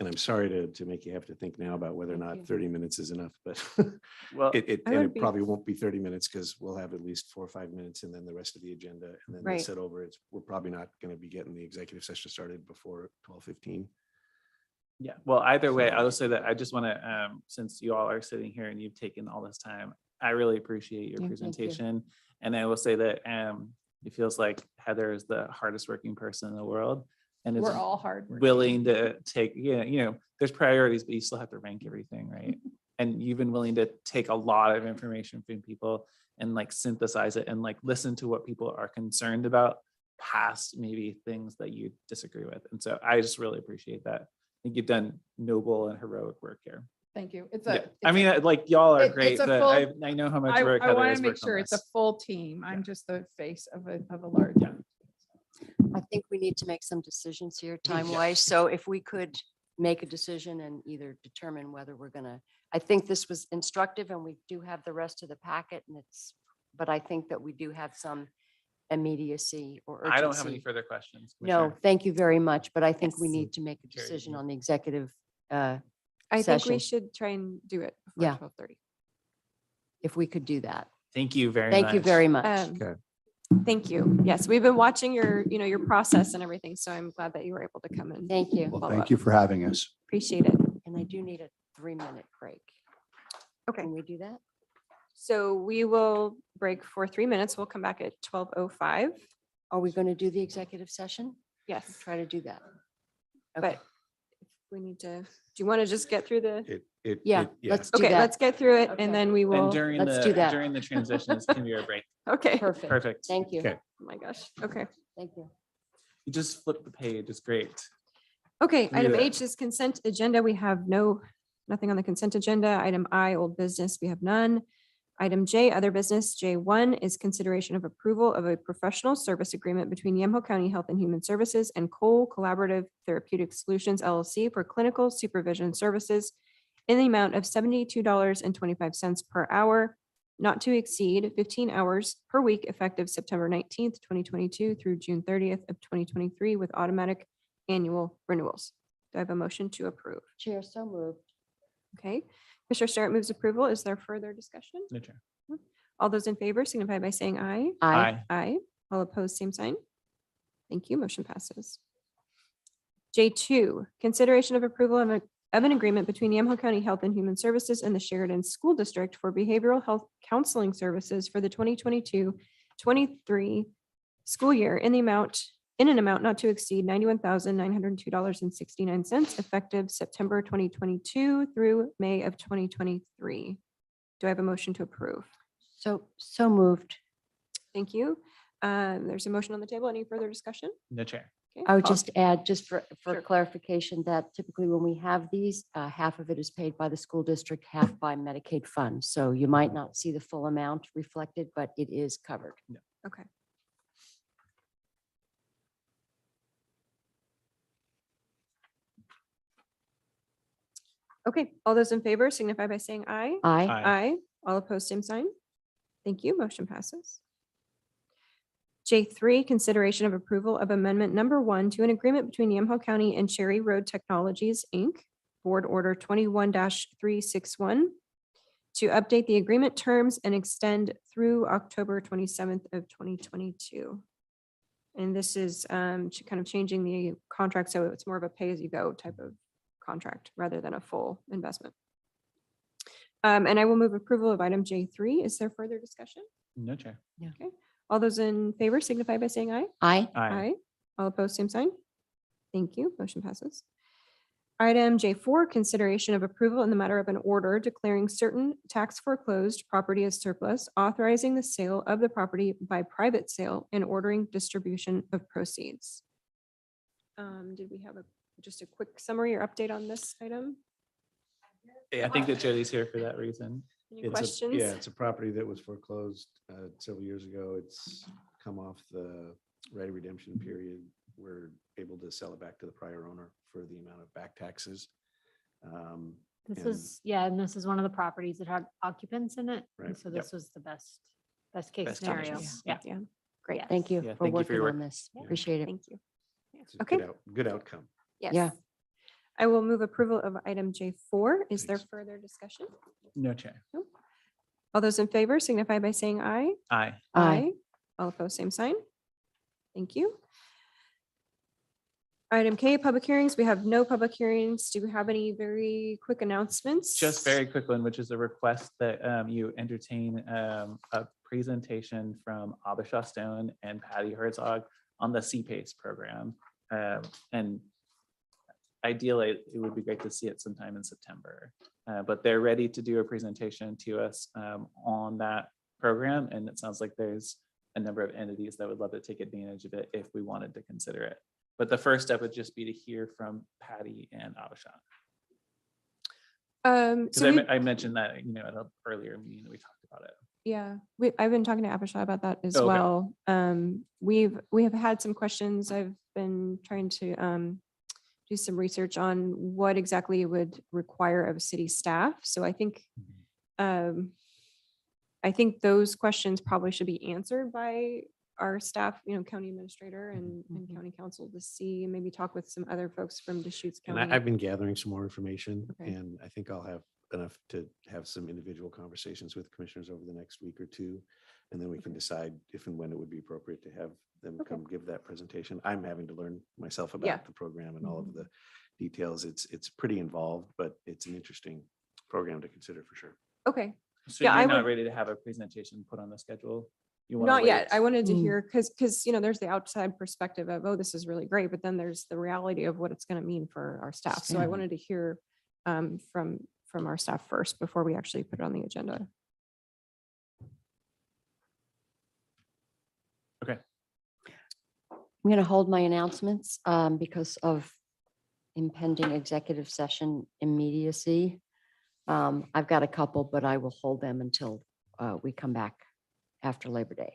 And I'm sorry to make you have to think now about whether or Thank not you. 30 minutes is enough, but Well, and would it be- probably won't be 30 minutes because we'll have at least 4 or 5 minutes and then the rest of the agenda. And then Right. they said over, we're probably not going to be getting the executive session started before 12:15. yeah, well, either way, So- I will say that I just want to, since you all are sitting here and you've taken all this time, I really appreciate your Yeah, thank you. presentation. And I will say that it feels like Heather is the hardest working person in the world. And is We're all hard. willing to take, there's priorities, but you still have to rank everything, right? And you've been willing to take a lot of information from people and like synthesize it and like listen to what people are concerned about past maybe things that you disagree with. And so I just really appreciate that. I think you've done noble and heroic work here. Thank you. It's Yeah. I mean, like y'all are great, it's a but full- I know how much I work Heather want has to make worked on sure it's a this. full team. I'm Yeah. just the face of a large. Yeah. I think we need to make some decisions here time-wise. So if we could make a decision and either determine whether we're gonna, I think this was instructive and we do have the rest of the packet and but I think that we do have some immediacy or urgency. I don't have any further questions. No, Commissioner. thank you very much, but I think we Yes. need to make a Carrie, decision you- on the executive, I think Session. we should try and do it before Yeah. 12:30. if we could do that. Thank you very much. Thank you very much. Okay. Thank you. Yes, we've been watching your process and everything, so I'm glad that you were able to come in. Thank you. Well, Follow thank up. you for having us. Appreciate it. And I do need a 3-minute break. Okay. Can we do that? So we will break for 3 minutes. We'll come back at 12:05. Are we going to do the executive session? Yes, Try to do that. but Okay. if we need to, do you want to just get through the? Yeah, let's do Okay, that. let's get through it Okay. and then we And will. during Let's do that. during the transitions, can be our break. Okay. Perfect. Perfect. Thank you. Okay. Oh my gosh. Okay. Thank you. You just flip the page. It's great. Okay, do item that. H is consent agenda. We have nothing on the consent agenda. Item I, old business, we have none. Item J, other business. J1 is consideration of approval of a professional service agreement between Yamhill County Health and Human Services and Cole Collaborative Therapeutic Solutions LLC for clinical supervision services in the amount of $72.25 per hour, not to exceed 15 hours per week effective September 19th, 2022 through June 30th of 2023 with automatic annual renewals. Do I have a motion to approve? Chair, so moved. Okay, Commissioner Starrett moves approval. Is there further discussion? No, Chair. All those in favor signify by saying aye. Aye. Aye. All opposed, same sign. Thank you. Motion passes. J2, consideration of approval of an agreement between Yamhill County Health and Human Services and the Sheridan School District for behavioral health counseling services for the 2022-23 school year in an amount not to exceed $91,902.69 effective September 2022 through May of 2023. Do I have a motion to approve? So moved. Thank you. There's a motion on the table. Any further discussion? No, Chair. Okay, I would call- just add, just for Sure. clarification, that typically when we have these, half of it is paid by the school district, half by Medicaid funds. So you might not see the full amount reflected, but it is covered. Okay. Okay, all those in favor signify by saying aye. Aye. Aye. All opposed, same sign. Thank you. Motion passes. J3, consideration of approval of amendment number 1 to an agreement between Yamhill County and Cherry Road Technologies, Inc., Board Order 21-361, to update the agreement terms and extend through October 27th of 2022. And this is kind of changing the contract, so it's more of a pay-as-you-go type of contract rather than a full investment. And I will move approval of item J3. Is there further discussion? No, Chair. All those in favor signify by saying aye. Aye. All opposed, same sign. Thank you. Motion passes. Item J4, consideration of approval in the matter of an order declaring certain tax foreclosed property as surplus, authorizing the sale of the property by private sale and ordering distribution of proceeds. Did we have just a quick summary or update on this item? Yeah, I think that Jody's here for that reason. Any questions? Yeah, it's a property that was foreclosed several years ago. It's come off the right of redemption period. We're able to sell it back to the prior owner for the amount of back taxes. This And- was, yeah, and this is one of the properties that had occupants in it. and Right. So this was the best case Best scenario. options. Yeah. Yeah, great. Yes. Thank you Yeah, for thank you for working your on work. this. Yeah. Appreciate it. Thank you. It's a Okay. good outcome. Yes. Yeah. I will move approval of item J4. Is there further discussion? No, Chair. All those in favor signify by saying aye. Aye. Aye. All opposed, same sign. Thank you. Item K, public hearings. We have no public hearings. Do we have any very quick announcements? Just very quick one, which is a request that you entertain a presentation from Abisha Stone and Patty Herzog on the CPACE program. And ideally, it would be great to see it sometime in September. But they're ready to do a presentation to us on that program. And it sounds like there's a number of entities that would love to take advantage of it if we wanted to consider it. But the first step would just be to hear from Patty and Abisha. Because So we- I mentioned that, at an earlier meeting that we talked about it. yeah, I've been talking to Abisha about that as Okay. well. We have had some questions. I've been trying to do some research on what exactly it would require of city staff. So I think those questions probably should be answered by our staff, county administrator and county council to see, and maybe talk with some other folks from Deschutes And County. I've been gathering some more information, Okay. and I think I'll have enough to have some individual conversations with commissioners over the next week or two. And then we can decide if and when it would be appropriate to have them Okay. come give that presentation. I'm having to learn myself Yeah. about the program and all of the details. It's pretty involved, but it's an interesting program to consider for sure. Okay, So Yeah, I you're not would- ready to have a presentation put on the schedule? You wanna not yet. wait? I wanted to Mm. hear, because there's the outside perspective of, oh, this is really great, but then there's the reality of what it's going to mean for our staff. So I Mhm. wanted to hear from our staff first before we actually put it on the agenda. Okay. I'm going to hold my announcements because of impending executive session immediacy. I've got a couple, but I will hold them until we come back after Labor Day.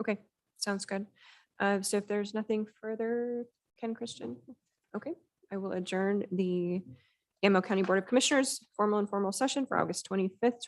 Okay, sounds good. So if there's nothing further, Ken, Christian, okay, I will adjourn the Ammo County Board of Commissioners formal and informal session for August 25th,